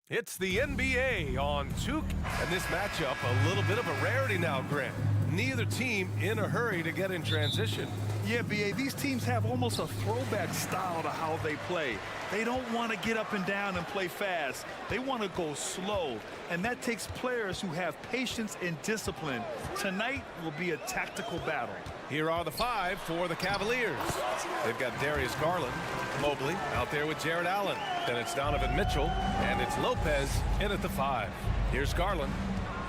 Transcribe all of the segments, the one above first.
It's the NBA on 2K, and this matchup a little bit of a rarity now, Grant. Neither team in a hurry to get in transition. Yeah, BA, these teams have almost a throwback style to how they play. They don't want to get up and down and play fast. They want to go slow, and that takes players who have patience and discipline. Tonight will be a tactical battle. Here are the five for the Cavaliers. They've got Darius Garland, Mobley out there with Jared Allen. Then it's Donovan Mitchell, and it's Lopez in at the 5. Here's Garland.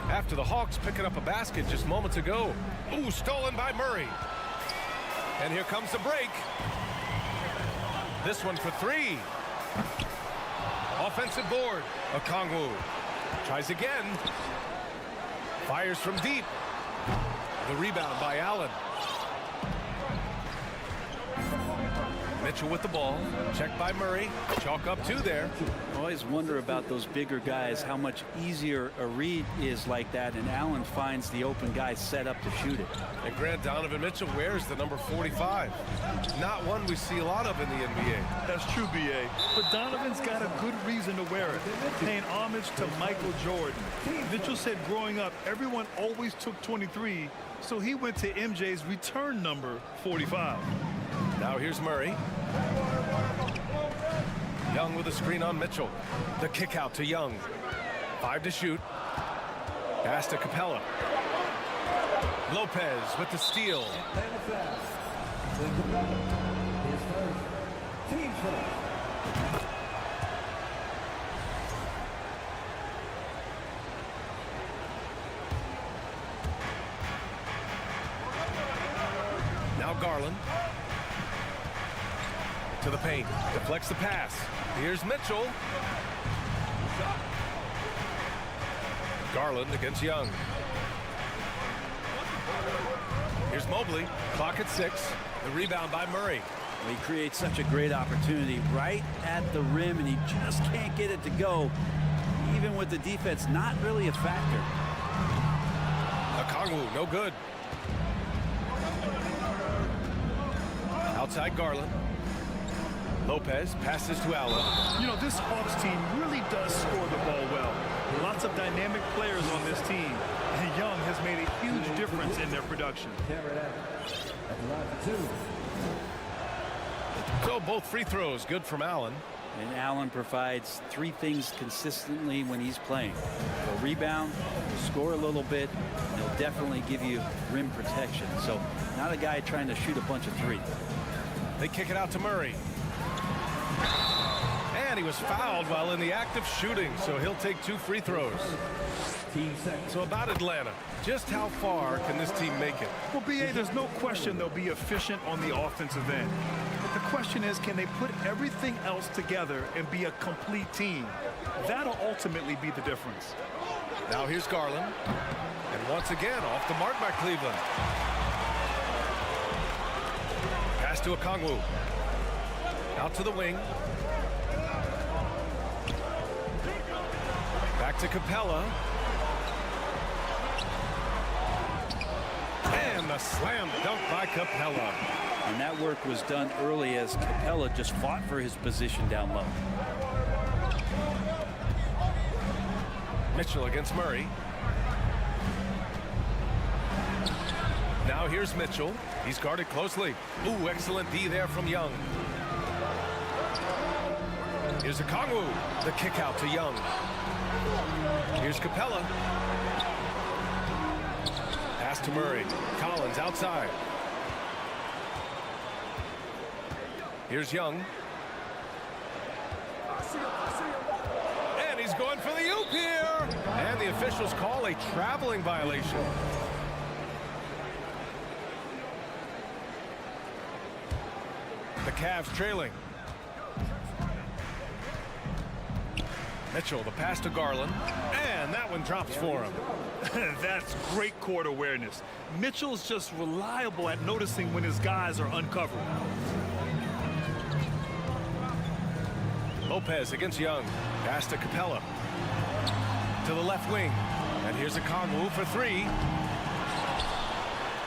After the Hawks picking up a basket just moments ago. Ooh, stolen by Murray. And here comes the break. This one for 3. Offensive board. Okongwu tries again. Fires from deep. The rebound by Allen. Mitchell with the ball. Checked by Murray. Chalk up 2 there. I always wonder about those bigger guys, how much easier a read is like that, and Allen finds the open guy set up to shoot it. And Grant, Donovan Mitchell wears the number 45. Not one we see a lot of in the NBA. That's true, BA. But Donovan's got a good reason to wear it, paying homage to Michael Jordan. Mitchell said growing up, everyone always took 23, so he went to MJ's return number 45. Now here's Murray. Young with a screen on Mitchell. The kick out to Young. 5 to shoot. Pass to Capella. Lopez with the steal. Now Garland. To the paint. Deflects the pass. Here's Mitchell. Garland against Young. Here's Mobley. Clock at 6. The rebound by Murray. He creates such a great opportunity right at the rim, and he just can't get it to go. Even with the defense, not really a factor. Okongwu, no good. Outside Garland. Lopez passes to Allen. You know, this Hawks team really does score the ball well. Lots of dynamic players on this team, and Young has made a huge difference in their production. So both free throws good from Allen. And Allen provides 3 things consistently when he's playing. He'll rebound, score a little bit, and he'll definitely give you rim protection. So not a guy trying to shoot a bunch of 3. They kick it out to Murray. And he was fouled while in the act of shooting, so he'll take 2 free throws. So about Atlanta, just how far can this team make it? Well, BA, there's no question they'll be efficient on the offensive end. But the question is, can they put everything else together and be a complete team? That'll ultimately be the difference. Now here's Garland. And once again, off the mark by Cleveland. Pass to Okongwu. Out to the wing. Back to Capella. And the slam dunk by Capella. And that work was done early as Capella just fought for his position down low. Mitchell against Murray. Now here's Mitchell. He's guarded closely. Ooh, excellent D there from Young. Here's Okongwu. The kick out to Young. Here's Capella. Pass to Murray. Collins outside. Here's Young. And he's going for the oop here. And the officials call a traveling violation. The Cavs trailing. Mitchell, the pass to Garland, and that one drops for him. That's great court awareness. Mitchell's just reliable at noticing when his guys are uncovered. Lopez against Young. Pass to Capella. To the left wing. And here's Okongwu for 3.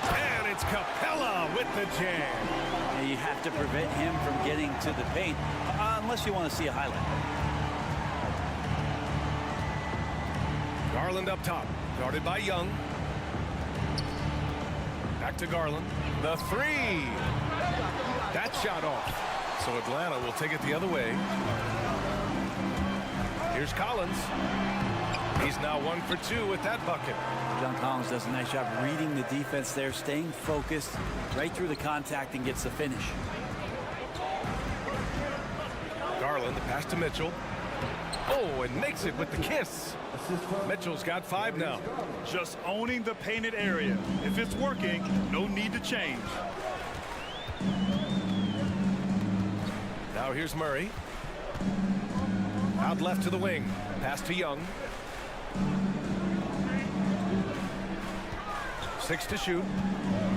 And it's Capella with the jam. And you have to prevent him from getting to the paint, unless you want to see a highlight. Garland up top, guarded by Young. Back to Garland. The three. That shot off. So Atlanta will take it the other way. Here's Collins. He's now 1 for 2 with that bucket. John Collins does a nice job reading the defense there, staying focused right through the contact and gets the finish. Garland, the pass to Mitchell. Oh, and makes it with the kiss. Mitchell's got 5 now. Just owning the painted area. If it's working, no need to change. Now here's Murray. Out left to the wing. Pass to Young. 6 to shoot.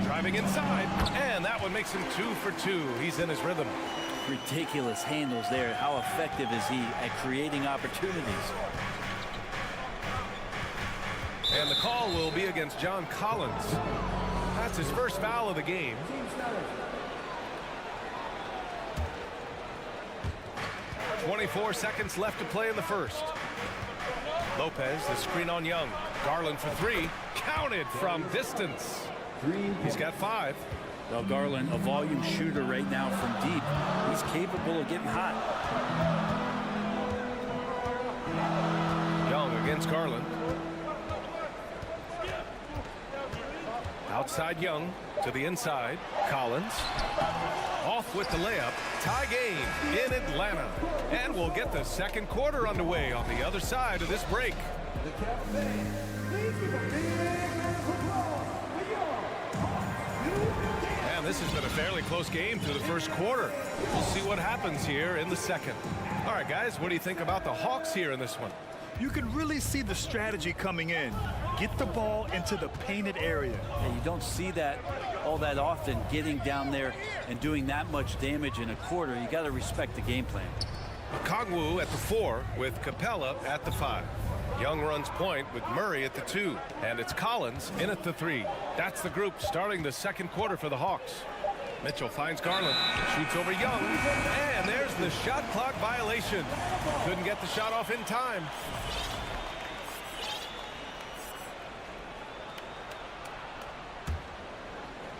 Driving inside. And that one makes him 2 for 2. He's in his rhythm. Ridiculous handles there. How effective is he at creating opportunities? And the call will be against John Collins. That's his first foul of the game. .24 seconds left to play in the first. Lopez, the screen on Young. Garland for 3. Counted from distance. He's got 5. Well, Garland, a volume shooter right now from deep. He's capable of getting hot. Young against Garland. Outside Young to the inside. Collins. Off with the layup. Tie game in Atlanta. And we'll get the second quarter underway on the other side of this break. And this has been a fairly close game through the first quarter. We'll see what happens here in the second. All right, guys, what do you think about the Hawks here in this one? You can really see the strategy coming in. Get the ball into the painted area. And you don't see that all that often, getting down there and doing that much damage in a quarter. You got to respect the game plan. Okongwu at the 4 with Capella at the 5. Young runs point with Murray at the 2. And it's Collins in at the 3. That's the group starting the second quarter for the Hawks. Mitchell finds Garland, shoots over Young, and there's the shot clock violation. Couldn't get the shot off in time.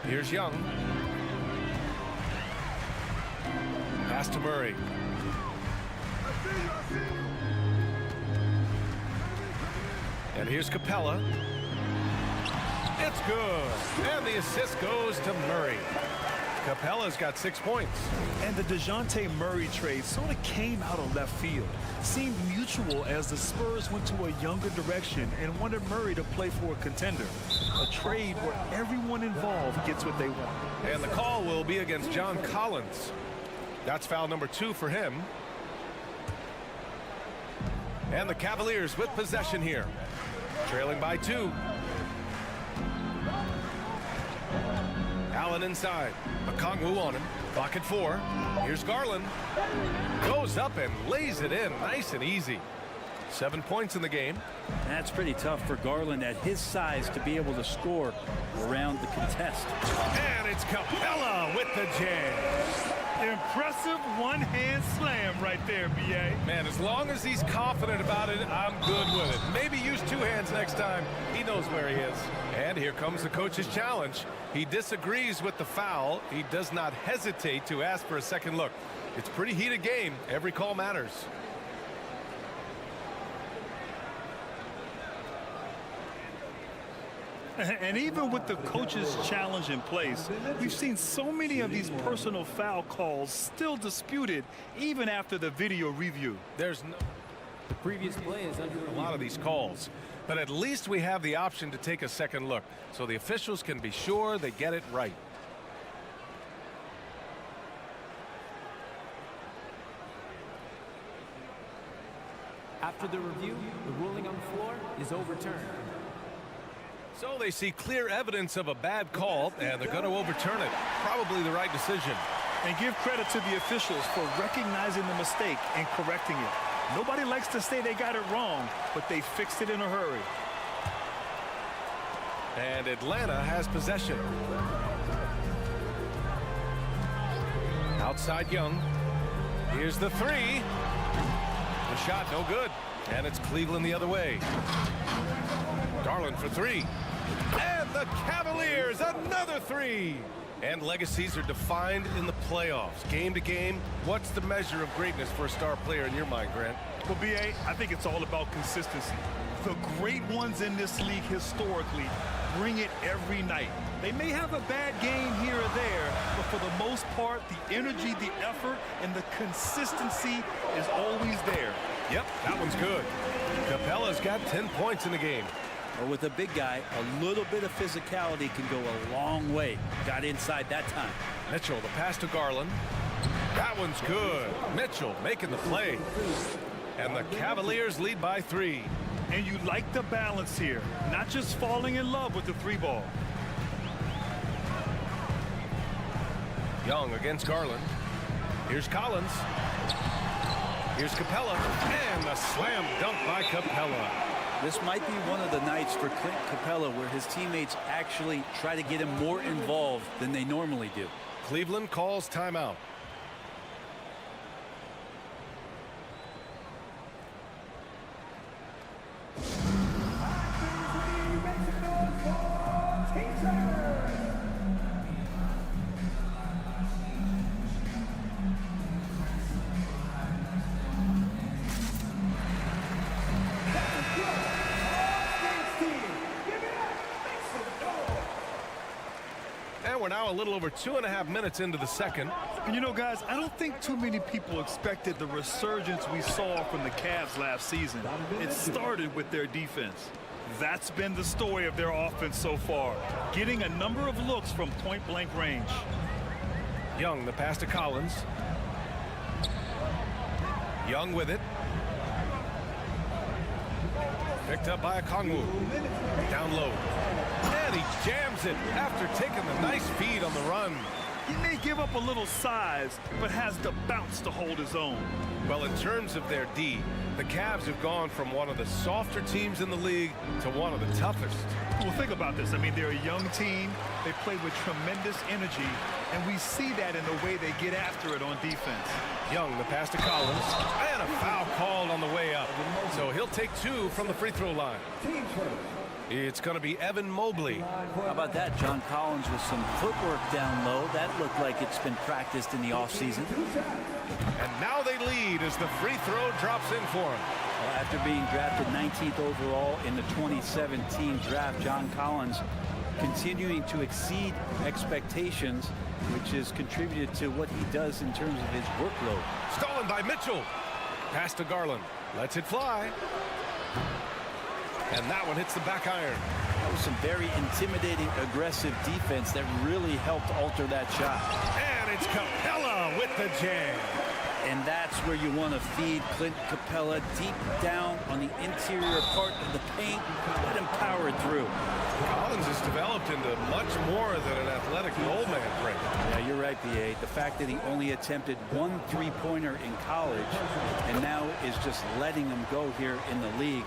Here's Young. Pass to Murray. And here's Capella. It's good. And the assist goes to Murray. Capella's got 6 points. And the DeJounte Murray trade sort of came out of left field. Seemed mutual as the Spurs went to a younger direction and wanted Murray to play for a contender. A trade where everyone involved gets what they want. And the call will be against John Collins. That's foul number 2 for him. And the Cavaliers with possession here. Trailing by 2. Allen inside. Okongwu on him. Clock at 4. Here's Garland. Goes up and lays it in. Nice and easy. 7 points in the game. That's pretty tough for Garland at his size to be able to score around the contest. And it's Capella with the jam. Impressive one-hand slam right there, B.A. Man, as long as he's confident about it, I'm good with it. Maybe use 2 hands next time. He knows where he is. And here comes the coach's challenge. He disagrees with the foul. He does not hesitate to ask for a second look. It's a pretty heated game. Every call matters. And even with the coach's challenge in place, we've seen so many of these personal foul calls still disputed even after the video review. There's no The previous play is under a lot of these calls, but at least we have the option to take a second look so the officials can be sure they get it right. After the review, the ruling on the floor is overturned. So they see clear evidence of a bad call, and they're going to overturn it. Probably the right decision. And give credit to the officials for recognizing the mistake and correcting it. Nobody likes to say they got it wrong, but they fixed it in a hurry. And Atlanta has possession. Outside Young. Here's the 3. The shot no good. And it's Cleveland the other way. Garland for three. And the Cavaliers, another three. And legacies are defined in the playoffs. Game to game, what's the measure of greatness for a star player in your mind, Grant? Well, B.A., I think it's all about consistency. The great ones in this league historically bring it every night. They may have a bad game here or there, but for the most part, the energy, the effort, and the consistency is always there. Yep, that one's good. Capella's got 10 points in the game. Well, with a big guy, a little bit of physicality can go a long way. Got inside that time. Mitchell, the pass to Garland. That one's good. Mitchell making the play. And the Cavaliers lead by 3. And you like the balance here, not just falling in love with the three ball. Young against Garland. Here's Collins. Here's Capella. And a slam dunk by Capella. This might be one of the nights for Clint Capella where his teammates actually try to get him more involved than they normally do. Cleveland calls timeout. And we're now a little over 2.5 minutes into the second. And you know, guys, I don't think too many people expected the resurgence we saw from the Cavs last season. It started with their defense. That's been the story of their offense so far, getting a number of looks from point-blank range. Young, the pass to Collins. Young with it. Picked up by Okongwu. Down low. And he jams it after taking the nice feed on the run. He may give up a little size, but has the bounce to hold his own. Well, in terms of their D, the Cavs have gone from one of the softer teams in the league to one of the toughest. Well, think about this. I mean, they're a young team. They play with tremendous energy, and we see that in the way they get after it on defense. Young, the pass to Collins, and a foul called on the way up. So he'll take 2 from the free throw line. It's going to be Evan Mobley. How about that? John Collins with some footwork down low. That looked like it's been practiced in the offseason. And now they lead as the free throw drops in for him. Well, after being drafted 19th overall in the 2017 draft, John Collins continuing to exceed expectations, which has contributed to what he does in terms of his workload. Stolen by Mitchell. Pass to Garland. Lets it fly. And that one hits the back iron. That was some very intimidating, aggressive defense that really helped alter that shot. And it's Capella with the jam. And that's where you want to feed Clint Capella, deep down on the interior part of the paint. Let him power through. Collins has developed into much more than an athletic goal man, Frank. Yeah, you're right, B.A. The fact that he only attempted 1 3-pointer in college and now is just letting him go here in the league.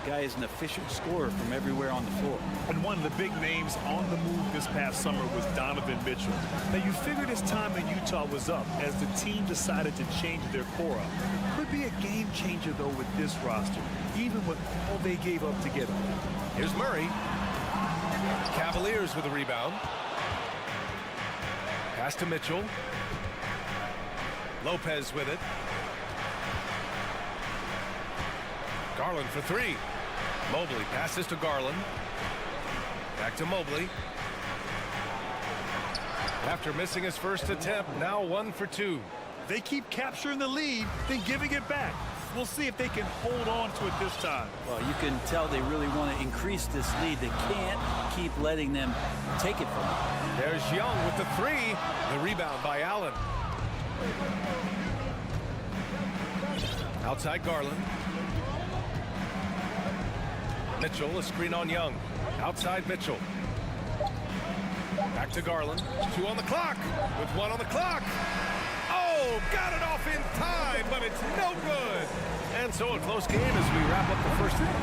The guy is an efficient scorer from everywhere on the floor. And one of the big names on the move this past summer was Donovan Mitchell. Now, you figured his time in Utah was up as the team decided to change their core up. Could be a game changer, though, with this roster, even with all they gave up to get him. Here's Murray. Cavaliers with a rebound. Pass to Mitchell. Lopez with it. Garland for 3. Mobley passes to Garland. Back to Mobley. After missing his first attempt, now 1 for 2. They keep capturing the lead, then giving it back. We'll see if they can hold on to it this time. Well, you can tell they really want to increase this lead. They can't keep letting them take it from them. There's Young with the 3. The rebound by Allen. Outside Garland. Mitchell, a screen on Young. Outside Mitchell. Back to Garland. 2 on the clock. With 1 on the clock. Oh, got it off in time, but it's no good. And so a close game as we wrap up the first half.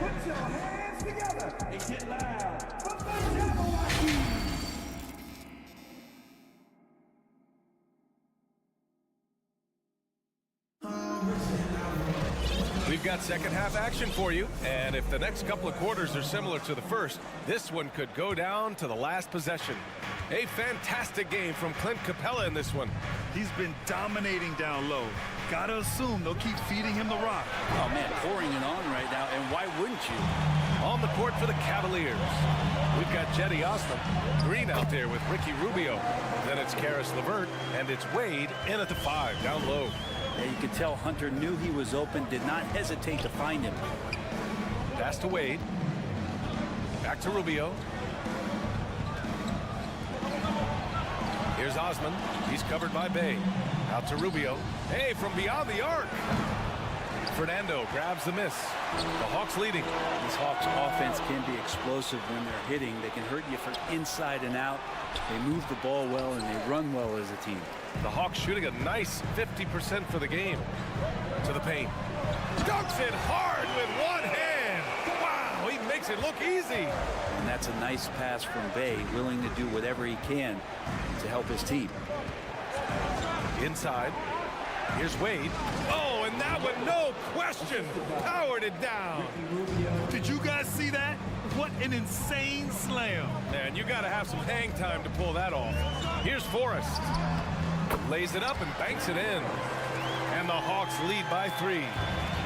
Put your hands together and get loud. For the Cavaliers. We've got second half action for you, and if the next couple of quarters are similar to the first, this one could go down to the last possession. A fantastic game from Clint Capella in this one. He's been dominating down low. Gotta assume they'll keep feeding him the rock. Oh, man, pouring it on right now, and why wouldn't you? On the court for the Cavaliers, we've got Jetty Osman. Green out there with Ricky Rubio. Then it's Karis LeVert, and it's Wade in at the 5, down low. Yeah, you could tell Hunter knew he was open, did not hesitate to find him. Pass to Wade. Back to Rubio. Here's Osman. He's covered by Bay. Out to Rubio. Hey, from beyond the arc. Fernando grabs the miss. The Hawks leading. This Hawks offense can be explosive when they're hitting. They can hurt you from inside and out. They move the ball well, and they run well as a team. The Hawks shooting a nice 50% for the game. To the paint. Dunks it hard with one hand. Wow, he makes it look easy. And that's a nice pass from Bay, willing to do whatever he can to help his team. Inside. Here's Wade. Oh, and that one, no question, powered it down. Did you guys see that? What an insane slam. Man, you got to have some hang time to pull that off. Here's Forrest. Lays it up and banks it in. And the Hawks lead by 3.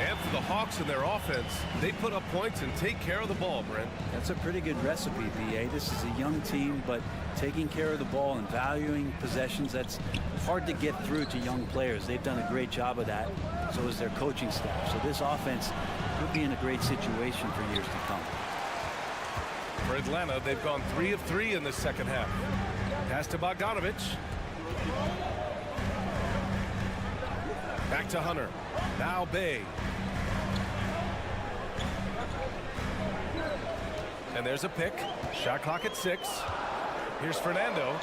And for the Hawks and their offense, they put up points and take care of the ball, Brent. That's a pretty good recipe, B.A. This is a young team, but taking care of the ball and valuing possessions, that's hard to get through to young players. They've done a great job of that. So is their coaching staff. So this offense could be in a great situation for years to come. For Atlanta, they've gone 3 of 3 in the second half. Pass to Bogdanovich. Back to Hunter. Now Bay. And there's a pick. Shot clock at 6. Here's Fernando.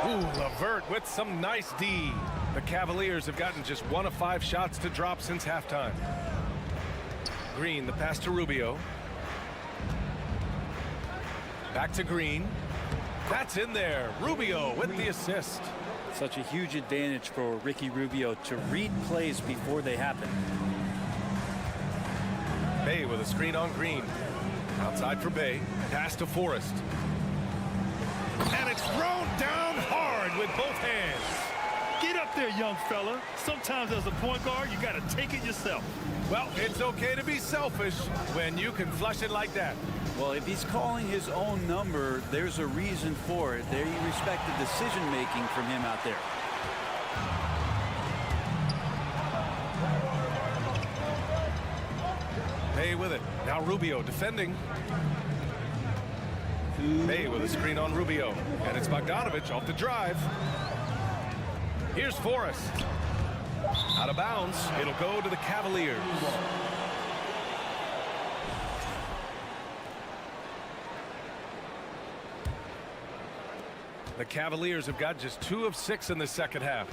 Ooh, LeVert with some nice D. The Cavaliers have gotten just 1 of 5 shots to drop since halftime. Green, the pass to Rubio. Back to Green. That's in there. Rubio with the assist. Such a huge advantage for Ricky Rubio to read plays before they happen. Bay with a screen on Green. Outside for Bay. Pass to Forrest. And it's thrown down hard with both hands. Get up there, young fella. Sometimes as a point guard, you got to take it yourself. Well, it's okay to be selfish when you can flush it like that. Well, if he's calling his own number, there's a reason for it. They respect the decision-making from him out there. Bay with it. Now Rubio defending. Bay with a screen on Rubio. And it's Bogdanovich off the drive. Here's Forrest. Out of bounds. It'll go to the Cavaliers. The Cavaliers have got just 2 of 6 in the second half.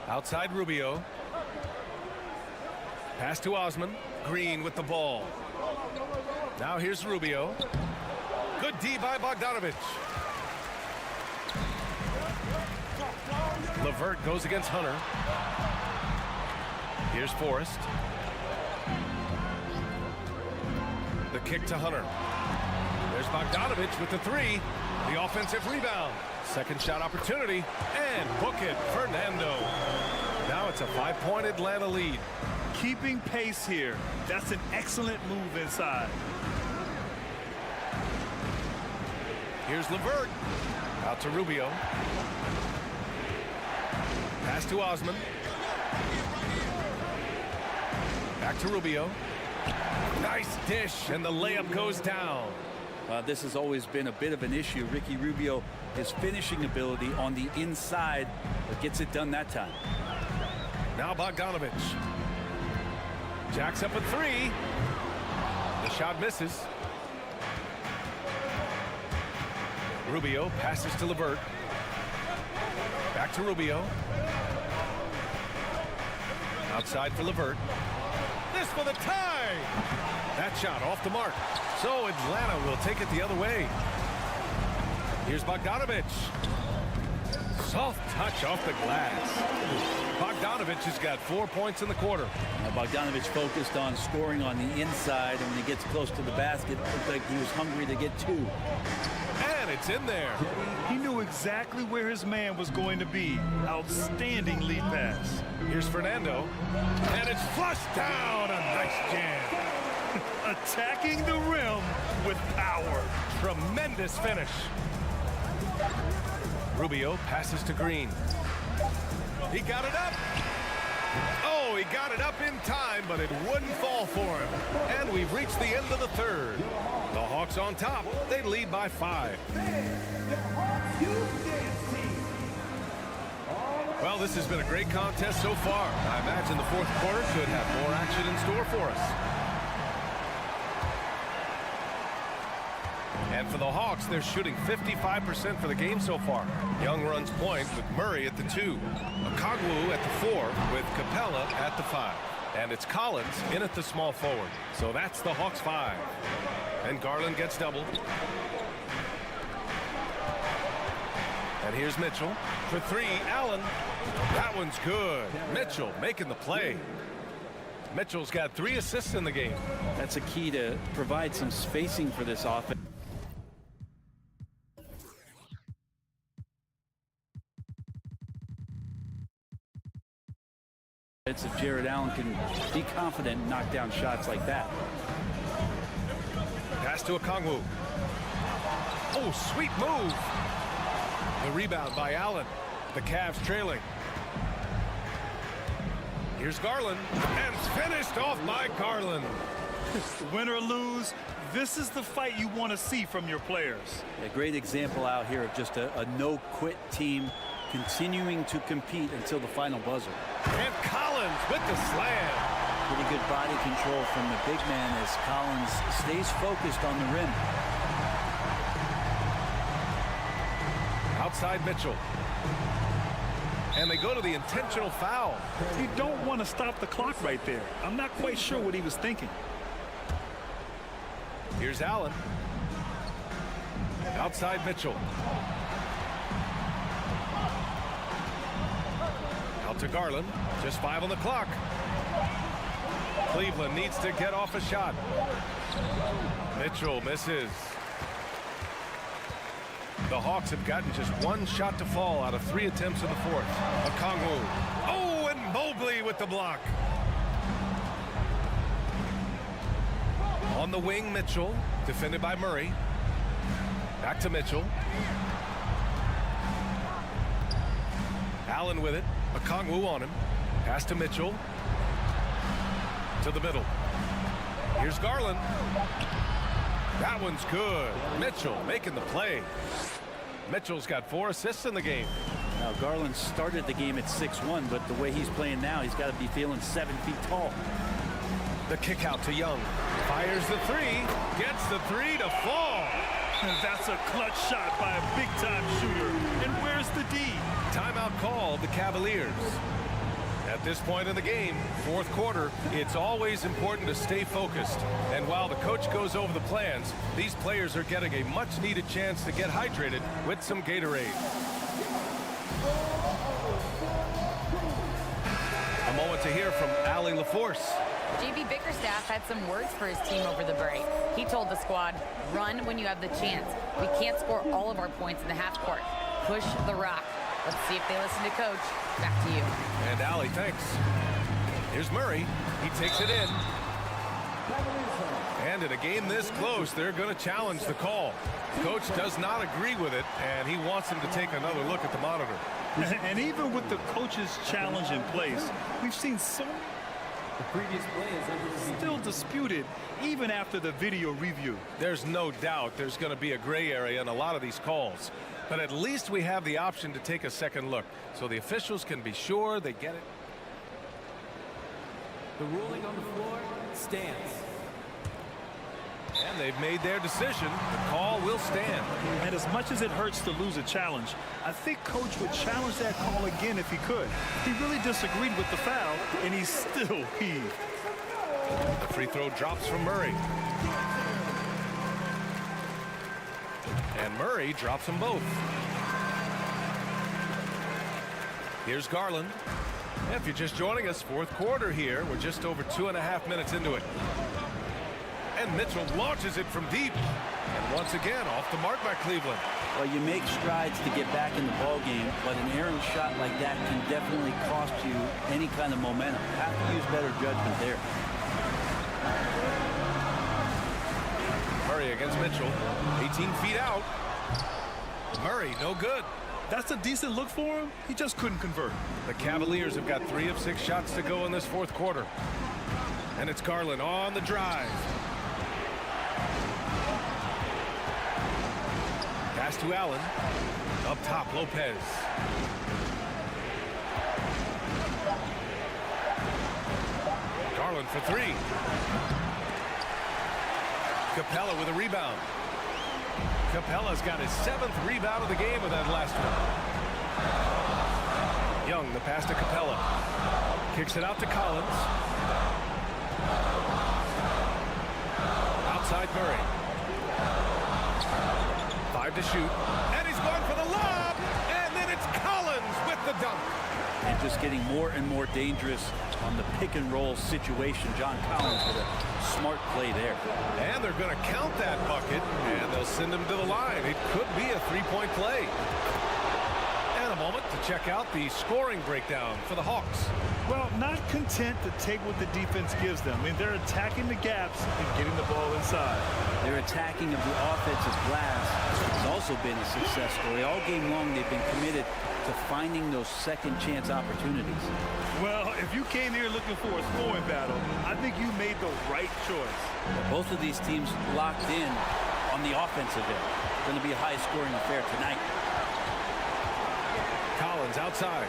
Outside Rubio. Pass to Osman. Green with the ball. Now here's Rubio. Good D by Bogdanovich. LeVert goes against Hunter. Here's Forrest. The kick to Hunter. There's Bogdanovich with the 3. The offensive rebound. Second shot opportunity. And book it, Fernando. Now it's a 5-point Atlanta lead. Keeping pace here. That's an excellent move inside. Here's LeVert. Out to Rubio. Pass to Osman. Back to Rubio. Nice dish, and the layup goes down. This has always been a bit of an issue. Ricky Rubio, his finishing ability on the inside, but gets it done that time. Now Bogdanovich. Jacks up a 3. The shot misses. Rubio passes to LeVert. Back to Rubio. Outside for LeVert. This for the tie. That shot off the mark. So Atlanta will take it the other way. Here's Bogdanovich. Soft touch off the glass. Bogdanovich has got 4 points in the quarter. Now Bogdanovich focused on scoring on the inside, and when he gets close to the basket, it looked like he was hungry to get 2. And it's in there. He knew exactly where his man was going to be. Outstanding lead pass. Here's Fernando. And it's flushed down. A nice jam. Attacking the rim with power. Tremendous finish. Rubio passes to Green. He got it up. Oh, he got it up in time, but it wouldn't fall for him. And we've reached the end of the third. The Hawks on top. They lead by 5. Well, this has been a great contest so far. I imagine the fourth quarter could have more action in store for us. And for the Hawks, they're shooting 55% for the game so far. Young runs point with Murray at the 2. Okongwu at the 4 with Capella at the 5. And it's Collins in at the small forward. So that's the Hawks 5. And Garland gets doubled. And here's Mitchell for 3. Allen. That one's good. Mitchell making the play. Mitchell's got 3 assists in the game. That's a key to provide some spacing for this offense. If Jared Allen can be confident and knock down shots like that. Pass to Okongwu. Oh, sweet move. The rebound by Allen. The Cavs trailing. Here's Garland. And finished off by Garland. Win or lose, this is the fight you want to see from your players. A great example out here of just a no-quit team continuing to compete until the final buzzer. And Collins with the slam. Pretty good body control from the big man as Collins stays focused on the rim. Outside Mitchell. And they go to the intentional foul. You don't want to stop the clock right there. I'm not quite sure what he was thinking. Here's Allen. Outside Mitchell. Out to Garland. Just 5 on the clock. Cleveland needs to get off a shot. Mitchell misses. The Hawks have gotten just 1 shot to fall out of 3 attempts in the fourth. Okongwu. Oh, and Mobley with the block. On the wing, Mitchell, defended by Murray. Back to Mitchell. Allen with it. Okongwu on him. Pass to Mitchell. To the middle. Here's Garland. That one's good. Mitchell making the play. Mitchell's got 4 assists in the game. Now Garland started the game at 6'1", but the way he's playing now, he's got to be feeling 7 feet tall. The kick out to Young. Fires the 3. Gets the 3 to fall. And that's a clutch shot by a big-time shooter. And where's the D? Timeout called the Cavaliers. At this point in the game, fourth quarter, it's always important to stay focused. And while the coach goes over the plans, these players are getting a much-needed chance to get hydrated with some Gatorade. A moment to hear from Allie LaForce. JB Bickerstaff had some words for his team over the break. He told the squad, run when you have the chance. We can't score all of our points in the half court. Push the rock. Let's see if they listen to coach. Back to you. And Allie, thanks. Here's Murray. He takes it in. And in a game this close, they're going to challenge the call. Coach does not agree with it, and he wants him to take another look at the monitor. And even with the coach's challenge in place, we've seen so The previous play is still disputed even after the video review. There's no doubt there's going to be a gray area in a lot of these calls. But at least we have the option to take a second look, so the officials can be sure they get it. the ruling on the floor stands. And they've made their decision. The call will stand. And as much as it hurts to lose a challenge, I think coach would challenge that call again if he could. He really disagreed with the foul, and he still heaved. The free throw drops from Murray. And Murray drops them both. Here's Garland. If you're just joining us, fourth quarter here. We're just over 2.5 minutes into it. And Mitchell launches it from deep. And once again, off the mark by Cleveland. Well, you make strides to get back in the ball game, but an errant shot like that can definitely cost you any kind of momentum. You have to use better judgment there. Murray against Mitchell. 18 feet out. Murray, no good. That's a decent look for him. He just couldn't convert. The Cavaliers have got 3 of 6 shots to go in this fourth quarter. And it's Garland on the drive. Pass to Allen. Up top, Lopez. Garland for 3. Capella with a rebound. Capella's got his 7th rebound of the game with that last one. Young, the pass to Capella. Kicks it out to Collins. Outside Murray. 5 to shoot. And he's going for the lob. And then it's Collins with the dunk. And just getting more and more dangerous on the pick and roll situation. John Collins with a smart play there. And they're going to count that bucket, and they'll send him to the line. It could be a 3-point play. And a moment to check out the scoring breakdown for the Hawks. Well, not content to take what the defense gives them. I mean, they're attacking the gaps and getting the ball inside. Their attacking of the offensive glass has also been a success story. All game long, they've been committed to finding those second chance opportunities. Well, if you came here looking for a scoring battle, I think you made the right choice. Both of these teams locked in on the offensive end. It's going to be a high-scoring affair tonight. Collins outside.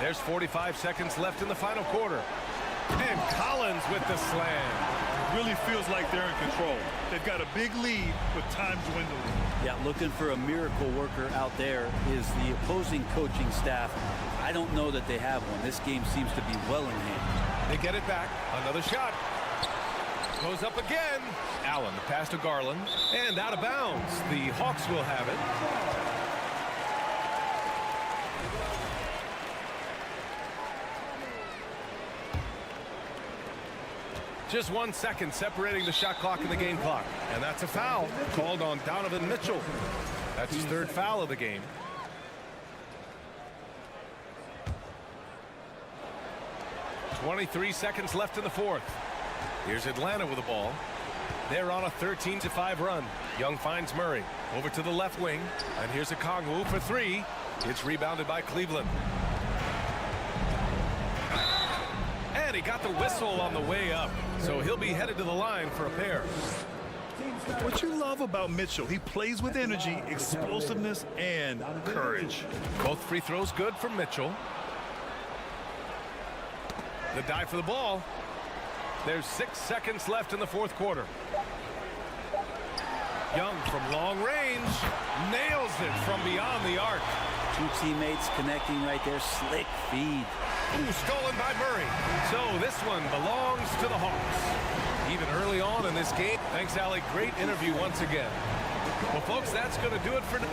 There's 45 seconds left in the final quarter. And Collins with the slam. Really feels like they're in control. They've got a big lead with time dwindling. Yeah, looking for a miracle worker out there is the opposing coaching staff. I don't know that they have one. This game seems to be well in hand. They get it back. Another shot. Goes up again. Allen, the pass to Garland. And out of bounds. The Hawks will have it. Just 1 second separating the shot clock and the game clock. And that's a foul called on Donovan Mitchell. That's his 3rd foul of the game. .23 seconds left in the 4th. Here's Atlanta with the ball. They're on a 13-5 run. Young finds Murray. Over to the left wing. And here's a Kongwu for 3. It's rebounded by Cleveland. And he got the whistle on the way up. So he'll be headed to the line for a pair. What you love about Mitchell, he plays with energy, explosiveness, and courage. Both free throws good from Mitchell. The dive for the ball. There's 6 seconds left in the 4th quarter. Young from long range nails it from beyond the arc. 2 teammates connecting right there. Slick feed. Ooh, stolen by Murray. So this one belongs to the Hawks. Even early on in this game. Thanks, Allie. Great interview once again. Well, folks, that's going to do it for now.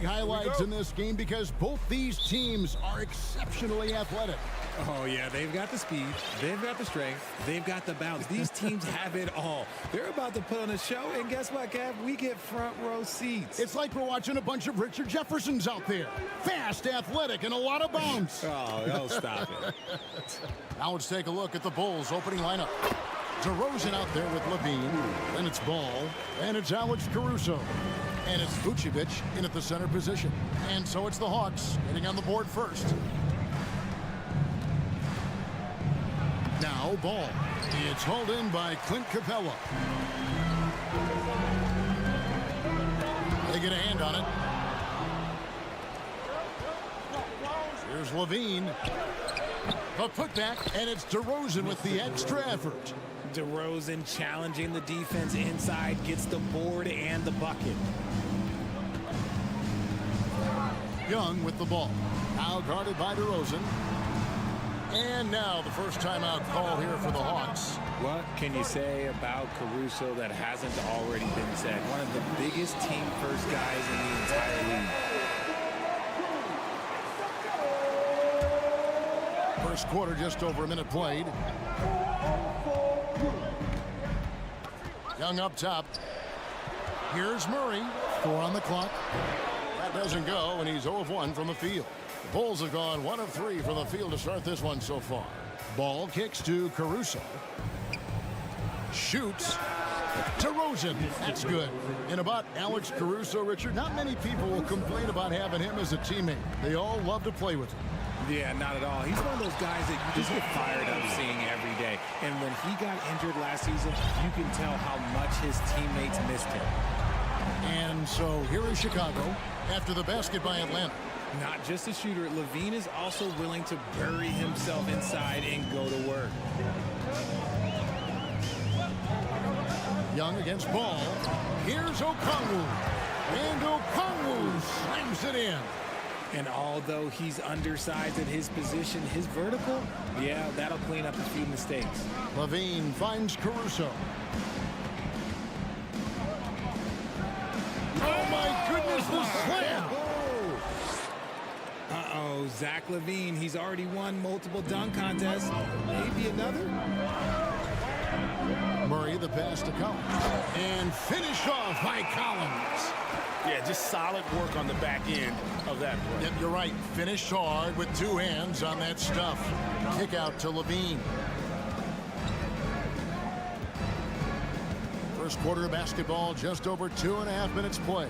highlights in this game because both these teams are exceptionally athletic. Oh, yeah, they've got the speed, they've got the strength, they've got the bounce. These teams have it all. They're about to put on a show, and guess what, Kev? We get front row seats. It's like we're watching a bunch of Richard Jeffersons out there. Fast, athletic, and a lot of bounce. Oh, stop it. Now let's take a look at the Bulls' opening lineup. DeRozan out there with Levine, then it's Ball, and it's Alex Caruso. And it's Vucevic in at the center position. And so it's the Hawks getting on the board first. Now Ball. It's hauled in by Clint Capella. They get a hand on it. Here's Levine. A putback, and it's DeRozan with the extra effort. DeRozan challenging the defense inside, gets the board and the bucket. Young with the ball. Now guarded by DeRozan. And now the first timeout call here for the Hawks. What can you say about Caruso that hasn't already been said? One of the biggest team-first guys in the entire league. First quarter, just over a minute played. Young up top. Here's Murray. 4 on the clock. That doesn't go, and he's 0 of 1 from the field. The Bulls have gone 1 of 3 from the field to start this one so far. Ball kicks to Caruso. Shoots. DeRozan. That's good. And about Alex Caruso, Richard, not many people will complain about having him as a teammate. They all love to play with him. Yeah, not at all. He's one of those guys that you just get fired up seeing every day. And when he got injured last season, you can tell how much his teammates missed him. And so here is Chicago after the basket by Atlanta. Not just a shooter, Levine is also willing to bury himself inside and go to work. Young against Ball. Here's Okongwu. And Okongwu slams it in. And although he's undersized at his position, his vertical, yeah, that'll clean up a few mistakes. Levine finds Caruso. Oh my goodness, the slam! Uh-oh, Zach LaVine, he's already won multiple dunk contests. Maybe another? Murray, the pass to Collins. And finished off by Collins. Yeah, just solid work on the back end of that play. Yep, you're right. Finished hard with 2 hands on that stuff. Kick out to Levine. First quarter of basketball, just over 2.5 minutes play.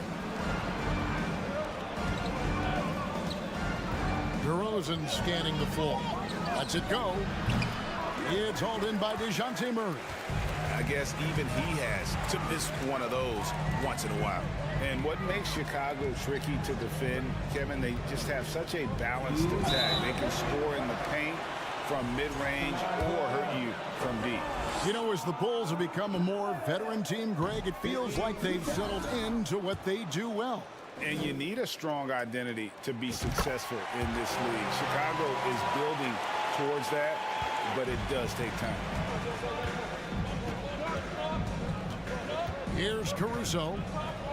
DeRozan scanning the floor. Lets it go. It's hauled in by DeJounte Murray. I guess even he has to miss one of those once in a while. And what makes Chicago tricky to defend, Kevin, they just have such a balanced attack. They can score in the paint from mid-range or hurt you from deep. You know, as the Bulls have become a more veteran team, Greg, it feels like they've settled into what they do well. And you need a strong identity to be successful in this league. Chicago is building towards that, but it does take time. Here's Caruso.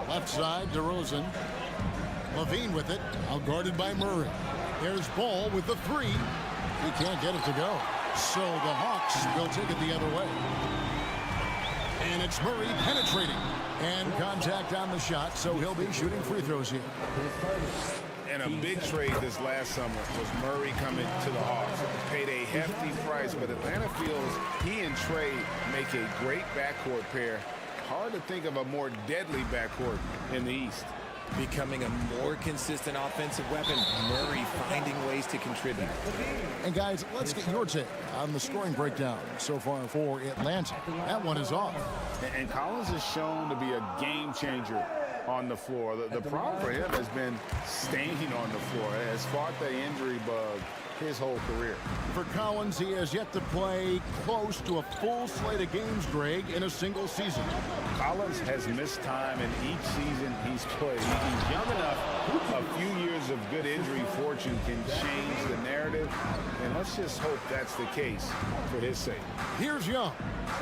Left side, DeRozan. Levine with it, outguarded by Murray. There's Ball with the 3. He can't get it to go. So the Hawks will take it the other way. And it's Murray penetrating. And contact on the shot, so he'll be shooting free throws here. And a big trade this last summer was Murray coming to the Hawks. Paid a hefty price, but Atlanta feels he and Trey make a great backcourt pair. Hard to think of a more deadly backcourt in the East. Becoming a more consistent offensive weapon, Murray finding ways to contribute. And guys, let's get your take on the scoring breakdown so far for Atlanta. That one is off. And Collins is shown to be a game changer on the floor. The problem for him has been staying on the floor. It has fought the injury bug his whole career. For Collins, he has yet to play close to a full slate of games, Greg, in a single season. Collins has missed time in each season he's played. He's young enough. A few years of good injury fortune can change the narrative, and let's just hope that's the case for his sake. Here's Young.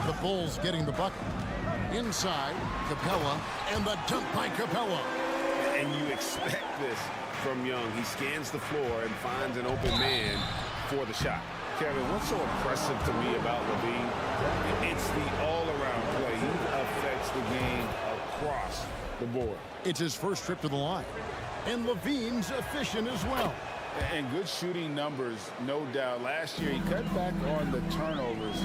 The Bulls getting the bucket. Inside, Capella, and the dunk by Capella. And you expect this from Young. He scans the floor and finds an open man for the shot. Kevin, what's so impressive to me about LaVine? It's the all-around play. He affects the game across the board. It's his first trip to the line. And LaVine's efficient as well. And good shooting numbers, no doubt. Last year, he cut back on the turnovers.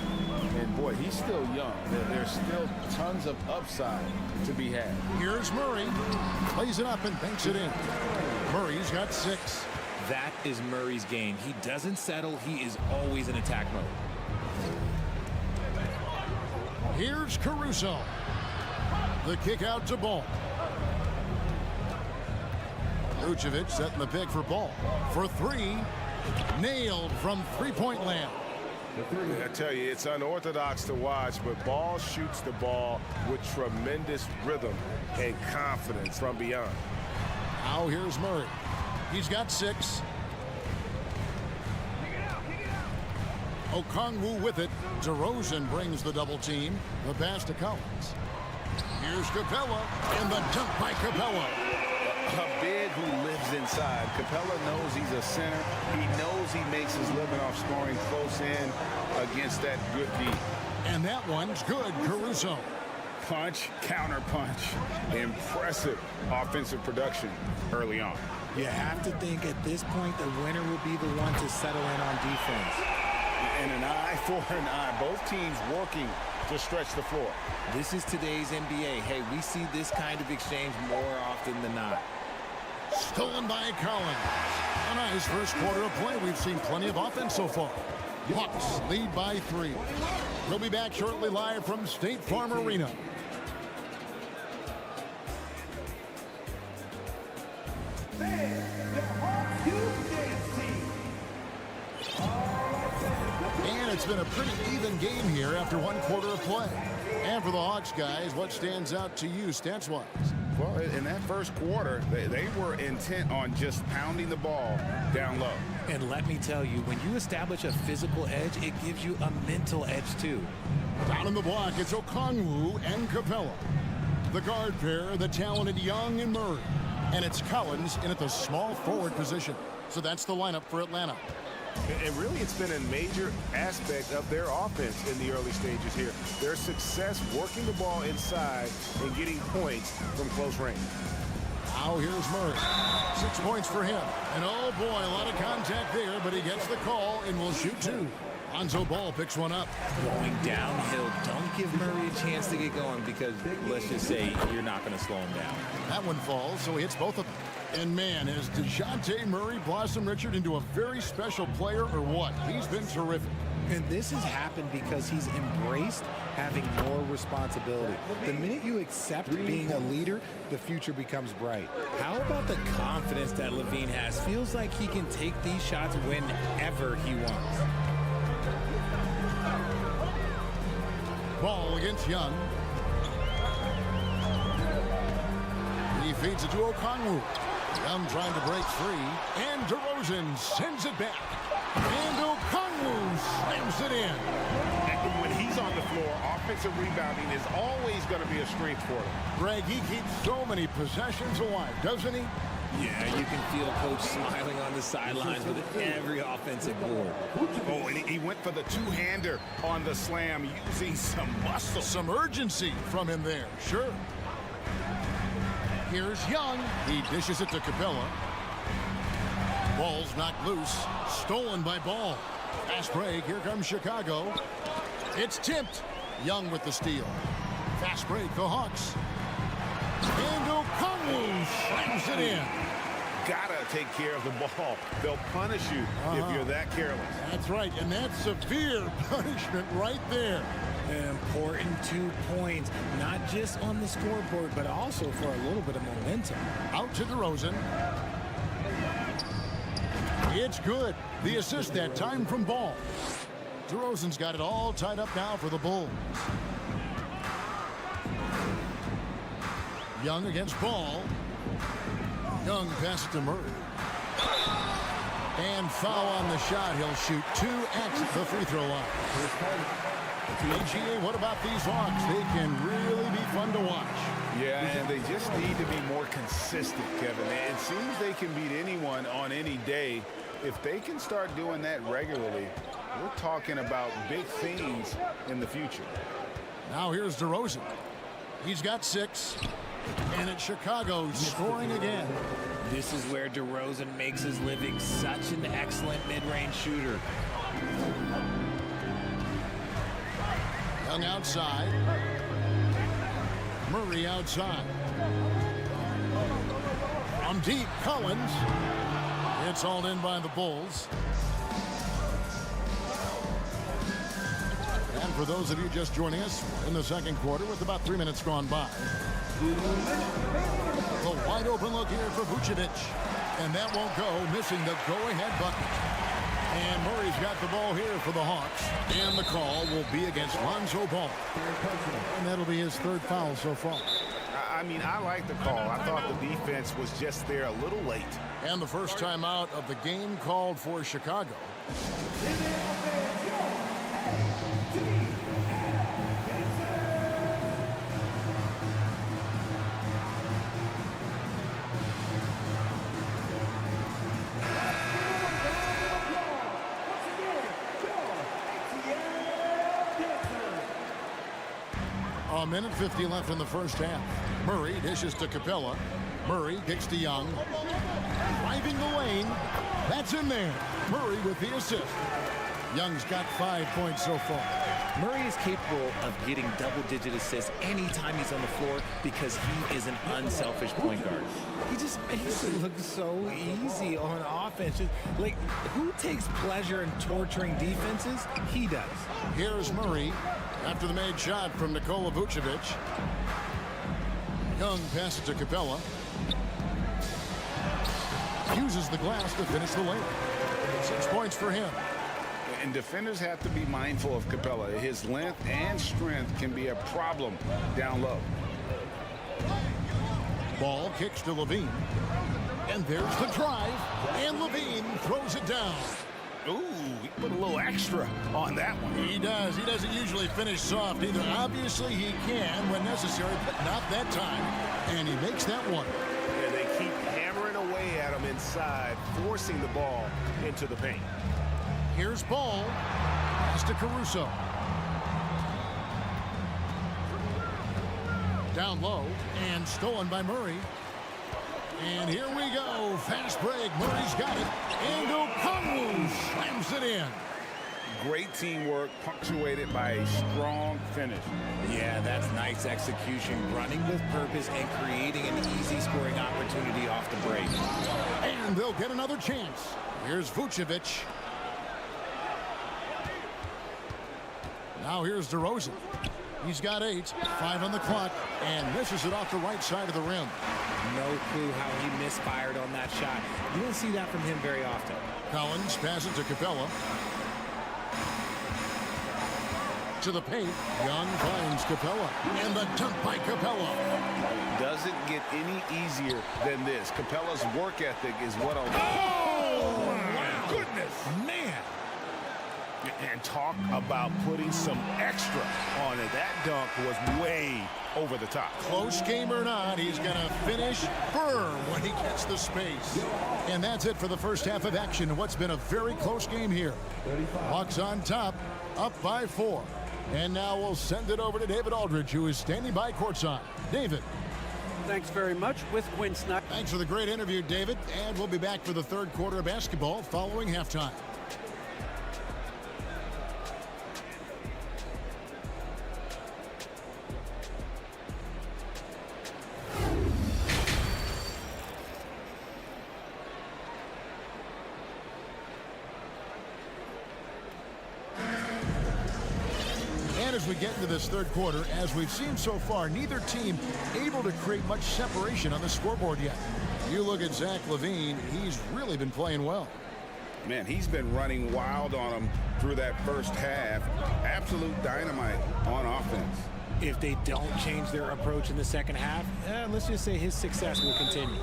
And, boy, he's still young. There's still tons of upside to be had. Here's Murray. Plays it up and banks it in. Murray's got 6. That is Murray's game. He doesn't settle. He is always in attack mode. Here's Caruso. The kick out to Ball. Vucevic setting the pick for Ball. For 3. Nailed from three-point land. I tell you, it's unorthodox to watch, but Ball shoots the ball with tremendous rhythm and confidence from beyond. Now here's Murray. He's got 6. Okongwu with it. DeRozan brings the double team. The pass to Collins. Here's Capella, and the dunk by Capella. A big who lives inside. Capella knows he's a center. He knows he makes his living off scoring close in against that good D. And that one's good, Caruso. Punch, counter punch. Impressive offensive production early on. You have to think at this point the winner will be the one to settle in on defense. And an eye for an eye. Both teams working to stretch the floor. This is today's NBA. Hey, we see this kind of exchange more often than not. Stolen by Collins. A nice first quarter of play. We've seen plenty of offense so far. Hawks lead by 3. We'll be back shortly live from State Farm Arena. And it's been a pretty even game here after one quarter of play. And for the Hawks guys, what stands out to you stats-wise? Well, in that first quarter, they were intent on just pounding the ball down low. And let me tell you, when you establish a physical edge, it gives you a mental edge too. Down in the block, it's Okongwu and Capella. The guard pair, the talented Young and Murray. And it's Collins in at the small forward position. So that's the lineup for Atlanta. And really, it's been a major aspect of their offense in the early stages here. Their success working the ball inside and getting points from close range. Now here's Murray. 6 points for him. And oh boy, a lot of contact there, but he gets the call and will shoot 2. Lonzo Ball picks one up. Going downhill, don't give Murray a chance to get going because let's just say you're not going to slow him down. That one falls, so he hits both of them. And man, has DeJounte Murray blossomed, Richard, into a very special player or what? He's been terrific. And this has happened because he's embraced having more responsibility. The minute you accept being a leader, the future becomes bright. How about the confidence that LaVine has? Feels like he can take these shots whenever he wants. Ball against Young. He feeds it to Okongwu. Young trying to break free. And DeRozan sends it back. And Okongwu slams it in. And when he's on the floor, offensive rebounding is always going to be a strength for him. Greg, he keeps so many possessions alive, doesn't he? Yeah, you can feel Coach smiling on the sidelines with every offensive board. Oh, and he went for the two-hander on the slam, using some muscle. Some urgency from him there, sure. Here's Young. He dishes it to Capella. Ball's knocked loose. Stolen by Ball. Fast break. Here comes Chicago. It's tipped. Young with the steal. Fast break. The Hawks. And Okongwu slams it in. Gotta take care of the ball. They'll punish you if you're that careless. That's right, and that's severe punishment right there. An important 2 points, not just on the scoreboard, but also for a little bit of momentum. Out to DeRozan. It's good. The assist that time from Ball. DeRozan's got it all tied up now for the Bulls. Young against Ball. Young passes to Murray. And foul on the shot. He'll shoot 2 at the free throw line. AGA, what about these Hawks? They can really be fun to watch. Yeah, and they just need to be more consistent, Kevin. It seems they can beat anyone on any day. If they can start doing that regularly, we're talking about big things in the future. Now here's DeRozan. He's got 6. And it's Chicago scoring again. This is where DeRozan makes his living, such an excellent mid-range shooter. Young outside. Murray outside. From deep, Collins. It's hauled in by the Bulls. And for those of you just joining us in the second quarter with about 3 minutes gone by. The wide open look here for Vucevic. And that won't go, missing the go-ahead bucket. And Murray's got the ball here for the Hawks. And the call will be against Lonzo Ball. And that'll be his 3rd foul so far. I mean, I like the call. I thought the defense was just there a little late. And the first timeout of the game called for Chicago. A minute 50 left in the first half. Murray dishes to Capella. Murray kicks to Young. Driving the lane. That's in there. Murray with the assist. Young's got 5 points so far. Murray is capable of getting double-digit assists anytime he's on the floor because he is an unselfish point guard. He just makes it look so easy on offense. Like, who takes pleasure in torturing defenses? He does. Here's Murray after the made shot from Nikola Vucevic. Young passes to Capella. Uses the glass to finish the lane. 6 points for him. And defenders have to be mindful of Capella. His length and strength can be a problem down low. Ball kicks to Levine. And there's the drive. And Levine throws it down. Ooh, he put a little extra on that one. He does. He doesn't usually finish soft either. Obviously, he can when necessary, but not that time. And he makes that one. And they keep hammering away at him inside, forcing the ball into the paint. Here's Ball. Pass to Caruso. Down low and stolen by Murray. And here we go. Fast break. Murray's got it. And Okongwu slams it in. Great teamwork punctuated by a strong finish. Yeah, that's nice execution. Running with purpose and creating an easy scoring opportunity off the break. And they'll get another chance. Here's Vucevic. Now here's DeRozan. He's got 8, 5 on the clock, and misses it off the right side of the rim. No clue how he misfired on that shot. You don't see that from him very often. Collins passes to Capella. To the paint. Young finds Capella. And the dunk by Capella. Doesn't get any easier than this. Capella's work ethic is what I'll... Oh, my goodness. Man. And talk about putting some extra on it. That dunk was way over the top. Close game or not, he's going to finish firm when he gets the space. And that's it for the first half of action. What's been a very close game here. Hawks on top, up by 4. And now we'll send it over to David Aldridge, who is standing by courtside. David. Thanks very much with Quinn Snyder. Thanks for the great interview, David. And we'll be back for the third quarter of basketball following halftime. As we get into this third quarter, as we've seen so far, neither team able to create much separation on the scoreboard yet. You look at Zach LaVine, he's really been playing well. Man, he's been running wild on him through that first half. Absolute dynamite on offense. If they don't change their approach in the second half, let's just say his success will continue.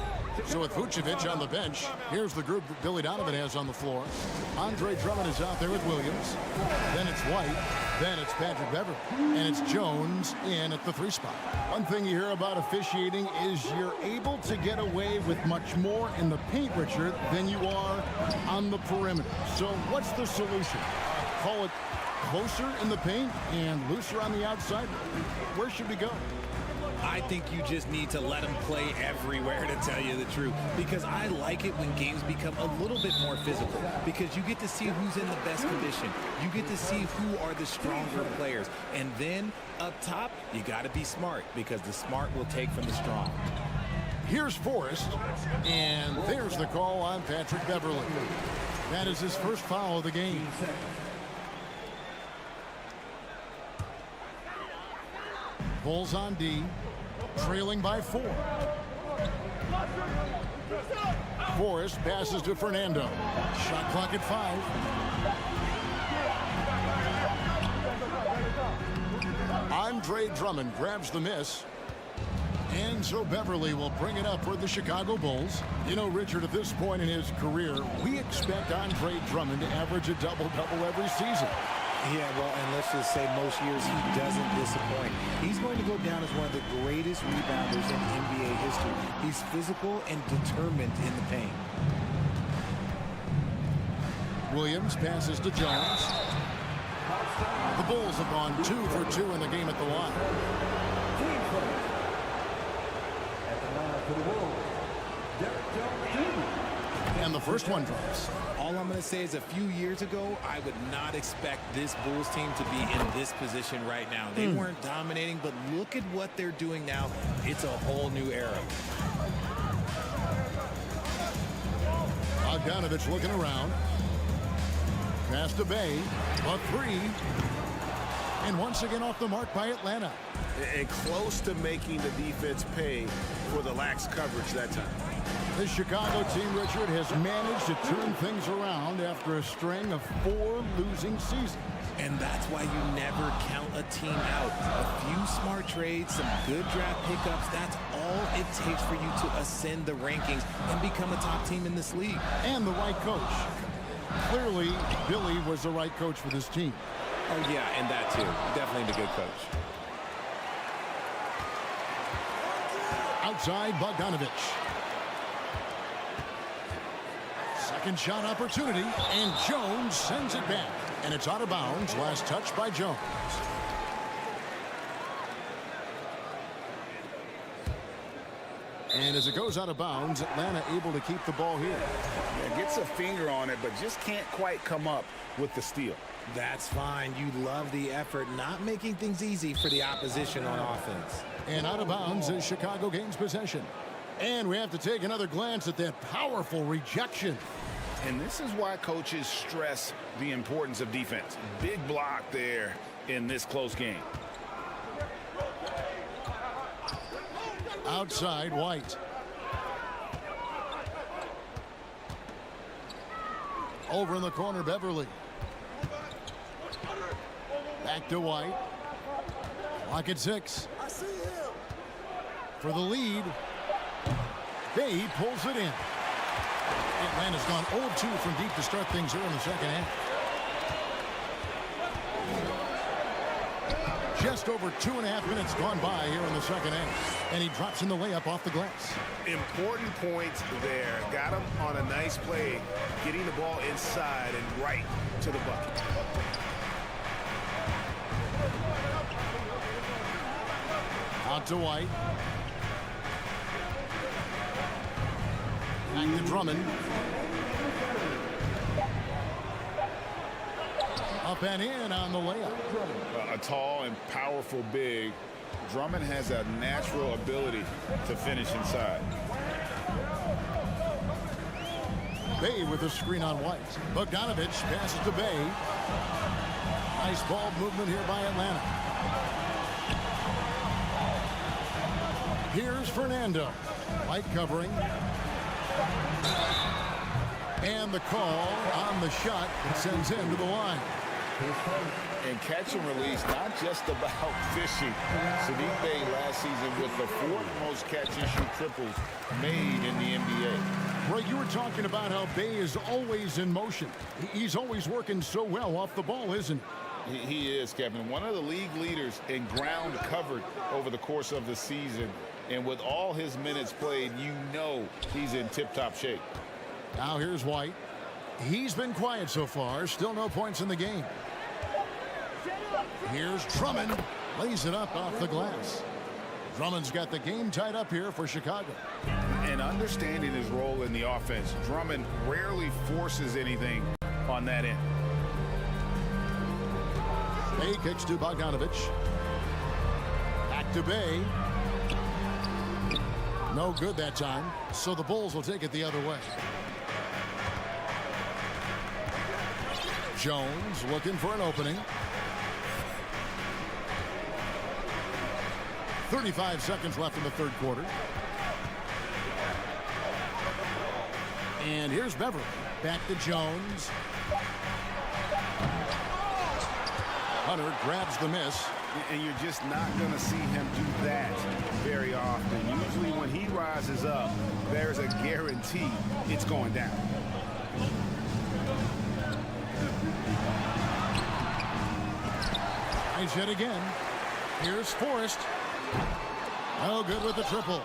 So with Vucevic on the bench, here's the group that Billy Donovan has on the floor. Andre Drummond is out there with Williams. Then it's White. Then it's Patrick Beverley. And it's Jones in at the 3 spot. One thing you hear about officiating is you're able to get away with much more in the paint, Richard, than you are on the perimeter. So what's the solution? Call it closer in the paint and looser on the outside? Where should we go? I think you just need to let them play everywhere, to tell you the truth, because I like it when games become a little bit more physical, because you get to see who's in the best condition. You get to see who are the stronger players. And then up top, you got to be smart, because the smart will take from the strong. Here's Forrest, and there's the call on Patrick Beverley. That is his first foul of the game. Bulls on D, trailing by 4. Forrest passes to Fernando. Shot clock at 5. Andre Drummond grabs the miss. And so Beverley will bring it up for the Chicago Bulls. You know, Richard, at this point in his career, we expect Andre Drummond to average a double-double every season. Yeah, well, and let's just say most years he doesn't disappoint. He's going to go down as one of the greatest rebounders in NBA history. He's physical and determined in the paint. Williams passes to Jones. The Bulls have gone 2 for 2 in the game at the line. And the first one drops. All I'm going to say is a few years ago, I would not expect this Bulls team to be in this position right now. They weren't dominating, but look at what they're doing now. It's a whole new era. Bogdanovich looking around. Pass to Bay. A 3. And once again off the mark by Atlanta. And close to making the defense pay for the lax coverage that time. The Chicago team, Richard, has managed to turn things around after a string of 4 losing seasons. And that's why you never count a team out. A few smart trades, some good draft pickups, that's all it takes for you to ascend the rankings and become a top team in this league. And the right coach. Clearly, Billy was the right coach for this team. Oh, yeah, and that too. Definitely the good coach. Outside, Bogdanovich. Second shot opportunity, and Jones sends it back. And it's out of bounds. Last touch by Jones. And as it goes out of bounds, Atlanta able to keep the ball here. Yeah, gets a finger on it, but just can't quite come up with the steal. That's fine. You love the effort, not making things easy for the opposition on offense. And out of bounds as Chicago gains possession. And we have to take another glance at that powerful rejection. And this is why coaches stress the importance of defense. Big block there in this close game. Outside, White. Over in the corner, Beverley. Back to White. Clock at 6. For the lead. Bay pulls it in. Atlanta's gone 0-2 from deep to start things here in the second half. Just over 2.5 minutes gone by here in the second half. And he drops in the layup off the glass. Important points there. Got him on a nice play, getting the ball inside and right to the bucket. Out to White. Back to Drummond. Up and in on the layup. A tall and powerful big. Drummond has a natural ability to finish inside. Bay with a screen on White. Bogdanovich passes to Bay. Nice ball movement here by Atlanta. Here's Fernando. White covering. And the call on the shot that sends him to the line. And catch and release, not just about fishing. Sadiq Bey last season with the 4th most catch-and-shoot triples made in the NBA. Right, you were talking about how Bey is always in motion. He's always working so well off the ball, isn't he? He is, Kevin. One of the league leaders in ground covered over the course of the season. And with all his minutes played, you know he's in tip-top shape. Now here's White. He's been quiet so far. Still no points in the game. Here's Drummond. Lays it up off the glass. Drummond's got the game tied up here for Chicago. And understanding his role in the offense, Drummond rarely forces anything on that end. Bey kicks to Bogdanovich. Back to Bey. No good that time, so the Bulls will take it the other way. Jones looking for an opening. 35 seconds left in the 3rd quarter. And here's Beverly. Back to Jones. Hunter grabs the miss. And you're just not going to see him do that very often. Usually when he rises up, there's a guarantee it's going down. Nice hit again. Here's Forrest. No good with the triple.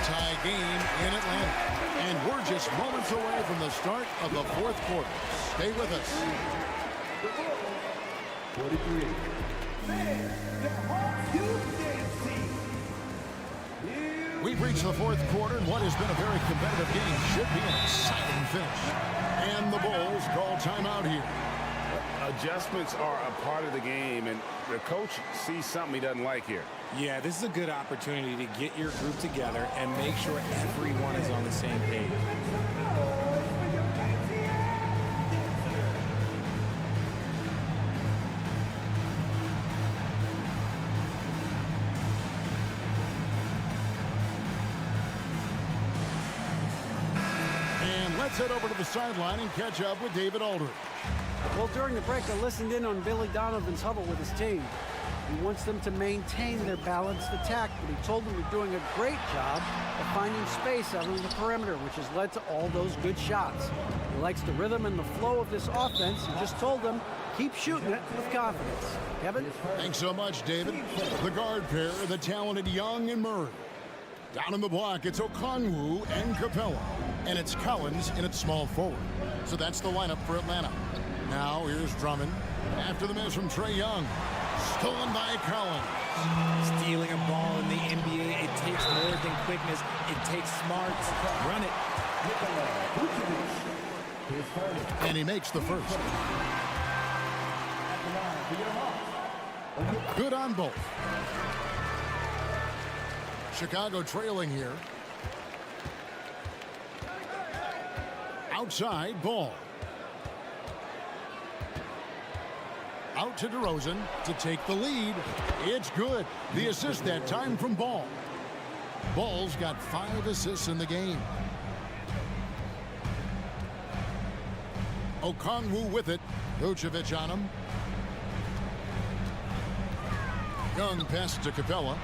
Tie game in Atlanta. And we're just moments away from the start of the 4th quarter. Stay with us. 43. We've reached the 4th quarter, and what has been a very competitive game should be an exciting finish. And the Bulls call timeout here. Adjustments are a part of the game, and the coach sees something he doesn't like here. Yeah, this is a good opportunity to get your group together and make sure everyone is on the same page. And let's head over to the sideline and catch up with David Aldridge. Well, during the break, I listened in on Billy Donovan's huddle with his team. He wants them to maintain their balanced attack, but he told them they're doing a great job of finding space out on the perimeter, which has led to all those good shots. He likes the rhythm and the flow of this offense. He just told them, keep shooting it with confidence. Kevin? Thanks so much, David. The guard pair, the talented Young and Murray. Down in the block, it's Okongwu and Capella. And it's Collins in its small forward. So that's the lineup for Atlanta. Now here's Drummond. After the miss from Trae Young. Stolen by Collins. Stealing a ball in the NBA, it takes more than quickness. It takes smarts. Run it. And he makes the first. Good on both. Chicago trailing here. Outside, Ball. Out to DeRozan to take the lead. It's good. The assist that time from Ball. Ball's got 5 assists in the game. Okongwu with it. Vucevic on him. Young pass to Capella.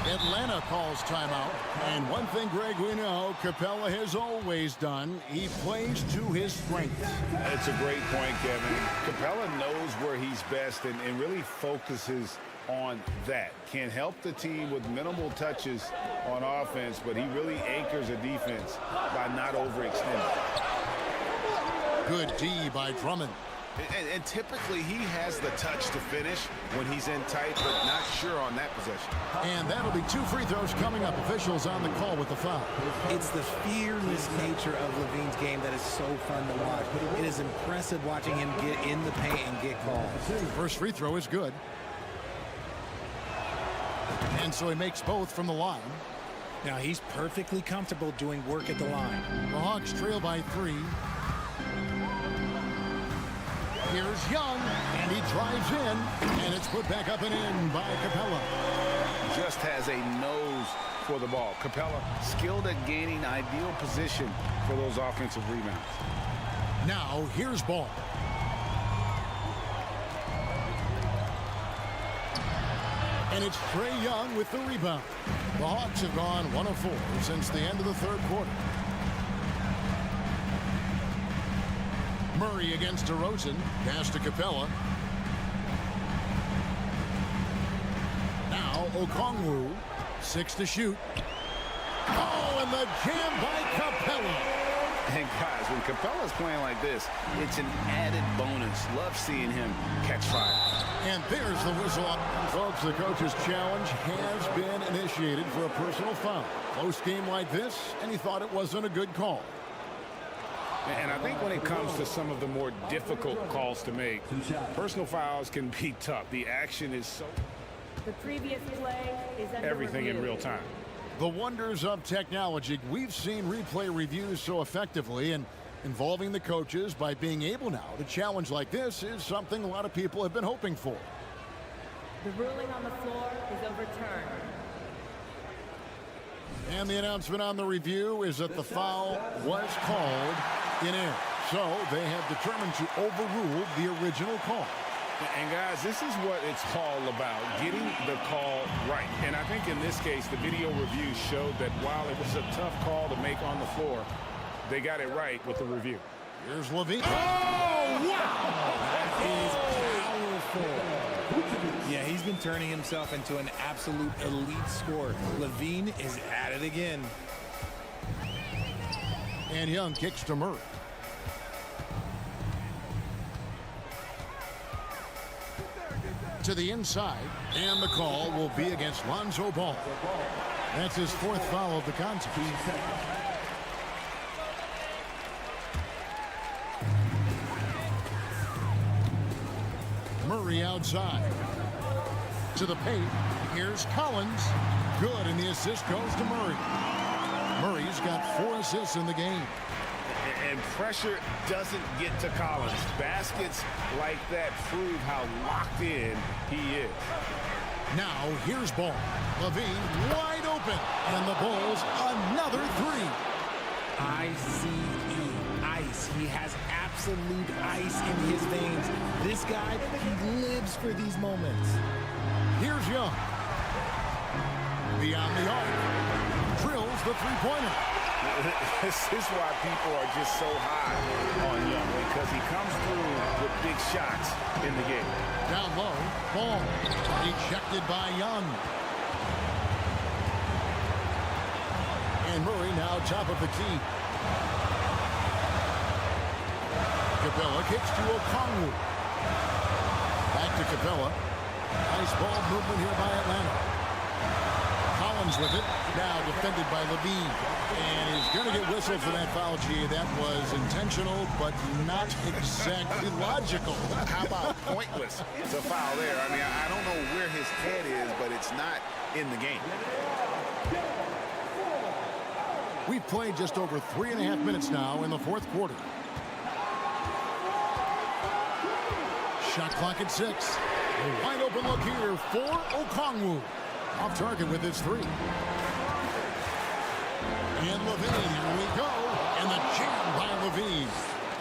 Atlanta calls timeout. And one thing, Greg, we know Capella has always done. He plays to his strengths. It's a great point, Kevin. Capella knows where he's best and really focuses on that. Can help the team with minimal touches on offense, but he really anchors a defense by not overextending. Good D by Drummond. And typically he has the touch to finish when he's in tight, but not sure on that possession. And that'll be 2 free throws coming up. Officials on the call with the foul. It's the fearless nature of LaVine's game that is so fun to watch. It is impressive watching him get in the paint and get calls. First free throw is good. And so he makes both from the line. Now he's perfectly comfortable doing work at the line. The Hawks trail by 3. Here's Young, and he drives in, and it's put back up and in by Capella. Just has a nose for the ball. Capella skilled at gaining ideal position for those offensive rebounds. Now, here's ball. And it's Trae Young with the rebound. The Hawks have gone 1 of 4 since the end of the third quarter. Murray against DeRozan. Pass to Capella. Now Okongwu. 6 to shoot. Oh, and the jam by Capella. And guys, when Capella's playing like this, it's an added bonus. Love seeing him catch fire. And there's the whistle. Folks, the coach's challenge has been initiated for a personal foul. Close game like this, and he thought it wasn't a good call. And I think when it comes to some of the more difficult calls to make, personal fouls can be tough. The action is so... The previous play is under everything review. in real time. The wonders of technology. We've seen replay reviews so effectively, and involving the coaches by being able now to challenge like this is something a lot of people have been hoping for. The ruling on the floor is overturned. And the announcement on the review is that the foul was called in air. So they have determined to overrule the original call. And guys, this is what it's all about, getting the call right. And I think in this case, the video review showed that while it was a tough call to make on the floor, they got it right with the review. Here's LaVine. Oh, wow! That is powerful. Yeah, he's been turning himself into an absolute elite scorer. LaVine is at it again. And Young kicks to Murray. To the inside, and the call will be against Lonzo Ball. That's his 4th foul of the contest. Murray outside. To the paint. Here's Collins. Good, and the assist goes to Murray. Murray's got 4 assists in the game. And pressure doesn't get to Collins. Baskets like that prove how locked in he is. Now here's Ball. LaVine wide open. And the Bulls another 3. I-C-E, ice. He has absolute ice in his veins. This guy, he lives for these moments. Here's Young. Beyond the arc. Drills the three-pointer. This is why people are just so high on Young, because he comes through with big shots in the game. Down low, Ball ejected by Young. And Murray now top of the key. Capella kicks to Okongwu. Back to Capella. Nice ball movement here by Atlanta. Collins with it. Now defended by LaVine. And he's going to get whistled for that foul, G. That was intentional, but not exactly logical. How about pointless? It's a foul there. I mean, I don't know where his head is, but it's not in the game. We've played just over 3.5 minutes now in the 4th quarter. Shot clock at 6. A wide open look here for Okongwu. Off target with his 3. And LaVine, here we go. And the jam by LaVine.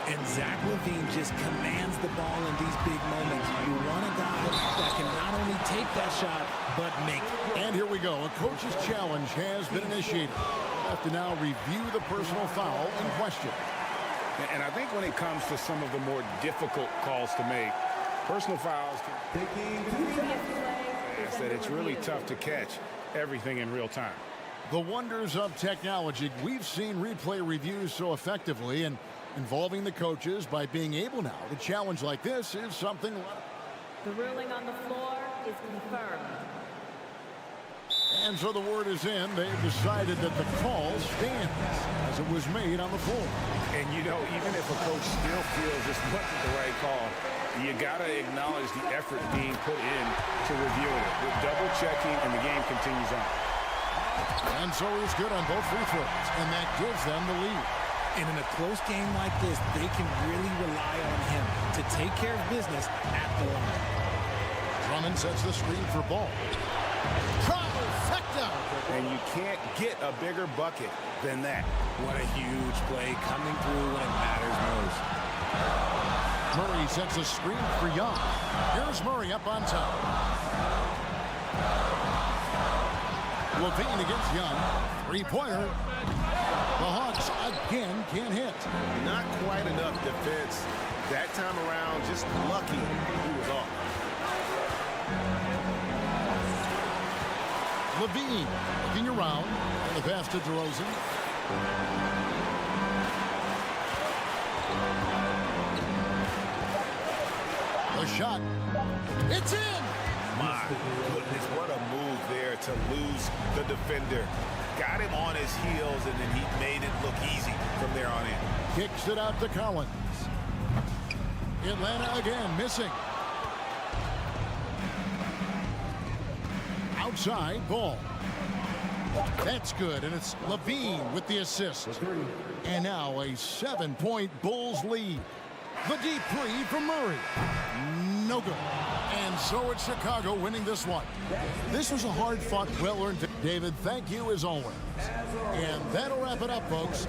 And Zach LaVine just commands the ball in these big moments. You want a guy that can not only take that shot, but make it. And here we go. A coach's challenge has been initiated. We'll have to now review the personal foul in question. And I think when it comes to some of the more difficult calls to make, personal fouls can... is that it's really tough to catch everything in real time. The wonders of technology. We've seen replay reviews so effectively, and involving the coaches by being able now to challenge like this is something. The ruling on the floor is confirmed. And so the word is in. They've decided that the call stands as it was made on the floor. And you know, even if a coach still feels this wasn't the right call, you gotta acknowledge the effort being put in to reviewing it. With double checking, and the game continues on. And so he's good on both free throws, and that gives them the lead. And in a close game like this, they can really rely on him to take care of business at the line. Drummond sets the screen for Ball. Trifecta! And you can't get a bigger bucket than that. What a huge play coming through when it matters most. Murray sets a screen for Young. Here's Murray up on top. Levine against Young. Three-pointer. The Hawks again can't hit. Not quite enough defense. That time around, just lucky he was off. Levine looking around. And the pass to DeRozan. The shot. It's in! My goodness, what a move there to lose the defender. Got him on his heels, and then he made it look easy from there on in. Kicks it out to Collins. Atlanta again missing. Outside ball. That's good, and it's Levine with the assist. And now a 7-point Bulls lead. The deep three from Murray. No good. And so it's Chicago winning this one. This was a hard-fought, well-earned. David, thank you as always. And that'll wrap it up, folks.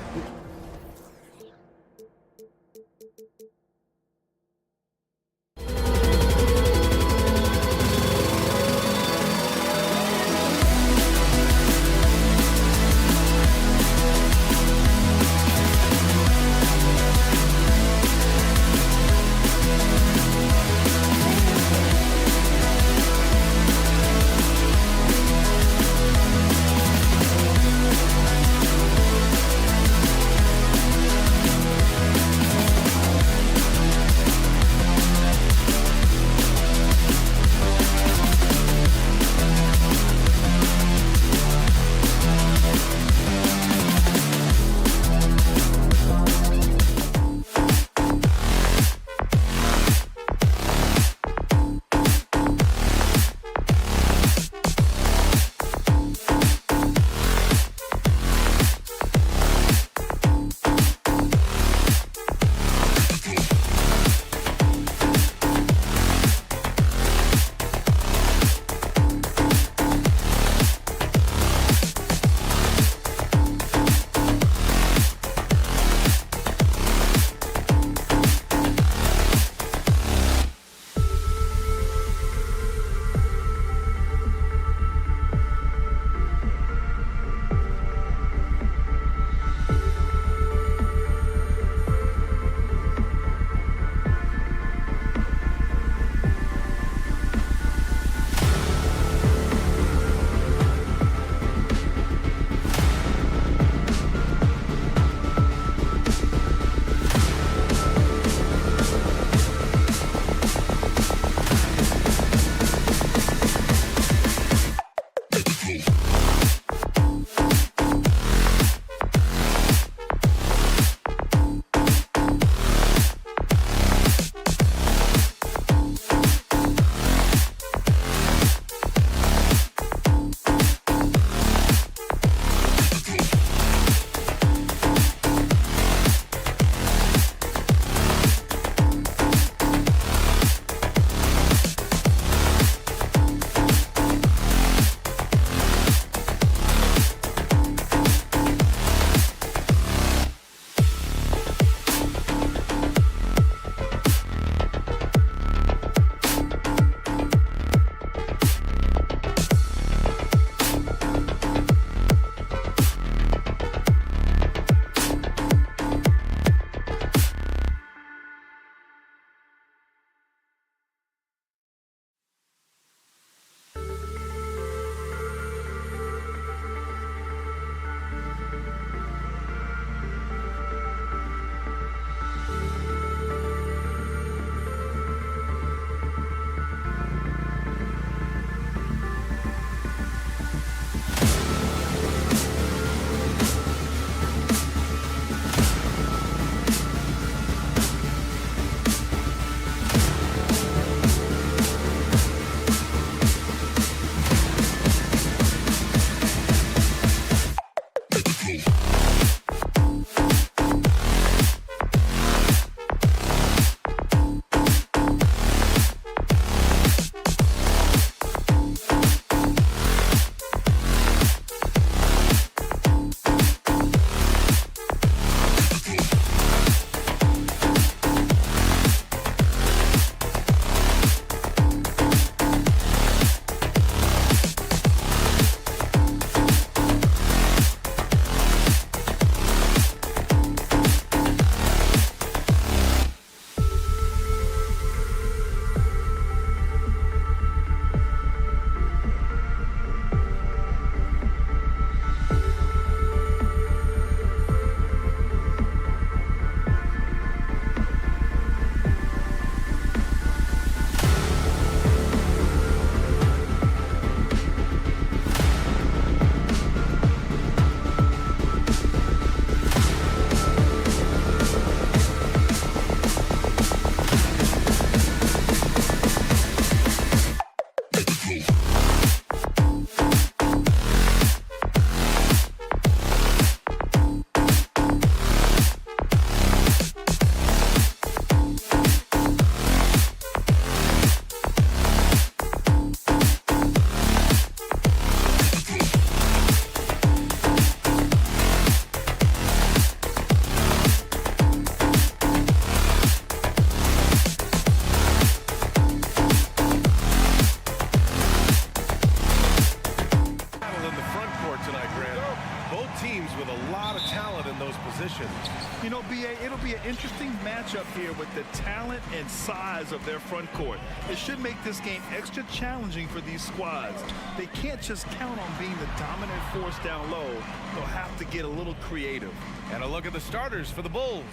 matchup here with the talent and size of their front court. It should make this game extra challenging for these squads. They can't just count on being the dominant force down low. They'll have to get a little creative. And a look at the starters for the Bulls.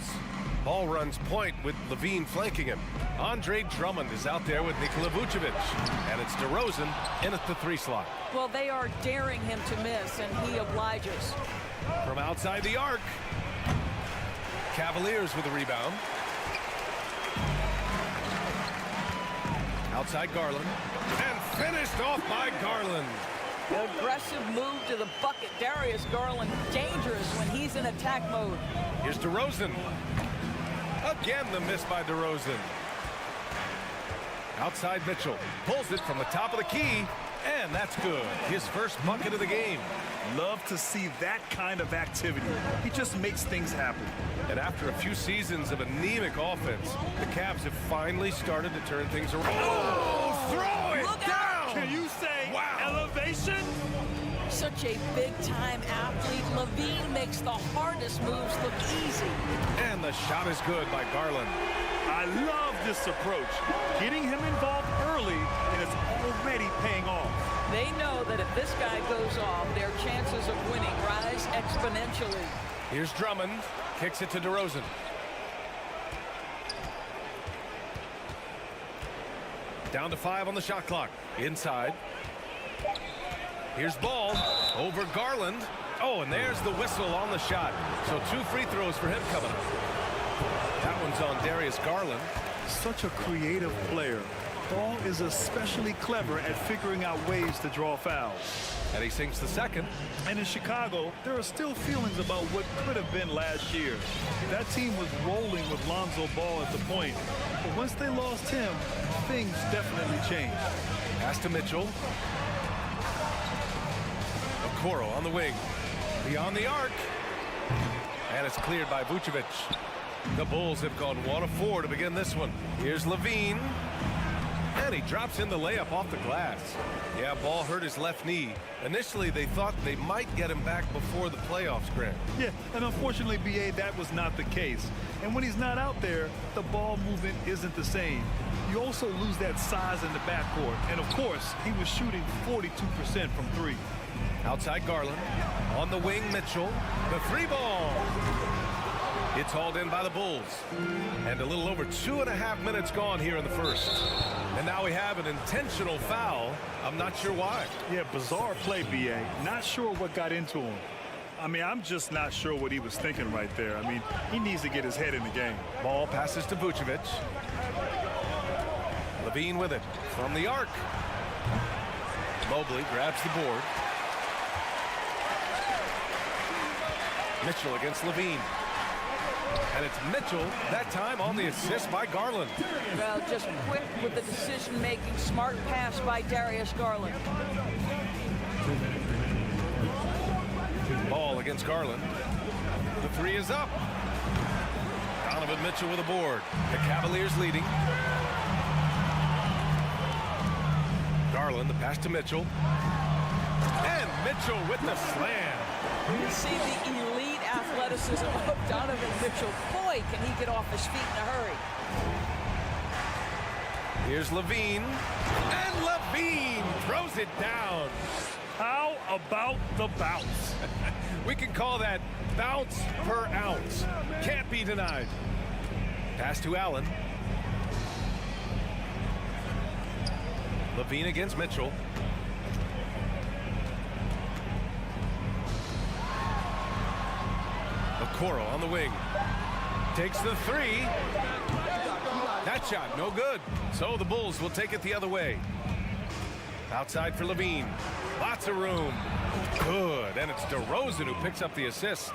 Ball runs point with Levine flanking him. Andre Drummond is out there with Nikola Vucevic. And it's DeRozan in at the 3 slot. Well, they are daring him to miss, and he obliges. From outside the arc. Cavaliers with a rebound. Outside Garland. And finished off by Garland. The aggressive move to the bucket. Darius Garland, dangerous when he's in attack mode. Here's DeRozan. Again, the miss by DeRozan. Outside Mitchell. Pulls it from the top of the key. And that's good. His first bucket of the game. Love to see that kind of activity. He just makes things happen. And after a few seasons of anemic offense, the Cavs have finally started to turn things around. Oh, throw it Look down! out. Can you say wow. elevation? Such a big-time athlete. Levine makes the hardest moves look easy. And the shot is good by Garland. I love this approach. Getting him involved early, and it's already paying off. They know that if this guy goes off, their chances of winning rise exponentially. Here's Drummond. Kicks it to DeRozan. Down to 5 on the shot clock. Inside. Here's Ball over Garland. Oh, and there's the whistle on the shot. So 2 free throws for him coming up. That one's on Darius Garland. Such a creative player. Ball is especially clever at figuring out ways to draw fouls. And he sinks the second. And in Chicago, there are still feelings about what could have been last year. That team was rolling with Lonzo Ball at the point. But once they lost him, things definitely changed. Pass to Mitchell. Okoro on the wing. Beyond the arc. And it's cleared by Vucevic. The Bulls have gone 1 of 4 to begin this one. Here's Levine. And he drops in the layup off the glass. Yeah, Ball hurt his left knee. Initially, they thought they might get him back before the playoffs, Grant. Yeah, and unfortunately, B.A., that was not the case. And when he's not out there, the ball movement isn't the same. You also lose that size in the backcourt. And, of course, he was shooting 42% from 3. Outside Garland. On the wing, Mitchell. The 3 ball. It's hauled in by the Bulls. And a little over 2.5 minutes gone here in the first. And now we have an intentional foul. I'm not sure why. Yeah, bizarre play, B.A. Not sure what got into him. I mean, I'm just not sure what he was thinking right there. I mean, he needs to get his head in the game. Ball passes to Vucevic. Levine with it from the arc. Mobley grabs the board. Mitchell against Levine. And it's Mitchell, that time on the assist by Garland. Well, just quick with the decision-making, smart pass by Darius Garland. Ball against Garland. The 3 is up. Donovan Mitchell with a board. The Cavaliers leading. Garland, the pass to Mitchell. And Mitchell with the slam. You see the elite athleticism of Donovan Mitchell. Boy, can he get off his feet in a hurry. Here's Levine. And Levine throws it down. How about the bounce? We can call that bounce per ounce. Can't be denied. Pass to Allen. Levine against Mitchell. Okoro on the wing. Takes the 3. That shot, no good. So the Bulls will take it the other way. Outside for Levine. Lots of room. Good. And it's DeRozan who picks up the assist.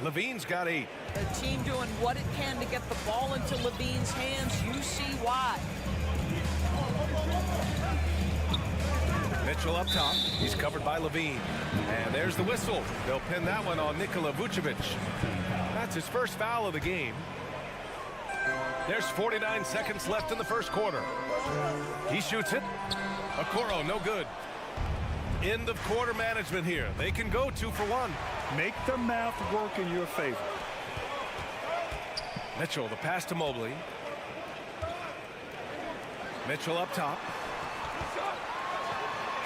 Levine's got 8. The team doing what it can to get the ball into Levine's hands. You see why. Mitchell up top. He's covered by Levine. And there's the whistle. They'll pin that one on Nikola Vucevic. That's his first foul of the game. There's 49 seconds left in the first quarter. He shoots it. Okoro, no good. End of quarter management here. They can go 2 for 1. Make the math work in your favor. Mitchell, the pass to Mobley. Mitchell up top.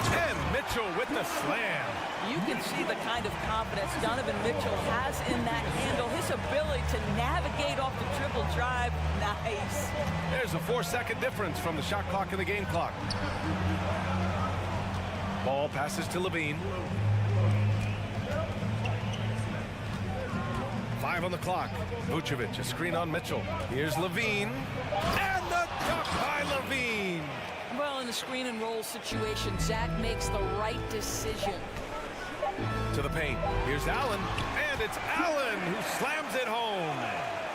And Mitchell with the slam. You can see the kind of confidence Donovan Mitchell has in that handle. His ability to navigate off the dribble drive. Nice. There's a 4-second difference from the shot clock and the game clock. Ball passes to Levine. 5 on the clock. Vucevic, a screen on Mitchell. Here's Levine. And the dunk by Levine. Well, in the screen and roll situation, Zach makes the right decision. To the paint. Here's Allen. And it's Allen who slams it home.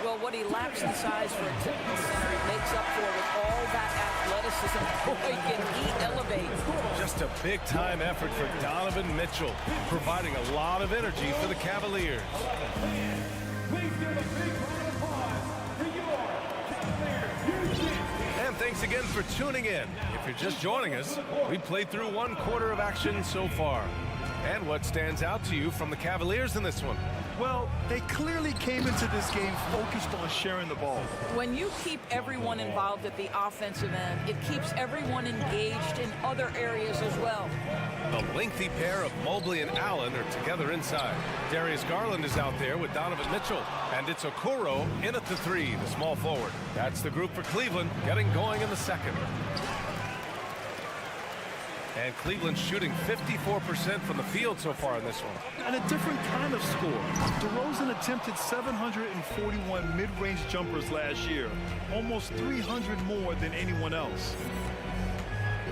Well, what he lacks in size for a typical center, he makes up for with all that athleticism. Boy, can he elevate. Just a big-time effort for Donovan Mitchell, providing a lot of energy for the Cavaliers. Please give a big round of applause for your Cavaliers. And thanks again for tuning in. If you're just joining us, we played through 1 quarter of action so far. And what stands out to you from the Cavaliers in this one? Well, they clearly came into this game focused on sharing the ball. When you keep everyone involved at the offensive end, it keeps everyone engaged in other areas as well. The lengthy pair of Mobley and Allen are together inside. Darius Garland is out there with Donovan Mitchell. And it's Okoro in at the 3, the small forward. That's the group for Cleveland, getting going in the second. And Cleveland shooting 54% from the field so far in this one. And a different kind of score. DeRozan attempted 741 mid-range jumpers last year, almost 300 more than anyone else.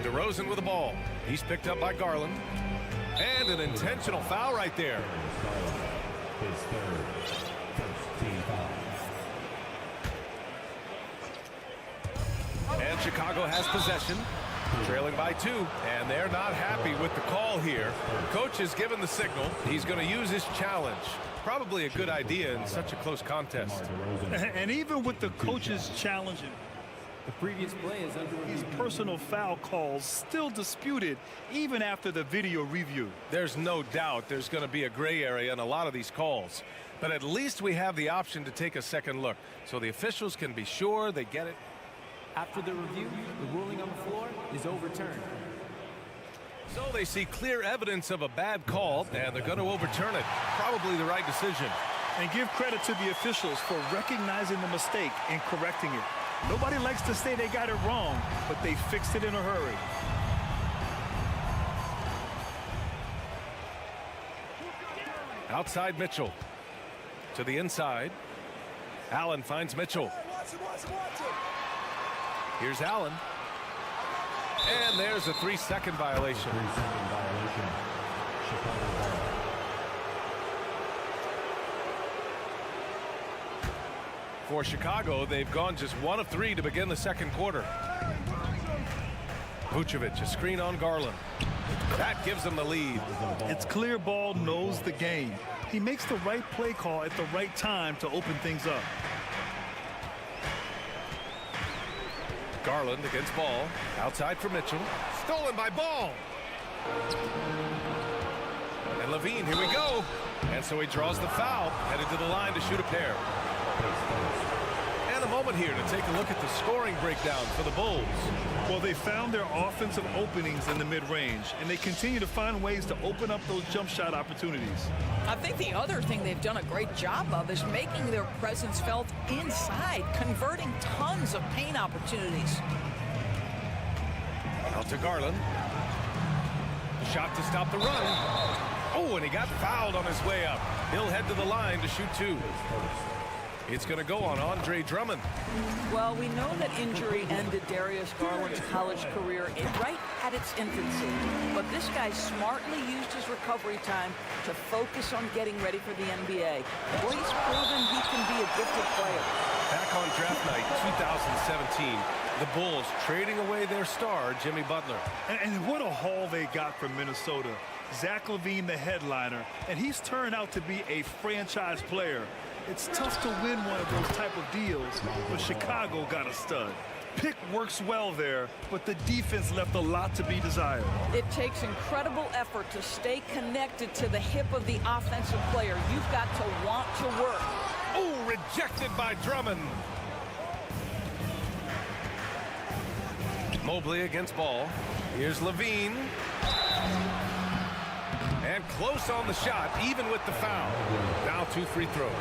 DeRozan with the ball. He's picked up by Garland. And an intentional foul right there. And Chicago has possession. Trailing by 2, and they're not happy with the call here. Coach has given the signal. He's going to use his challenge. Probably a good idea in such a close contest. And even with the coach's challenge, the previous play is under these personal foul calls still disputed even after the video review. There's no doubt there's going to be a gray area in a lot of these calls. But at least we have the option to take a second look, so the officials can be sure they get it. After the review, the ruling on the floor is overturned. So they see clear evidence of a bad call, and they're going to overturn it. Probably the right decision. And give credit to the officials for recognizing the mistake and correcting it. Nobody likes to say they got it wrong, but they fixed it in a hurry. Outside Mitchell. To the inside. Allen finds Mitchell. Here's Allen. And there's a 3-second violation. For Chicago, they've gone just 1 of 3 to begin the second quarter. Vucevic, a screen on Garland. That gives them the lead. It's clear Ball knows the game. He makes the right play call at the right time to open things up. Garland against Ball. Outside for Mitchell. Stolen by Ball. And Levine, here we go. And so he draws the foul, headed to the line to shoot a pair. And a moment here to take a look at the scoring breakdown for the Bulls. Well, they found their offensive openings in the mid-range, and they continue to find ways to open up those jump shot opportunities. I think the other thing they've done a great job of is making their presence felt inside, converting tons of paint opportunities. Out to Garland. Shot to stop the run. Oh, and he got fouled on his way up. He'll head to the line to shoot 2. It's going to go on Andre Drummond. Well, we know that injury ended Darius Garland's college career right at its infancy. But this guy smartly used his recovery time to focus on getting ready for the NBA. Boy, he's proven he can be a gifted player. Back on draft night 2017, the Bulls trading away their star, Jimmy Butler. And what a haul they got from Minnesota. Zach LaVine, the headliner, and he's turned out to be a franchise player. It's tough to win one of those type of deals, but Chicago got a stud. Pick works well there, but the defense left a lot to be desired. It takes incredible effort to stay connected to the hip of the offensive player. You've got to want to work. Oh, rejected by Drummond. Mobley against Ball. Here's Levine. And close on the shot, even with the foul. Now 2 free throws.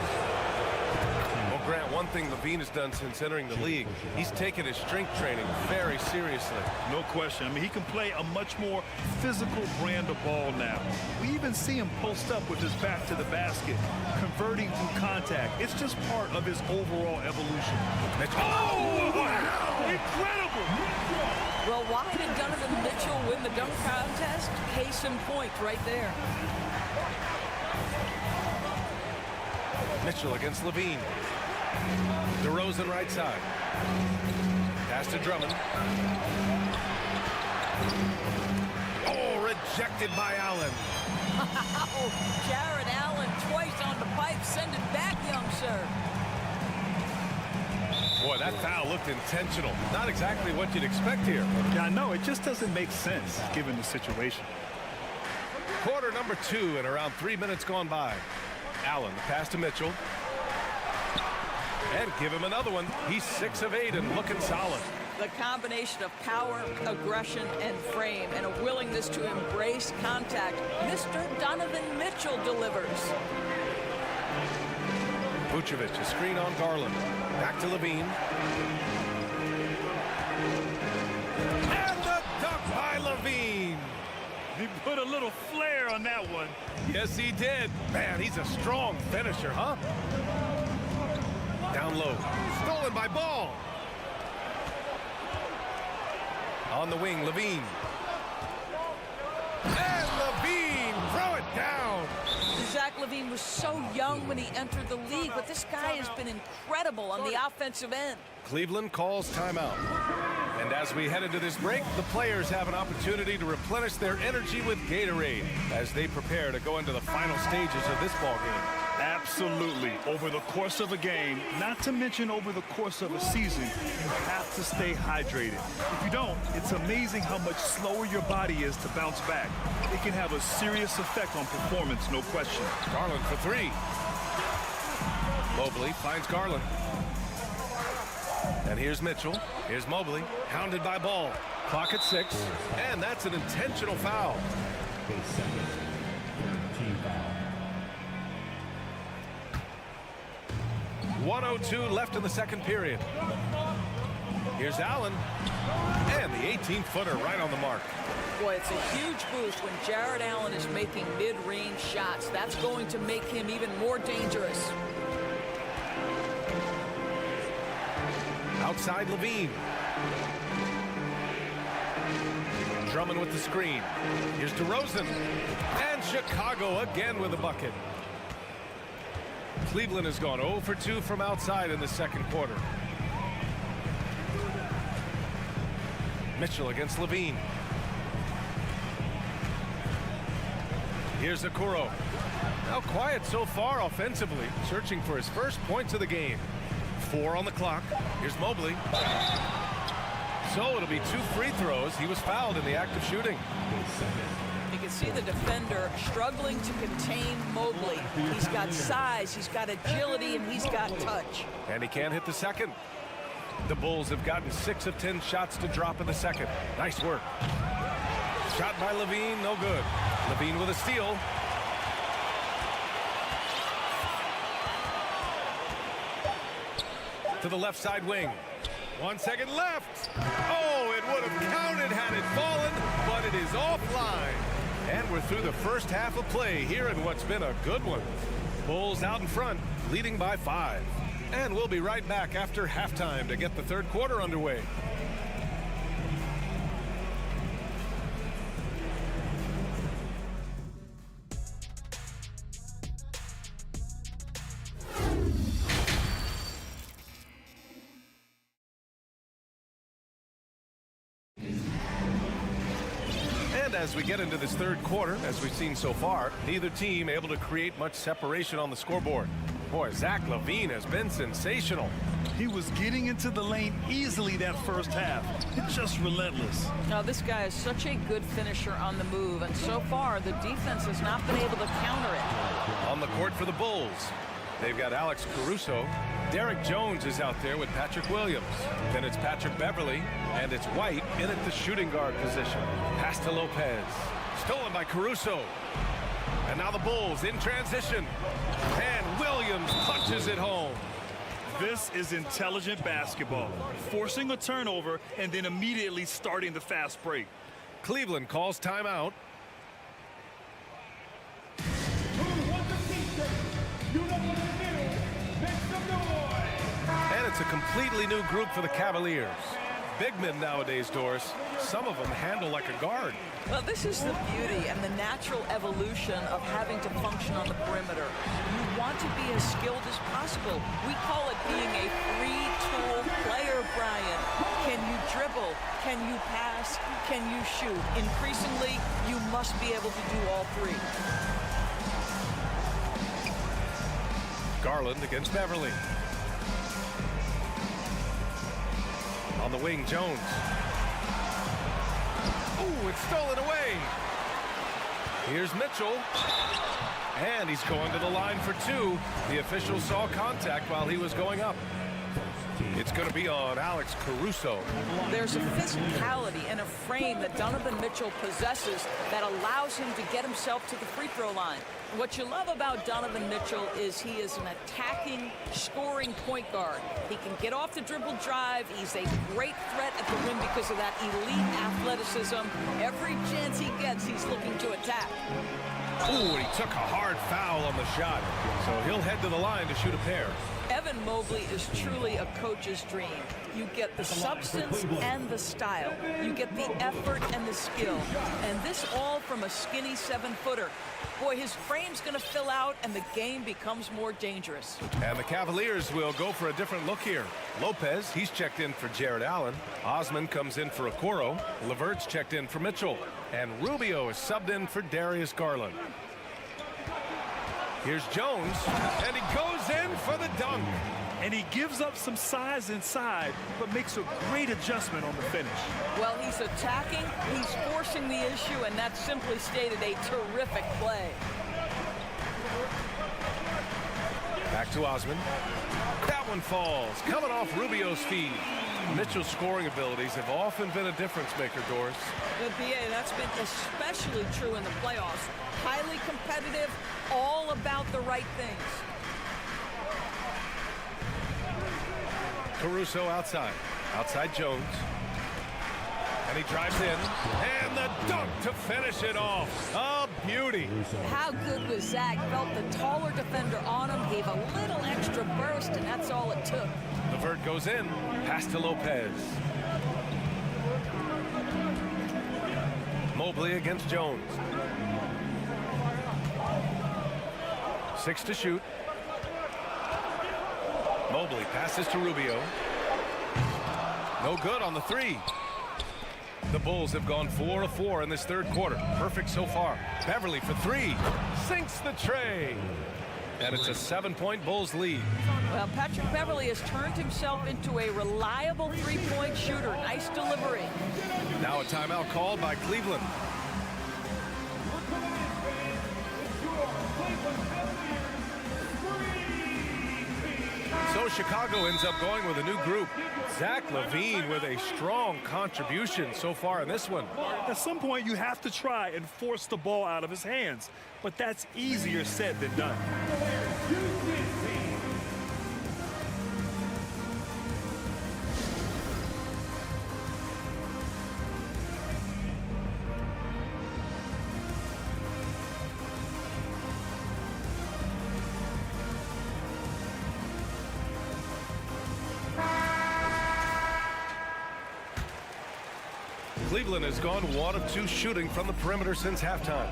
Well, Grant, one thing Levine has done since entering the league, he's taken his strength training very seriously. No question. I mean, he can play a much more physical brand of ball now. We even see him post up with his back to the basket, converting through contact. It's just part of his overall evolution. Oh, wow! Incredible! Well, why did Donovan Mitchell win the dunk contest? Case in point right there. Mitchell against Levine. DeRozan right side. Pass to Drummond. Oh, rejected by Allen. Jared Allen twice on the pipe. Send it back, young sir. Boy, that foul looked intentional. Not exactly what you'd expect here. Yeah, I know. It just doesn't make sense given the situation. Quarter number 2 and around 3 minutes gone by. Allen, the pass to Mitchell. And give him another one. He's 6 of 8 and looking solid. The combination of power, aggression, and frame, and a willingness to embrace contact. Mr. Donovan Mitchell delivers. Vucevic, a screen on Garland. Back to Levine. And the dunk by Levine. He put a little flair on that one. Yes, he did. Man, he's a strong finisher, huh? Down low. Stolen by Ball. On the wing, Levine. And Levine, throw it down. Zach LaVine was so young when he entered the league, but this guy has been incredible on the offensive end. Cleveland calls timeout. And as we head into this break, the players have an opportunity to replenish their energy with Gatorade as they prepare to go into the final stages of this ball game. Absolutely. Over the course of a game, not to mention over the course of a season, you have to stay hydrated. If you don't, it's amazing how much slower your body is to bounce back. It can have a serious effect on performance, no question. Garland for 3. Mobley finds Garland. And here's Mitchell. Here's Mobley. Hounded by Ball. Clock at 6. And that's an intentional foul. 1:02 left in the second period. Here's Allen. And the 18-footer right on the mark. Boy, it's a huge boost when Jared Allen is making mid-range shots. That's going to make him even more dangerous. Outside Levine. Drummond with the screen. Here's DeRozan. And Chicago again with a bucket. Cleveland has gone 0 for 2 from outside in the second quarter. Mitchell against Levine. Here's Okoro. Now quiet so far offensively, searching for his first points of the game. 4 on the clock. Here's Mobley. So it'll be 2 free throws. He was fouled in the act of shooting. You can see the defender struggling to contain Mobley. He's got size, he's got agility, and he's got touch. And he can't hit the second. The Bulls have gotten 6 of 10 shots to drop in the second. Nice work. Shot by Levine, no good. Levine with a steal. To the left side wing. 1 second left. Oh, it would have counted had it fallen, but it is offline. And we're through the first half of play here in what's been a good one. Bulls out in front, leading by 5. And we'll be right back after halftime to get the third quarter underway. As we get into this third quarter, as we've seen so far, neither team able to create much separation on the scoreboard. Boy, Zach LaVine has been sensational. He was getting into the lane easily that first half. It's just relentless. Now, this guy is such a good finisher on the move, and so far, the defense has not been able to counter it. On the court for the Bulls. They've got Alex Caruso. Derek Jones is out there with Patrick Williams. Then it's Patrick Beverly, and it's White in at the shooting guard position. Pass to Lopez. Stolen by Caruso. And now the Bulls in transition. And Williams punches it home. This is intelligent basketball. Forcing a turnover and then immediately starting the fast break. Cleveland calls timeout. And it's a completely new group for the Cavaliers. Big men nowadays, Doris. Some of them handle like a guard. Well, this is the beauty and the natural evolution of having to function on the perimeter. You want to be as skilled as possible. We call it being a free-tool player, Brian. Can you dribble? Can you pass? Can you shoot? Increasingly, you must be able to do all three. Garland against Beverly. On the wing, Jones. Ooh, it's stolen away. Here's Mitchell. And he's going to the line for two. The official saw contact while he was going up. It's going to be on Alex Caruso. There's a physicality and a frame that Donovan Mitchell possesses that allows him to get himself to the free throw line. What you love about Donovan Mitchell is he is an attacking, scoring point guard. He can get off the dribble drive. He's a great threat at the rim because of that elite athleticism. Every chance he gets, he's looking to attack. Ooh, and he took a hard foul on the shot. So he'll head to the line to shoot a pair. Evan Mobley is truly a coach's dream. You get the substance and the style. You get the effort and the skill. And this all from a skinny 7-footer. Boy, his frame's going to fill out, and the game becomes more dangerous. And the Cavaliers will go for a different look here. Lopez, he's checked in for Jared Allen. Osman comes in for Okoro. Levert's checked in for Mitchell. And Rubio is subbed in for Darius Garland. Here's Jones, and he goes in for the dunk. And he gives up some size inside, but makes a great adjustment on the finish. Well, he's attacking, he's forcing the issue, and that's simply stated a terrific play. Back to Osman. That one falls, coming off Rubio's feed. Mitchell's scoring abilities have often been a difference maker, Doris. The BA, that's been especially true in the playoffs. Highly competitive, all about the right things. Caruso outside. Outside Jones. And he drives in. And the dunk to finish it off. A beauty. How good was Zach? Felt the taller defender on him, gave a little extra burst, and that's all it took. Levert goes in. Pass to Lopez. Mobley against Jones. 6 to shoot. Mobley passes to Rubio. No good on the three. The Bulls have gone 4 of 4 in this third quarter. Perfect so far. Beverly for three. Sinks the tray. And it's a 7-point Bulls lead. Well, Patrick Beverly has turned himself into a reliable three-point shooter. Nice delivery. Now a timeout called by Cleveland. So Chicago ends up going with a new group. Zach LaVine with a strong contribution so far in this one. At some point, you have to try and force the ball out of his hands, but that's easier said than done. Cleveland has gone 1 of 2 shooting from the perimeter since halftime.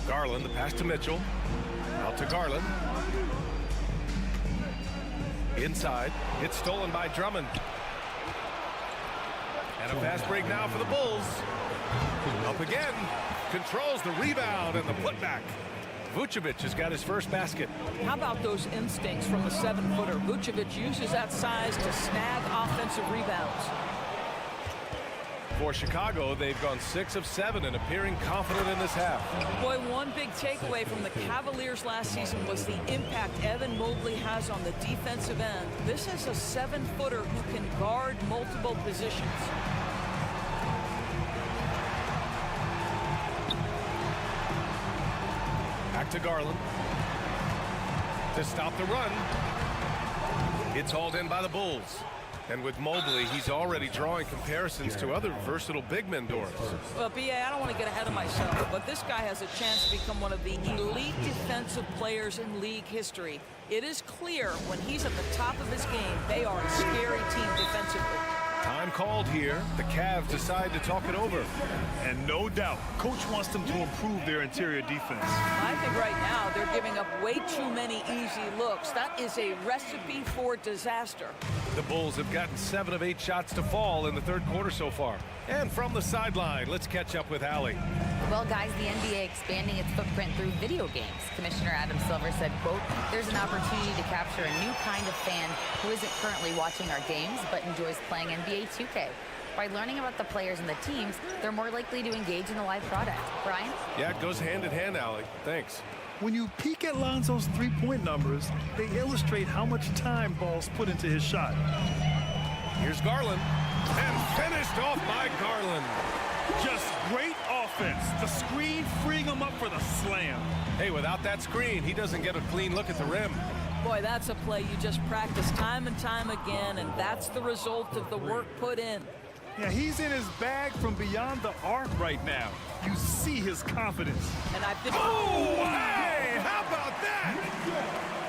Garland, the pass to Mitchell. Out to Garland. Inside. It's stolen by Drummond. And a fast break now for the Bulls. Up again. Controls the rebound and the putback. Vucevic has got his first basket. How about those instincts from the 7-footer? Vucevic uses that size to snag offensive rebounds. For Chicago, they've gone 6 of 7 and appearing confident in this half. Boy, one big takeaway from the Cavaliers last season was the impact Evan Mobley has on the defensive end. This is a 7-footer who can guard multiple positions. Back to Garland. To stop the run. It's hauled in by the Bulls. And with Mobley, he's already drawing comparisons to other versatile big men, Doris. Well, B.A., I don't want to get ahead of myself, but this guy has a chance to become one of the elite defensive players in league history. It is clear when he's at the top of his game, they are a scary team defensively. Time called here. The Cavs decide to talk it over. And no doubt, coach wants them to improve their interior defense. I think right now they're giving up way too many easy looks. That is a recipe for disaster. The Bulls have gotten 7 of 8 shots to fall in the third quarter so far. And from the sideline, let's catch up with Allie. Well, guys, the NBA expanding its footprint through video games. Commissioner Adam Silver said, quote, "There's an opportunity to capture a new kind of fan who isn't currently watching our games but enjoys playing NBA 2K. By learning about the players and the teams, they're more likely to engage in the live product." Brian? Yeah, it goes hand in hand, Allie. Thanks. When you peek at Lonzo's three-point numbers, they illustrate how much time Ball's put into his shot. Here's Garland. And finished off by Garland. Just great offense. The screen freeing him up for the slam. Hey, without that screen, he doesn't get a clean look at the rim. Boy, that's a play you just practice time and time again, and that's the result of the work put in. Yeah, he's in his bag from beyond the arc right now. You see his confidence. And I've been... Oh, hey, how about that?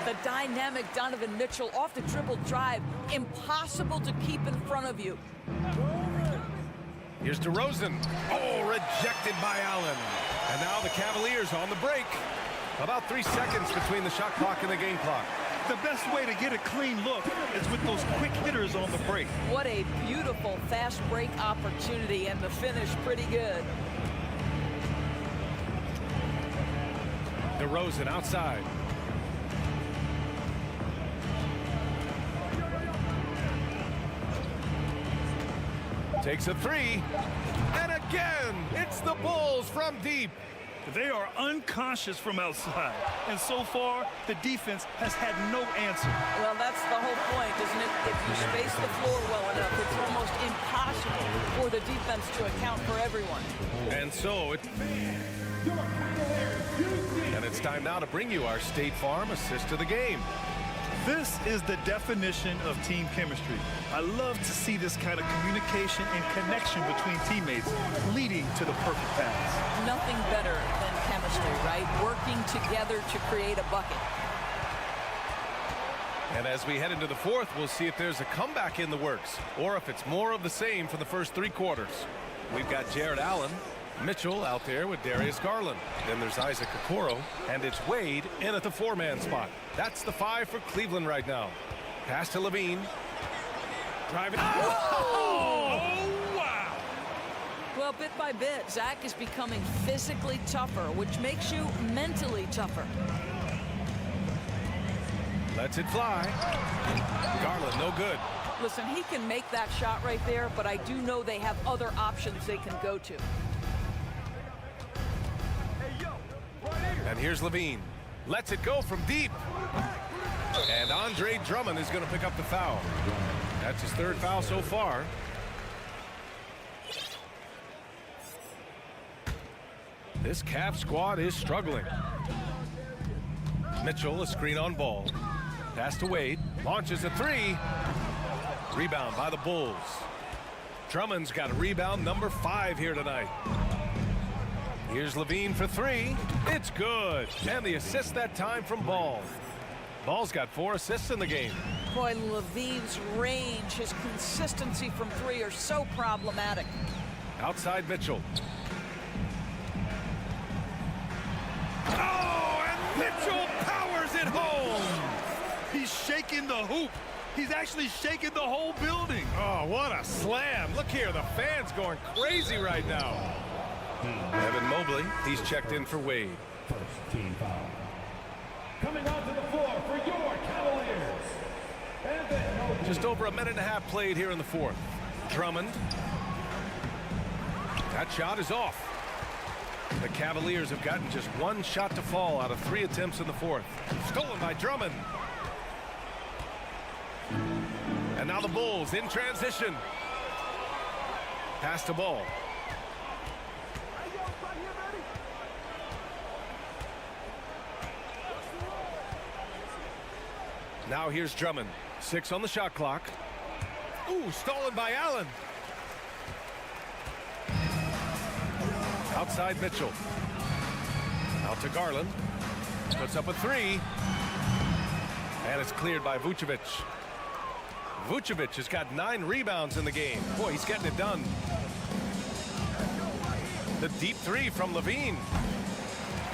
The dynamic Donovan Mitchell off the dribble drive. Impossible to keep in front of you. Here's DeRozan. Oh, rejected by Allen. And now the Cavaliers on the break. About 3 seconds between the shot clock and the game clock. The best way to get a clean look is with those quick hitters on the break. What a beautiful fast break opportunity, and the finish pretty good. DeRozan outside. Takes a 3. And again, it's the Bulls from deep. They are unconscious from outside. And so far, the defense has had no answer. Well, that's the whole point, isn't it? If you space the floor well enough, it's almost impossible for the defense to account for everyone. And so it's time now to bring you our State Farm assist of the game. This is the definition of team chemistry. I love to see this kind of communication and connection between teammates leading to the perfect pass. Nothing better than chemistry, right? Working together to create a bucket. And as we head into the fourth, we'll see if there's a comeback in the works or if it's more of the same for the first 3 quarters. We've got Jared Allen, Mitchell out there with Darius Garland. Then there's Isaac Okoro, and it's Wade in at the 4-man spot. That's the 5 for Cleveland right now. Pass to Levine. Driving. Oh, wow! Well, bit by bit, Zach is becoming physically tougher, which makes you mentally tougher. Lets it fly. Garland, no good. Listen, he can make that shot right there, but I do know they have other options they can go to. And here's Levine. Lets it go from deep. And Andre Drummond is going to pick up the foul. That's his 3rd foul so far. This Cavs squad is struggling. Mitchell, a screen on Ball. Pass to Wade. Launches a 3. Rebound by the Bulls. Drummond's got a rebound number 5 here tonight. Here's Levine for 3. It's good. And the assist that time from Ball. Ball's got 4 assists in the game. Boy, Levine's range, his consistency from 3 are so problematic. Outside Mitchell. Oh, and Mitchell powers it home. He's shaking the hoop. He's actually shaking the whole building. Oh, what a slam. Look here, the fans going crazy right now. Evan Mobley, he's checked in for Wade. First team foul. Coming onto the floor for your Cavaliers. Evan Mobley. Just over a minute and a half played here in the fourth. Drummond. That shot is off. The Cavaliers have gotten just one shot to fall out of 3 attempts in the fourth. Stolen by Drummond. And now the Bulls in transition. Pass to Ball. Now here's Drummond. 6 on the shot clock. Ooh, stolen by Allen. Outside Mitchell. Out to Garland. Puts up a 3. And it's cleared by Vucevic. Vucevic has got 9 rebounds in the game. Boy, he's getting it done. The deep 3 from Levine.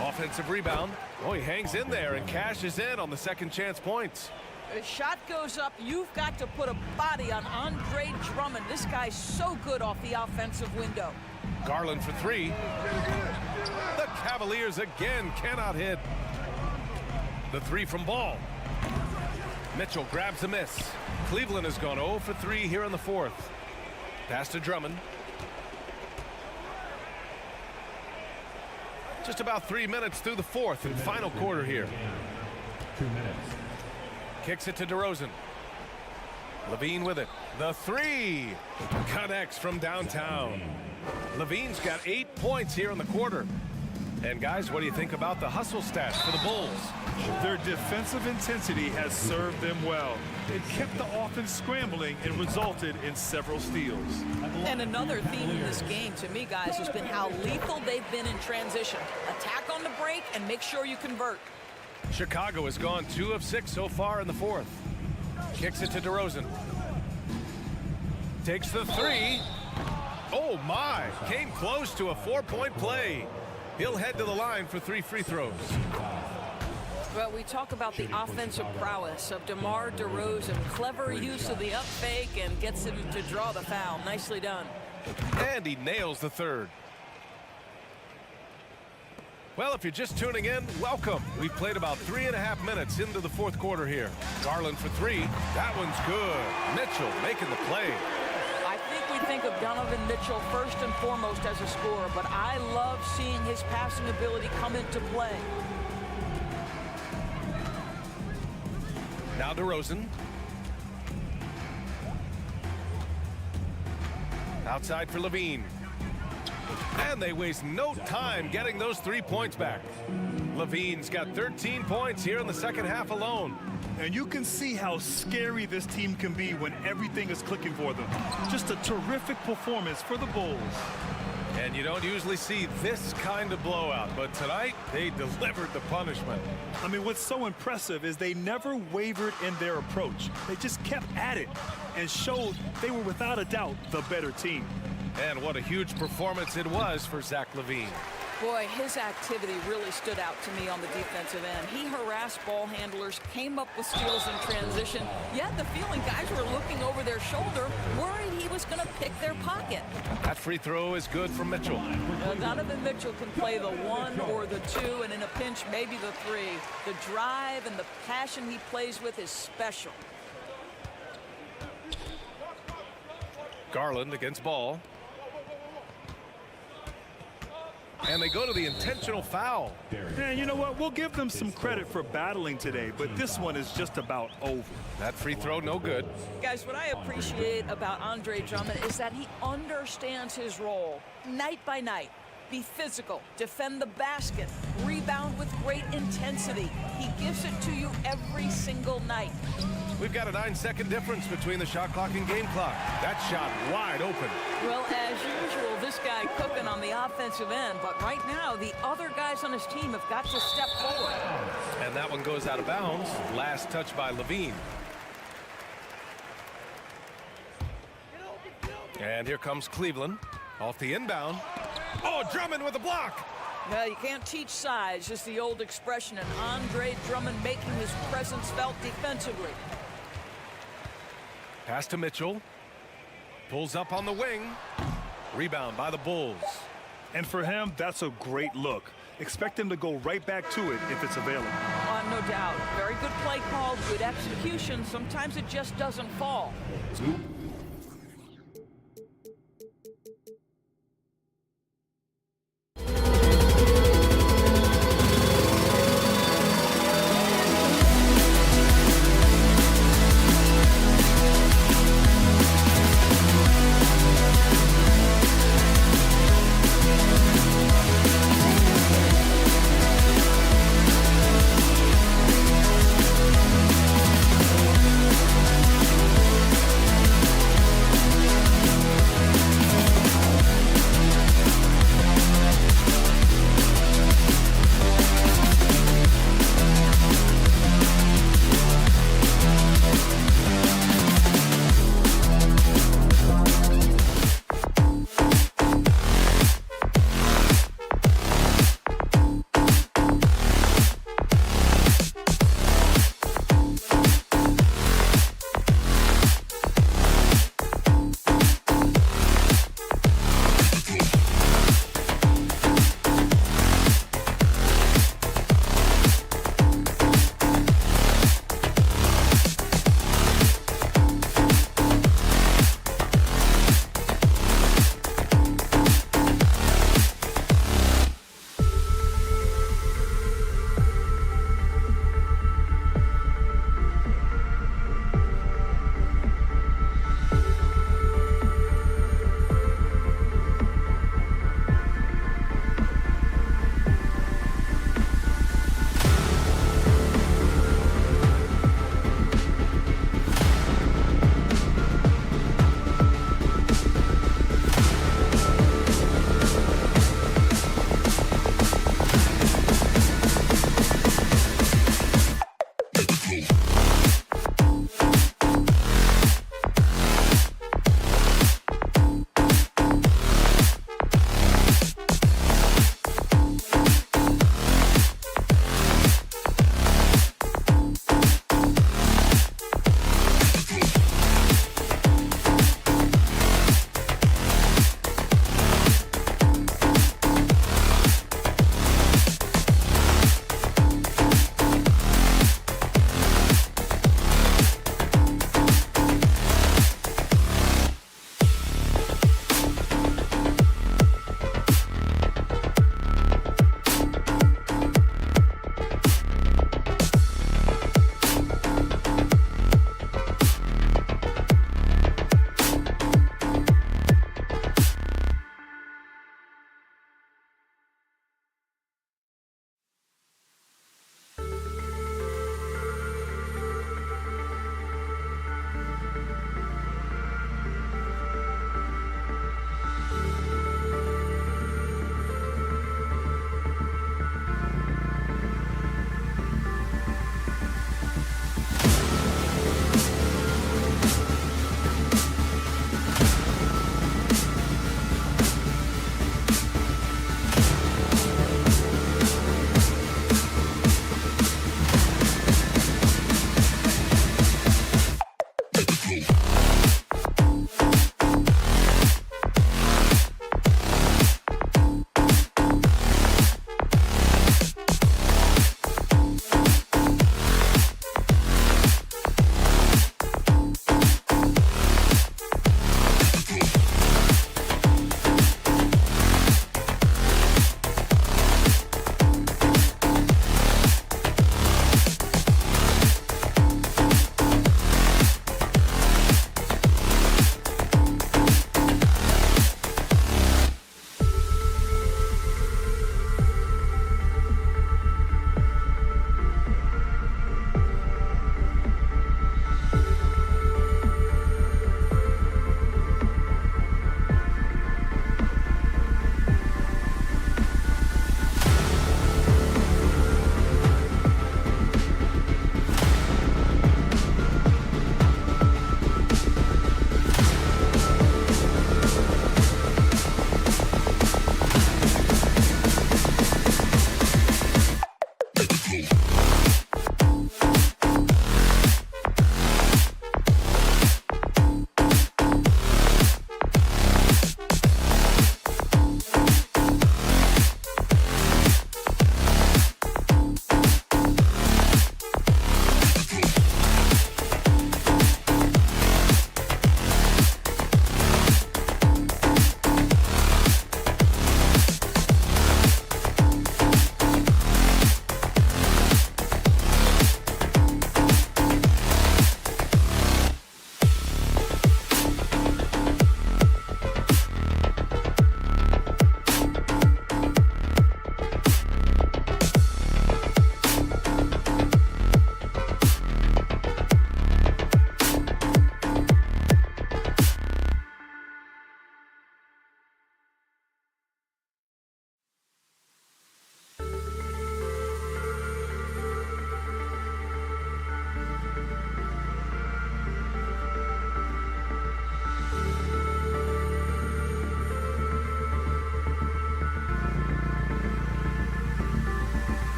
Offensive rebound. Oh, he hangs in there and cashes in on the second chance points. The shot goes up. You've got to put a body on Andre Drummond. This guy's so good off the offensive window. Garland for 3. The Cavaliers again cannot hit. The 3 from Ball. Mitchell grabs the miss. Cleveland has gone 0 for 3 here in the fourth. Pass to Drummond. Just about 3 minutes through the fourth and final quarter here. 2 minutes. Kicks it to DeRozan. Levine with it. The 3 connects from downtown. Levine's got 8 points here in the quarter. And guys, what do you think about the hustle stats for the Bulls? Their defensive intensity has served them well. It kept the offense scrambling and resulted in several steals. And another theme in this game to me, guys, has been how lethal they've been in transition. Attack on the break and make sure you convert. Chicago has gone 2 of 6 so far in the fourth. Kicks it to DeRozan. Takes the 3. Oh my, came close to a 4-point play. He'll head to the line for 3 free throws. Well, we talk about the offensive prowess of DeMar DeRozan. Clever use of the up fake and gets him to draw the foul. Nicely done. And he nails the 3rd. Well, if you're just tuning in, welcome. We've played about 3.5 minutes into the fourth quarter here. Garland for 3. That one's good. Mitchell making the play. I think we think of Donovan Mitchell first and foremost as a scorer, but I love seeing his passing ability come into play. Now DeRozan. Outside for Levine. And they waste no time getting those 3 points back. Levine's got 13 points here in the second half alone. And you can see how scary this team can be when everything is clicking for them. Just a terrific performance for the Bulls. And you don't usually see this kind of blowout, but tonight they delivered the punishment. I mean, what's so impressive is they never wavered in their approach. They just kept at it and showed they were without a doubt the better team. And what a huge performance it was for Zach LaVine. Boy, his activity really stood out to me on the defensive end. He harassed ball handlers, came up with steals in transition. You had the feeling guys were looking over their shoulder, worried he was going to pick their pocket. That free throw is good for Mitchell. Donovan Mitchell can play the 1 or the 2, and in a pinch, maybe the 3. The drive and the passion he plays with is special. Garland against Ball. And they go to the intentional foul. And you know what? We'll give them some credit for battling today, but this one is just about over. That free throw, no good. Guys, what I appreciate about Andre Drummond is that he understands his role night by night. Be physical, defend the basket, rebound with great intensity. He gives it to you every single night. We've got a 9-second difference between the shot clock and game clock. That shot wide open. Well, as usual, this guy cooking on the offensive end, but right now the other guys on his team have got to step forward. And that one goes out of bounds. Last touch by Levine. And here comes Cleveland off the inbound. Oh, Drummond with a block. No, you can't teach size, just the old expression, and Andre Drummond making his presence felt defensively. Pass to Mitchell. Pulls up on the wing. Rebound by the Bulls. And for him, that's a great look. Expect him to go right back to it if it's available. No doubt. Very good play call, good execution. Sometimes it just doesn't fall.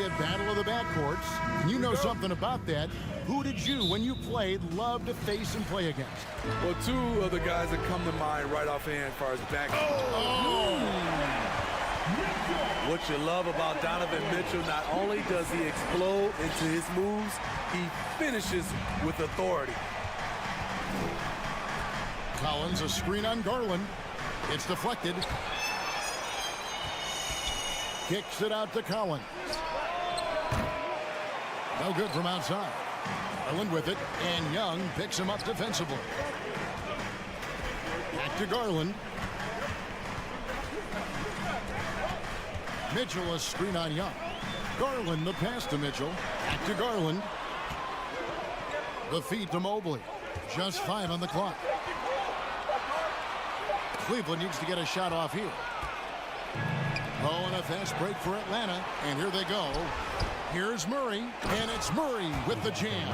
a battle of the backcourts. And you know something about that. Who did you, when you played, love to face and play against? Well, two of the guys that come to mind right offhand as far as back. What you love about Donovan Mitchell, not only does he explode into his moves, he finishes with authority. Collins, a screen on Garland. It's deflected. Kicks it out to Collins. No good from outside. Garland with it, and Young picks him up defensively. Back to Garland. Mitchell, a screen on Young. Garland, the pass to Mitchell. Back to Garland. The feed to Mobley. Just 5 on the clock. Cleveland needs to get a shot off here. Oh, and a fast break for Atlanta. And here they go. Here's Murray, and it's Murray with the jam.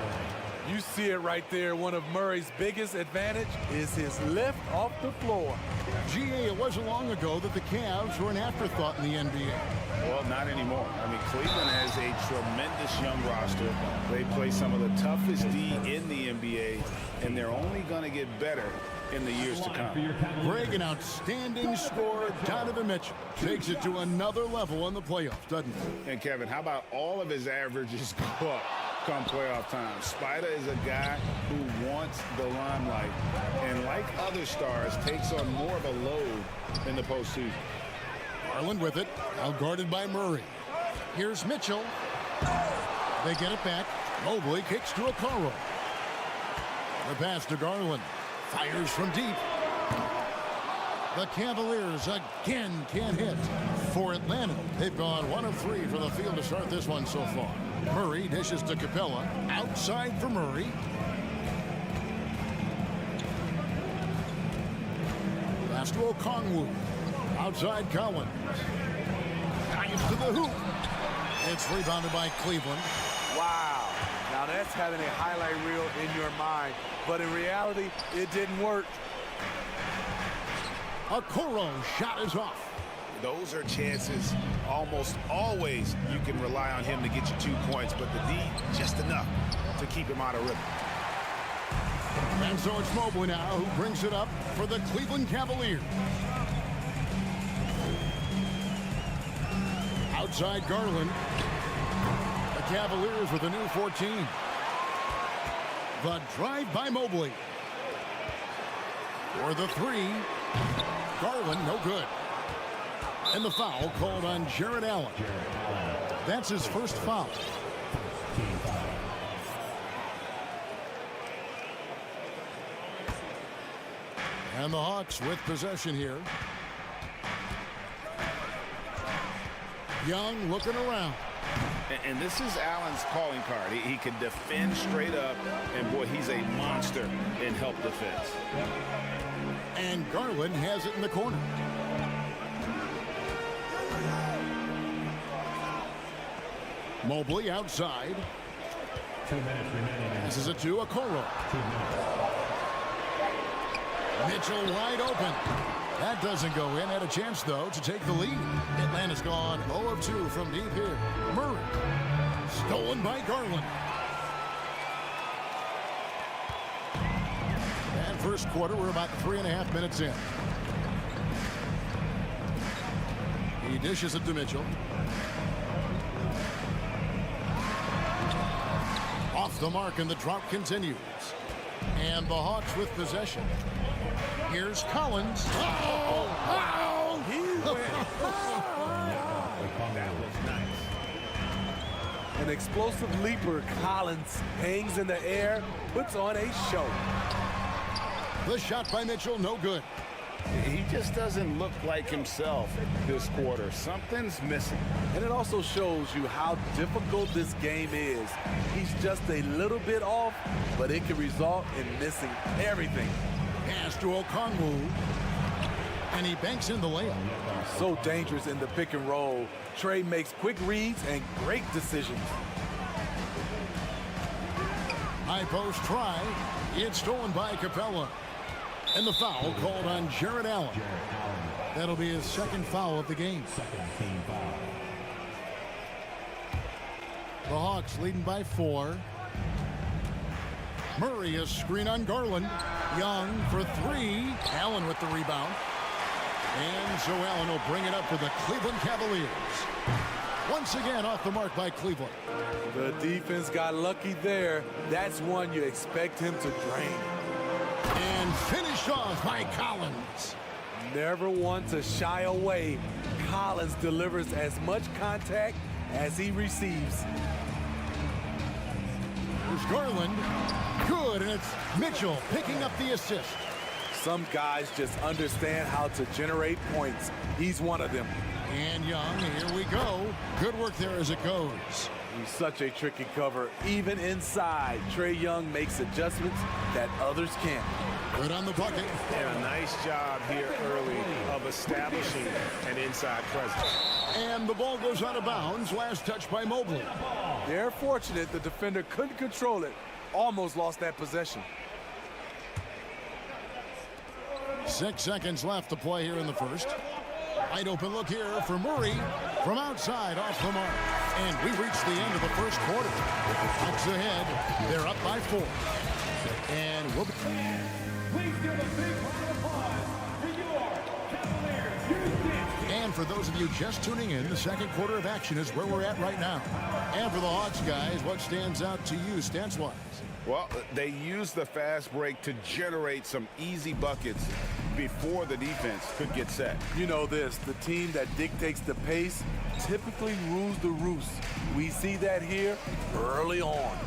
You see it right there. One of Murray's biggest advantage is his lift off the floor. GA, it wasn't long ago that the Cavs were an afterthought in the NBA. Well, not anymore. I mean, Cleveland has a tremendous young roster. They play some of the toughest D in the NBA, and they're only going to get better in the years to come. Greg, an outstanding scorer. Donovan Mitchell takes it to another level in the playoffs, doesn't he? And Kevin, how about all of his averages go up come playoff time? Spider is a guy who wants the limelight, and like other stars, takes on more of a load in the postseason. Garland with it, out guarded by Murray. Here's Mitchell. They get it back. Mobley kicks to Okoro. The pass to Garland. Fires from deep. The Cavaliers again can't hit. For Atlanta, they've gone 1 of 3 from the field to start this one so far. Murray dishes to Capella. Outside for Murray. Pass to Okongwu. Outside Collins. Dives to the hoop. It's rebounded by Cleveland. Wow. Now that's having a highlight reel in your mind. But in reality, it didn't work. Okoro's shot is off. Those are chances almost always you can rely on him to get you 2 points, but the D, just enough to keep him out of rhythm. And so it's Mobley now who brings it up for the Cleveland Cavaliers. Outside Garland. The Cavaliers with a new 14. The drive by Mobley. For the 3. Garland, no good. And the foul called on Jared Allen. That's his first foul. And the Hawks with possession here. Young looking around. And this is Allen's calling card. He can defend straight up, and boy, he's a monster in help defense. And Garland has it in the corner. Mobley outside. 2 minutes remaining. This is a 2, Okoro. Mitchell wide open. That doesn't go in. Had a chance, though, to take the lead. Atlanta's gone 0 of 2 from deep here. Murray. Stolen by Garland. And first quarter, we're about 3.5 minutes in. He dishes it to Mitchell. Off the mark, and the drought continues. And the Hawks with possession. Here's Collins. Oh! He went. That was nice. An explosive leaper, Collins hangs in the air, puts on a show. The shot by Mitchell, no good. He just doesn't look like himself this quarter. Something's missing. And it also shows you how difficult this game is. He's just a little bit off, but it can result in missing everything. Pass to Okongwu. And he banks in the layup. So dangerous in the pick and roll. Trey makes quick reads and great decisions. High post try. It's stolen by Capella. And the foul called on Jared Allen. That'll be his second foul of the game. The Hawks leading by 4. Murray, a screen on Garland. Young for 3. Allen with the rebound. And so Allen will bring it up for the Cleveland Cavaliers. Once again off the mark by Cleveland. The defense got lucky there. That's one you expect him to drain. And finished off by Collins. Never one to shy away. Collins delivers as much contact as he receives. There's Garland. Good, and it's Mitchell picking up the assist. Some guys just understand how to generate points. He's one of them. And Young, here we go. Good work there as it goes. He's such a tricky cover. Even inside, Trae Young makes adjustments that others can't. Good on the bucket. And a nice job here early of establishing an inside presence. And the ball goes out of bounds. Last touch by Mobley. They're fortunate the defender couldn't control it. Almost lost that possession. 6 seconds left to play here in the first. Wide open look here for Murray from outside off the mark. And we reached the end of the first quarter. Hawks ahead. They're up by 4. And we'll be... Please give a big round of applause for your Cavaliers. And for those of you just tuning in, the second quarter of action is where we're at right now. And for the Hawks guys, what stands out to you stats-wise? Well, they used the fast break to generate some easy buckets before the defense could get set. You know this, the team that dictates the pace typically rules the roost. We see that here early on.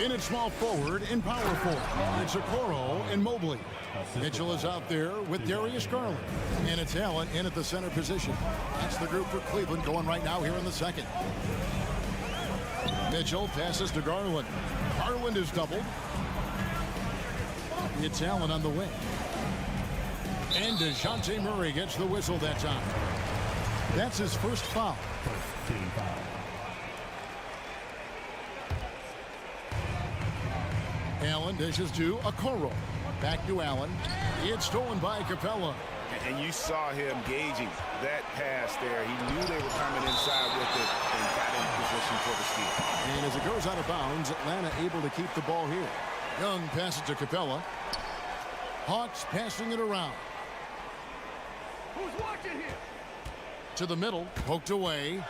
In at small forward, in power forward, it's Okoro and Mobley. Mitchell is out there with Darius Garland. And it's Allen in at the center position. That's the group for Cleveland going right now here in the second. Mitchell passes to Garland. Garland is doubled. It's Allen on the wing. And DeJounte Murray gets the whistle that time. That's his first foul. Allen dishes to Okoro. Back to Allen. It's stolen by Capella. And you saw him gauging that pass there. He knew they were coming inside with it and got in position for the steal. And as it goes out of bounds, Atlanta able to keep the ball here. Young passes to Capella. Hawks passing it around. Who's watching here? To the middle, poked away.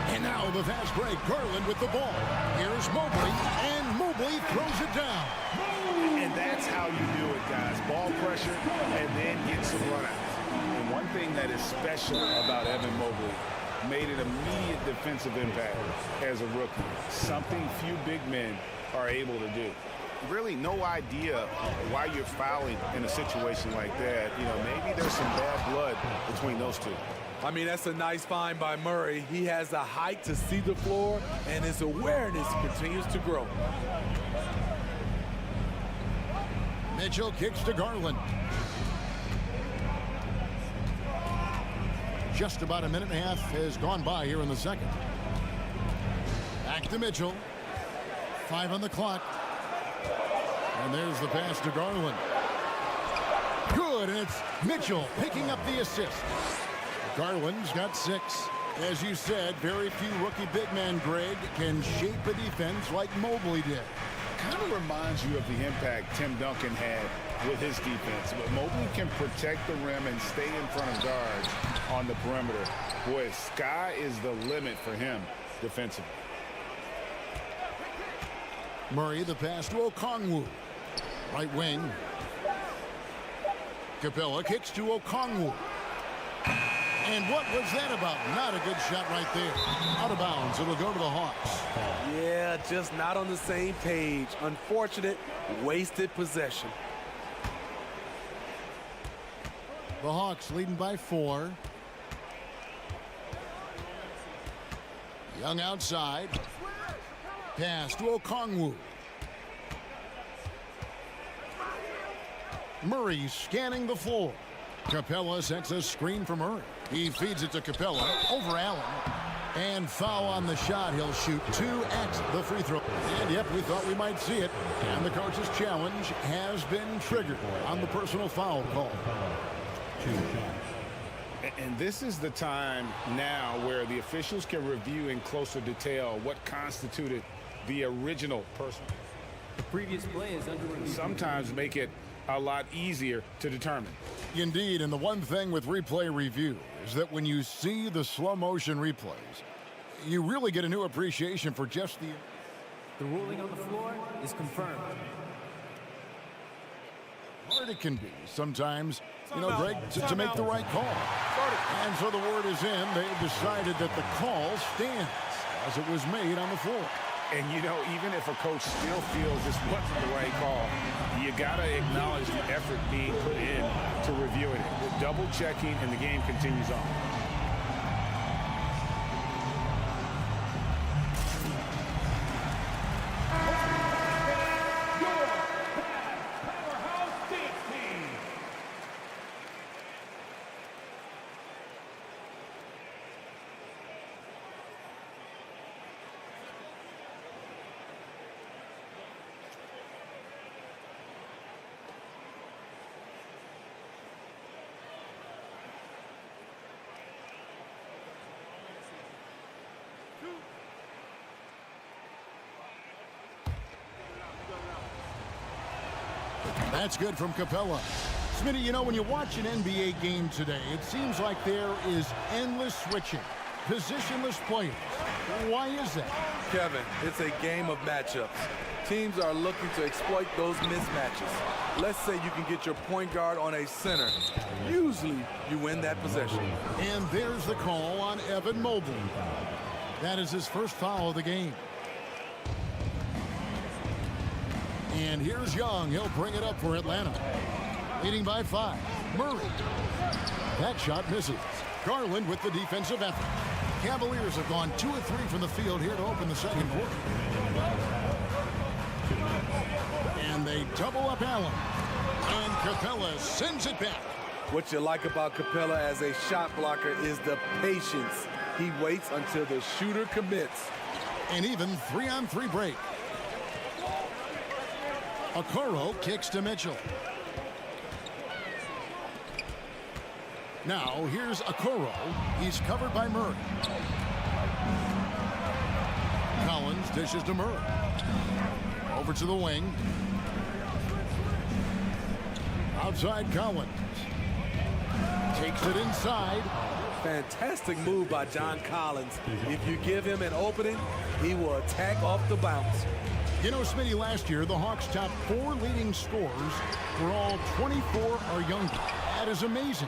And now the fast break. Garland with the ball. Here's Mobley, and Mobley throws it down. And that's how you do it, guys. Ball pressure and then get some runouts. And one thing that is special about Evan Mobley, made an immediate defensive impact as a rookie. Something few big men are able to do. Really no idea why you're fouling in a situation like that. You know, maybe there's some bad blood between those two. I mean, that's a nice find by Murray. He has the height to see the floor, and his awareness continues to grow. Mitchell kicks to Garland. Just about a minute and a half has gone by here in the second. Back to Mitchell. 5 on the clock. And there's the pass to Garland. Good, and it's Mitchell picking up the assist. Garland's got 6. As you said, very few rookie big men, Greg, can shape a defense like Mobley did. Kind of reminds you of the impact Tim Duncan had with his defense. But Mobley can protect the rim and stay in front of guards on the perimeter. Boy, sky is the limit for him defensively. Murray, the pass to Okongwu. Right wing. Capella kicks to Okongwu. And what was that about? Not a good shot right there. Out of bounds. It'll go to the Hawks. Yeah, just not on the same page. Unfortunate, wasted possession. The Hawks leading by 4. Young outside. Pass to Okongwu. Murray scanning the floor. Capella sets a screen for Murray. He feeds it to Capella over Allen. And foul on the shot. He'll shoot 2 at the free throw. And yep, we thought we might see it. And the coach's challenge has been triggered on the personal foul call. And this is the time now where the officials can review in closer detail what constituted the original person. The previous play is under review. Sometimes make it a lot easier to determine. Indeed, and the one thing with replay review is that when you see the slow motion replays, you really get a new appreciation for just the... The ruling on the floor is confirmed. Hard it can be sometimes, Greg, to make the right call. And so the word is in. They've decided that the call stands as it was made on the floor. And, even if a coach still feels this wasn't the right call, you got to acknowledge the effort being put in to reviewing it. The double checking, and the game continues on. That's good from Capella. Smitty, when you watch an NBA game today, it seems like there is endless switching, positionless players. Why is that? Kevin, it's a game of matchups. Teams are looking to exploit those mismatches. Let's say you can get your point guard on a center. Usually, you win that possession. And there's the call on Evan Mobley. That is his first foul of the game. And here's Young. He'll bring it up for Atlanta. Leading by 5. Murray. That shot misses. Garland with the defensive effort. Cavaliers have gone 2 of 3 from the field here to open the second quarter. And they double up Allen. And Capella sends it back. What you like about Capella as a shot blocker is the patience. He waits until the shooter commits. An even 3-on-3 break. Okoro kicks to Mitchell. Now here's Okoro. He's covered by Murray. Collins dishes to Murray. Over to the wing. Outside Collins. Takes it inside. Fantastic move by John Collins. If you give him an opening, he will attack off the bounce. Smitty, last year, the Hawks' top 4 leading scorers were all 24 or younger. That is amazing.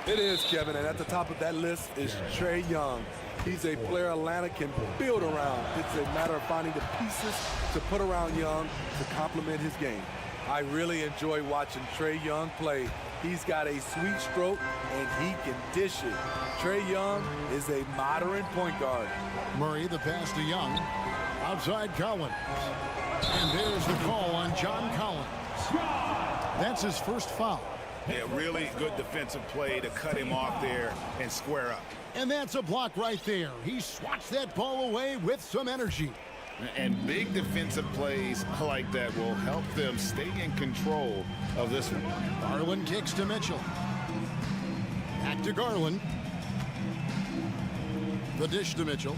It is, Kevin, and at the top of that list is Trae Young. He's a player Atlanta can build around. It's a matter of finding the pieces to put around Young to complement his game. I really enjoy watching Trae Young play. He's got a sweet stroke, and he can dish it. Trae Young is a modern point guard. Murray, the pass to Young. Outside Collins. And there's the call on John Collins. That's his first foul. Yeah, really good defensive play to cut him off there and square up. And that's a block right there. He swats that ball away with some energy. And big defensive plays like that will help them stay in control of this one. Garland kicks to Mitchell. Back to Garland. The dish to Mitchell.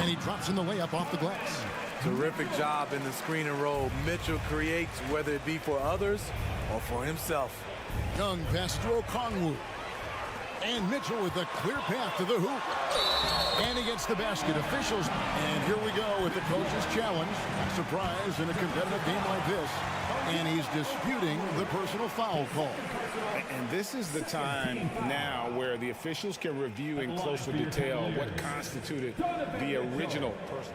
And he drops in the layup off the glass. Terrific job in the screen and roll. Mitchell creates, whether it be for others or for himself. Young pass to Okongwu. And Mitchell with a clear path to the hoop. And he gets the basket. Officials. And here we go with the coach's challenge. Surprise in a competitive game like this. And he's disputing the personal foul call. And this is the time now where the officials can review in closer detail what constituted the original person.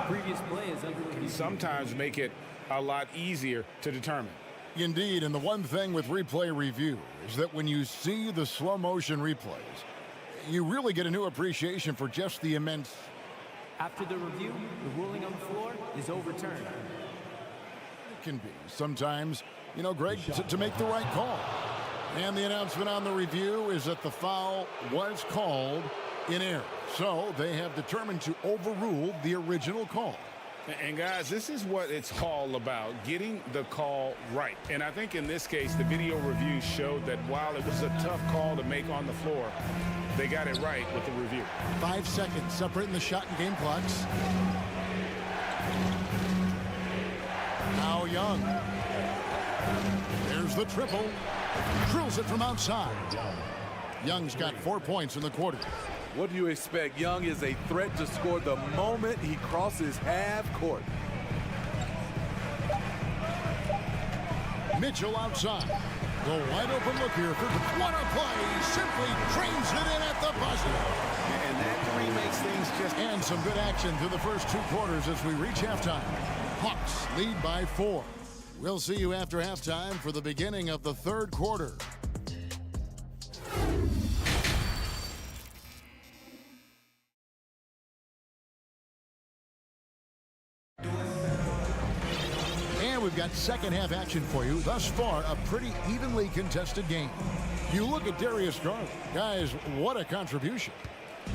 Previous play is under review. Sometimes make it a lot easier to determine. Indeed, and the one thing with replay review is that when you see the slow motion replays, you really get a new appreciation for just the immense. After the review, the ruling on the floor is overturned. It can be sometimes, Greg, to make the right call. And the announcement on the review is that the foul was called in error. So they have determined to overrule the original call. And guys, this is what it's all about, getting the call right. And I think in this case, the video review showed that while it was a tough call to make on the floor, they got it right with the review. 5 seconds separating the shot and game clocks. Now Young. There's the triple. Drills it from outside. Young's got 4 points in the quarter. What do you expect? Young is a threat to score the moment he crosses half court. Mitchell outside. The wide open look here for the corner play. Simply trains it in at the buzzer. And that three makes things just... And some good action through the first 2 quarters as we reach halftime. Hawks lead by 4. We'll see you after halftime for the beginning of the 3rd quarter. And we've got second half action for you. Thus far, a pretty evenly contested game. You look at Darius Garland. Guys, what a contribution.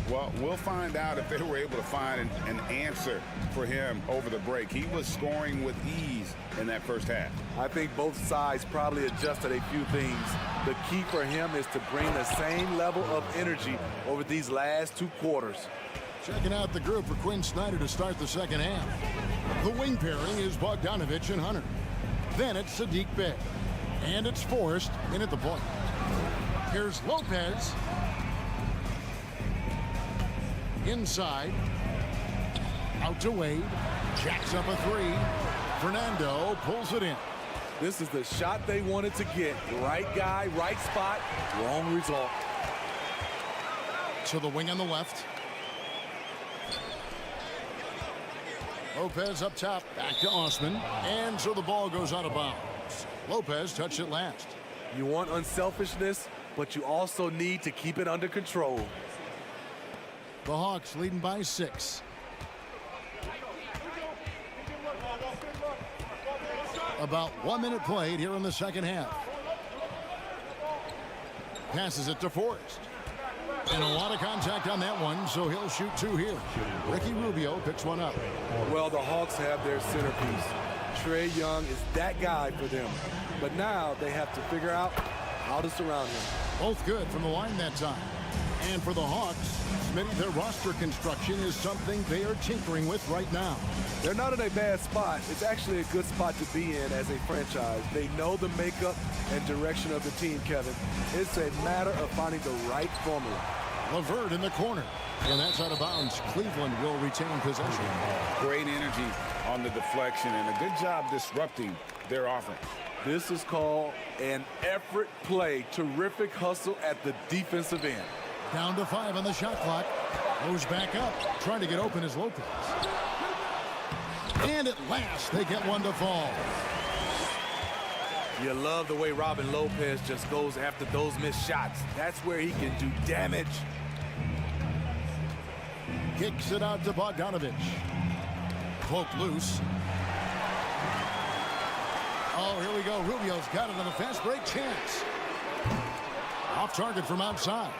Well, we'll find out if they were able to find an answer for him over the break. He was scoring with ease in that first half. I think both sides probably adjusted a few things. The key for him is to bring the same level of energy over these last 2 quarters. Checking out the group for Quinn Snyder to start the second half. The wing pairing is Bogdanovich and Hunter. Then it's Sadiq Bey. And it's Forrest in at the point. Here's Lopez. Inside. Out to Wade. Jacks up a 3. Fernando pulls it in. This is the shot they wanted to get. Right guy, right spot, wrong result. To the wing on the left. Lopez up top, back to Osman, and so the ball goes out of bounds. Lopez touched it last. You want unselfishness, but you also need to keep it under control. The Hawks leading by 6. About 1 minute played here in the second half. Passes it to Forrest. And a lot of contact on that one, so he'll shoot 2 here. Ricky Rubio picks one up. Well, the Hawks have their centerpiece. Trae Young is that guy for them. But now they have to figure out how to surround him. Both good from the line that time. And for the Hawks, Smitty, their roster construction is something they are tinkering with right now. They're not in a bad spot. It's actually a good spot to be in as a franchise. They know the makeup and direction of the team, Kevin. It's a matter of finding the right formula. LeVert in the corner. And that's out of bounds. Cleveland will retain possession. Great energy on the deflection and a good job disrupting their offense. This is called an effort play. Terrific hustle at the defensive end. Down to 5 on the shot clock. Goes back up. Trying to get open is Lopez. And at last, they get one to fall. You love the way Robin Lopez just goes after those missed shots. That's where he can do damage. Kicks it out to Bogdanovich. Poked loose. Oh, here we go. Rubio's got it on a fast break chance. Off target from outside.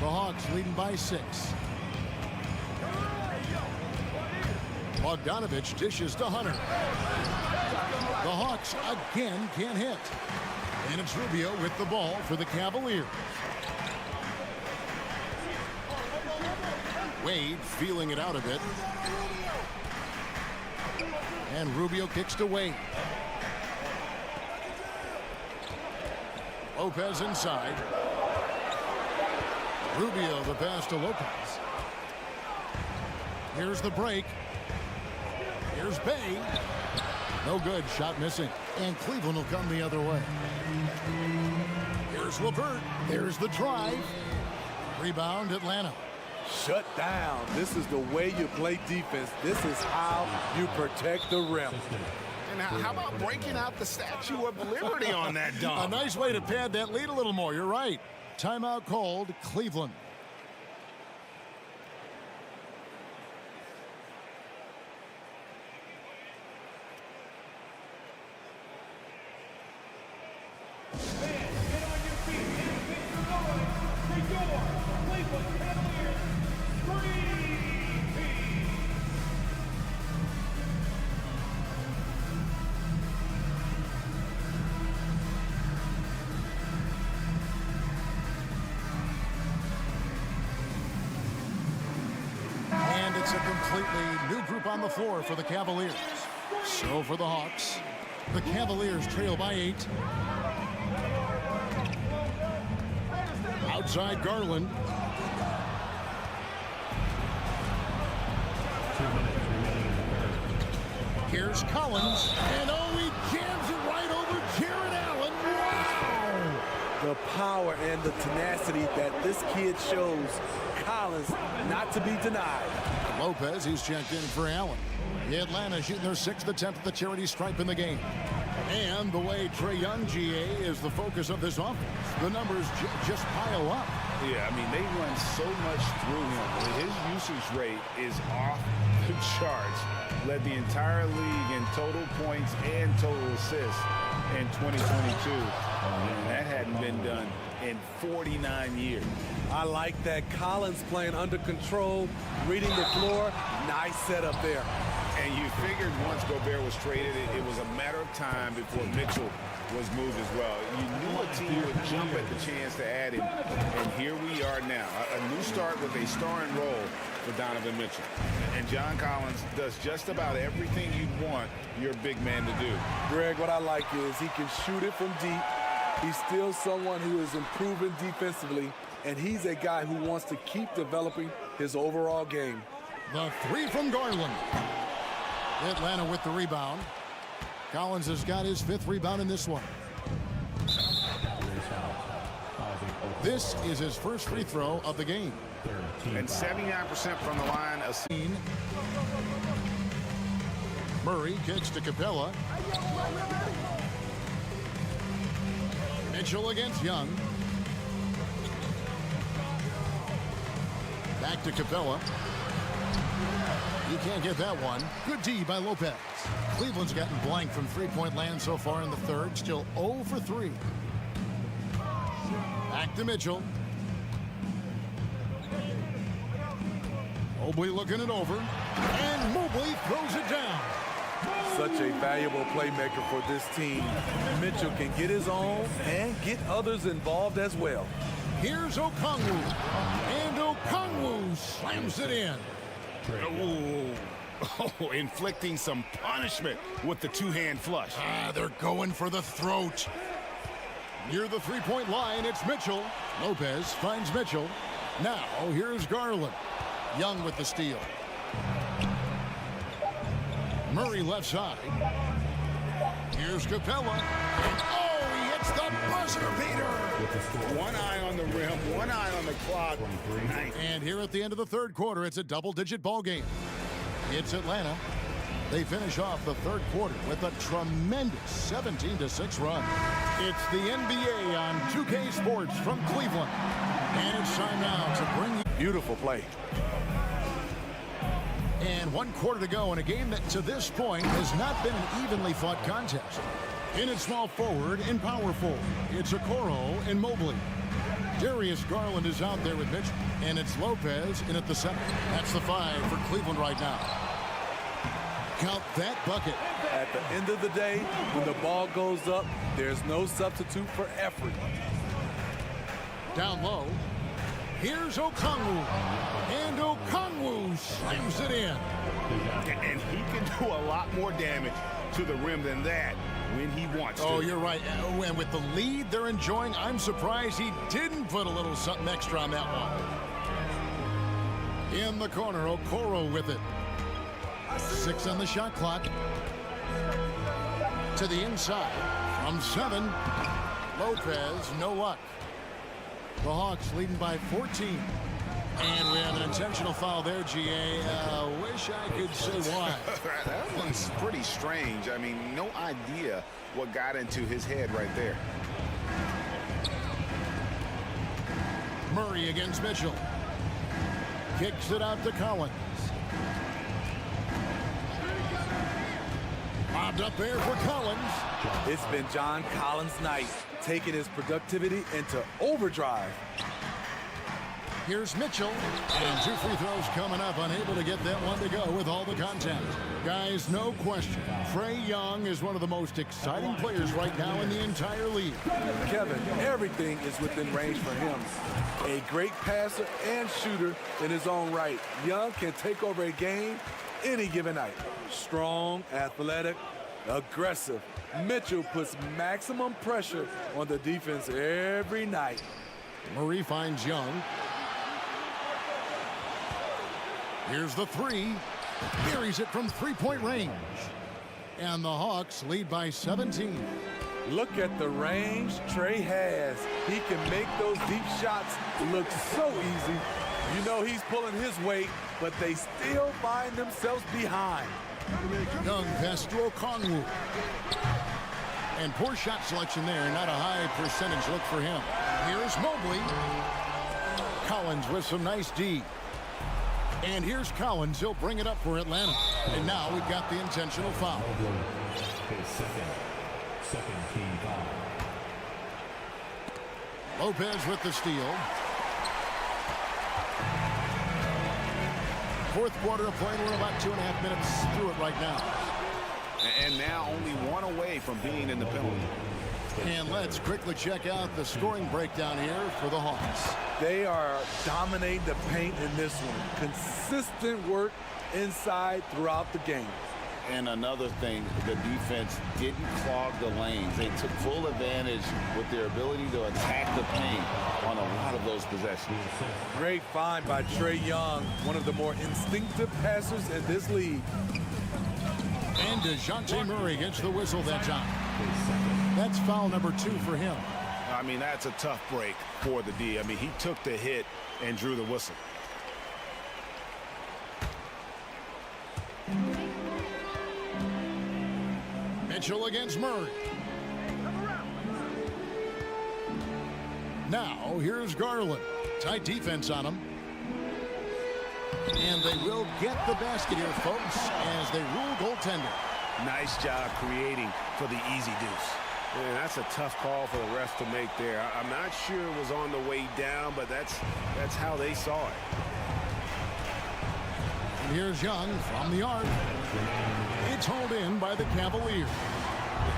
The Hawks leading by 6. Bogdanovich dishes to Hunter. The Hawks again can't hit. And it's Rubio with the ball for the Cavaliers. Wade feeling it out a bit. And Rubio kicks to Wade. Lopez inside. Rubio the pass to Lopez. Here's the break. Here's Bey. No good. Shot missing. And Cleveland will come the other way. Here's LeVert. There's the drive. Rebound Atlanta. Shut down. This is the way you play defense. This is how you protect the rim. And how about breaking out the Statue of Liberty on that dunk? A nice way to pad that lead a little more. You're right. Timeout called, Cleveland. completely new group on the floor for the Cavaliers. So for the Hawks, the Cavaliers trail by 8. Outside Garland. Here's Collins, and he jams it right over Jared Allen. Wow! The power and the tenacity that this kid shows Collins not to be denied. Lopez, he's checked in for Allen. Atlanta shooting their 6th attempt at the charity stripe in the game. And the way Trae Young, GA, is the focus of this offense. The numbers just pile up. Yeah, I mean, they run so much through him. His usage rate is off the charts. Led the entire league in total points and total assists in 2022. And that hadn't been done in 49 years. I like that. Collins playing under control, reading the floor. Nice setup there. And you figured once Gobert was traded, it was a matter of time before Mitchell was moved as well. You knew a team would jump at the chance to add him, and here we are now. A new start with a starring role for Donovan Mitchell. And John Collins does just about everything you'd want your big man to do. Greg, what I like is he can shoot it from deep. He's still someone who is improving defensively, and he's a guy who wants to keep developing his overall game. The 3 from Garland. Atlanta with the rebound. Collins has got his 5th rebound in this one. This is his first free throw of the game. And 79% from the line. Murray kicks to Capella. Mitchell against Young. Back to Capella. You can't get that one. Good D by Lopez. Cleveland's gotten blank from three-point land so far in the third. Still 0 for 3. Back to Mitchell. Mobley looking it over. And Mobley throws it down. Such a valuable playmaker for this team. Mitchell can get his own and get others involved as well. Here's Okongwu. And Okongwu slams it in. Oh, inflicting some punishment with the two-hand flush. They're going for the throat. Near the three-point line, it's Mitchell. Lopez finds Mitchell. Now, here's Garland. Young with the steal. Murray left side. Here's Capella. And he hits the buzzer beater. One eye on the rim, one eye on the clock. And here at the end of the third quarter, it's a double-digit ball game. It's Atlanta. They finish off the third quarter with a tremendous 17-6 run. It's the NBA on 2K Sports from Cleveland. And it's time now to bring you... Beautiful play. And 1 quarter to go in a game that to this point has not been an evenly fought contest. In its small forward and power forward, it's Okoro and Mobley. Darius Garland is out there with Mitchell, and it's Lopez in at the center. That's the 5 for Cleveland right now. Count that bucket. At the end of the day, when the ball goes up, there's no substitute for effort. Down low, here's Okongwu. And Okongwu slams it in. And he can do a lot more damage to the rim than that when he wants to. Oh, you're right. And with the lead they're enjoying, I'm surprised he didn't put a little something extra on that one. In the corner, Okoro with it. 6 on the shot clock. To the inside. From 7. Lopez, no luck. The Hawks leading by 14. And we have an intentional foul there, GA. Wish I could say why. That one's pretty strange. I mean, no idea what got into his head right there. Murray against Mitchell. Kicks it out to Collins. Bobbed up there for Collins. It's been John Collins' night, taking his productivity into overdrive. Here's Mitchell, and 2 free throws coming up, unable to get that one to go with all the contact. Guys, no question, Trae Young is one of the most exciting players right now in the entire league. Kevin, everything is within range for him. A great passer and shooter in his own right. Young can take over a game any given night. Strong, athletic, aggressive. Mitchell puts maximum pressure on the defense every night. Murray finds Young. Here's the three. Buries it from three-point range. And the Hawks lead by 17. Look at the range Trae has. He can make those deep shots look so easy. You know he's pulling his weight, but they still find themselves behind. Young pass to Okongwu. And poor shot selection there. Not a high percentage look for him. Here's Mobley. Collins with some nice D. And here's Collins. He'll bring it up for Atlanta. And now we've got the intentional foul. Second team foul. Lopez with the steal. Fourth quarter of play. We're about 2.5 minutes through it right now. And now only one away from being in the penalty. And let's quickly check out the scoring breakdown here for the Hawks. They are dominating the paint in this one. Consistent work inside throughout the game. And another thing, the defense didn't clog the lanes. They took full advantage with their ability to attack the paint on a lot of those possessions. Great find by Trae Young, one of the more instinctive passers in this league. And DeJounte Murray gets the whistle that time. That's foul number 2 for him. I mean, that's a tough break for the D. I mean, he took the hit and drew the whistle. Mitchell against Murray. Now, here's Garland. Tight defense on him. And they will get the basket here, folks, as they rule goaltender. Nice job creating for the easy deuce. Man, that's a tough call for the refs to make there. I'm not sure it was on the way down, but that's how they saw it. And here's Young from the arc. It's hauled in by the Cavaliers.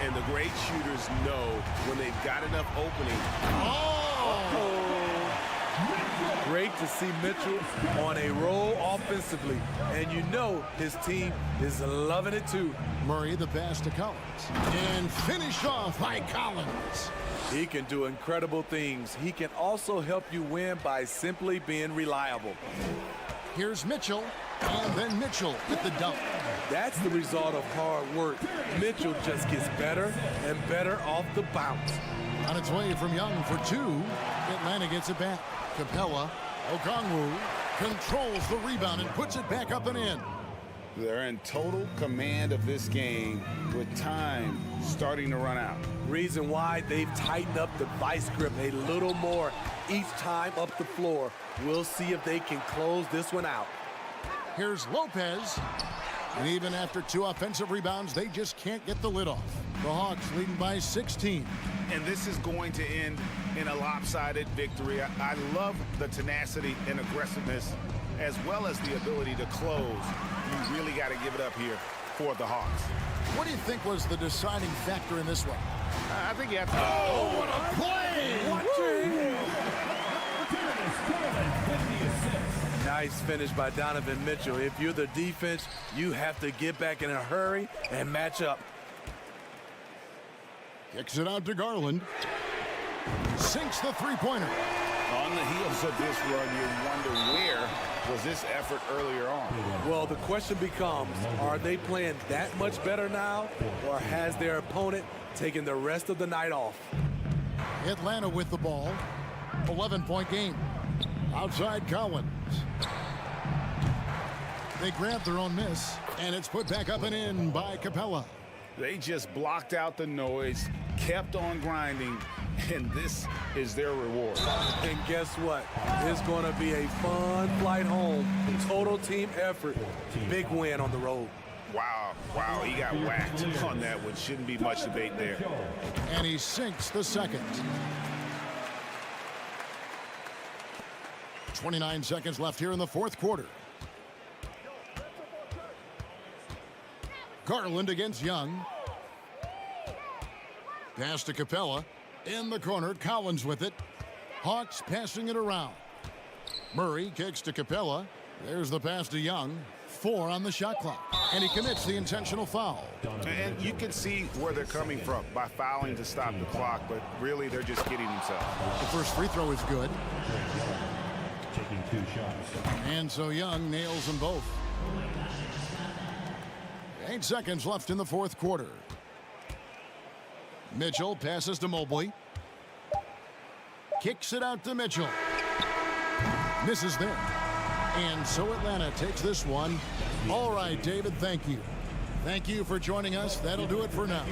And the great shooters know when they've got enough opening. Great to see Mitchell on a roll offensively. And you know his team is loving it too. Murray the pass to Collins. And finished off by Collins. He can do incredible things. He can also help you win by simply being reliable. Here's Mitchell. And then Mitchell with the dunk. That's the result of hard work. Mitchell just gets better and better off the bounce. On its way from Young for 2. Atlanta gets it back. Capella, Okongwu controls the rebound and puts it back up and in. They're in total command of this game with time starting to run out. Reason why they've tightened up the vice grip a little more each time up the floor. We'll see if they can close this one out. Here's Lopez. And even after 2 offensive rebounds, they just can't get the lid off. The Hawks leading by 16. And this is going to end in a lopsided victory. I love the tenacity and aggressiveness as well as the ability to close. You really got to give it up here for the Hawks. What do you think was the deciding factor in this one? I think you have to... Oh, what a play! Nice finish by Donovan Mitchell. If you're the defense, you have to get back in a hurry and match up. Kicks it out to Garland. Sinks the three-pointer. On the heels of this run, you wonder where was this effort earlier on? Well, the question becomes, are they playing that much better now, or has their opponent taken the rest of the night off? Atlanta with the ball. 11-point game. Outside Collins. They grab their own miss, and it's put back up and in by Capella. They just blocked out the noise, kept on grinding, and this is their reward. And guess what? It's going to be a fun flight home. Total team effort. Big win on the road. Wow, he got whacked on that one. Shouldn't be much debate there. And he sinks the second. 29 seconds left here in the fourth quarter. Garland against Young. Pass to Capella. In the corner, Collins with it. Hawks passing it around. Murray kicks to Capella. There's the pass to Young. 4 on the shot clock. And he commits the intentional foul. And you can see where they're coming from by fouling to stop the clock, but really they're just kidding themselves. The first free throw is good. Taking 2 shots. And so Young nails them both. 8 seconds left in the fourth quarter. Mitchell passes to Mobley. Kicks it out to Mitchell. Misses there. And so Atlanta takes this one. All right, David, thank you. Thank you for joining us. That'll do it for now.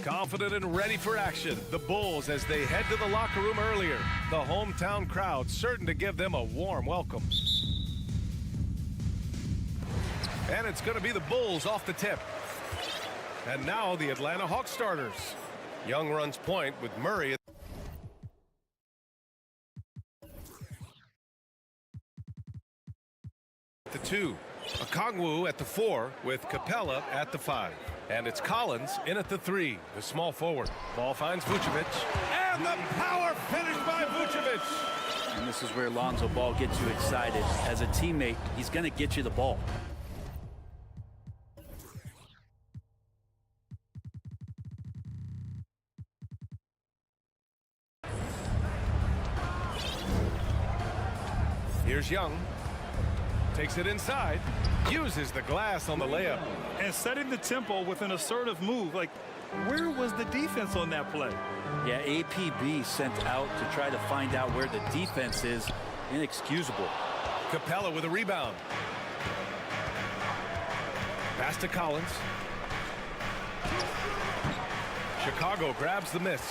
Confident and ready for action, the Bulls as they head to the locker room earlier. The hometown crowd certain to give them a warm welcome. And it's going to be the Bulls off the tip. And now the Atlanta Hawks starters. Young runs point with Murray. The 2. Okongwu at the 4 with Capella at the 5. And it's Collins in at the 3, the small forward. Ball finds Vucevic. And the power finish by Vucevic. And this is where Lonzo Ball gets you excited. As a teammate, he's going to get you the ball. Here's Young. Takes it inside. Uses the glass on the layup. And setting the tempo with an assertive move. Like, where was the defense on that play? Yeah, APB sent out to try to find out where the defense is. Inexcusable. Capella with a rebound. Pass to Collins. Chicago grabs the miss.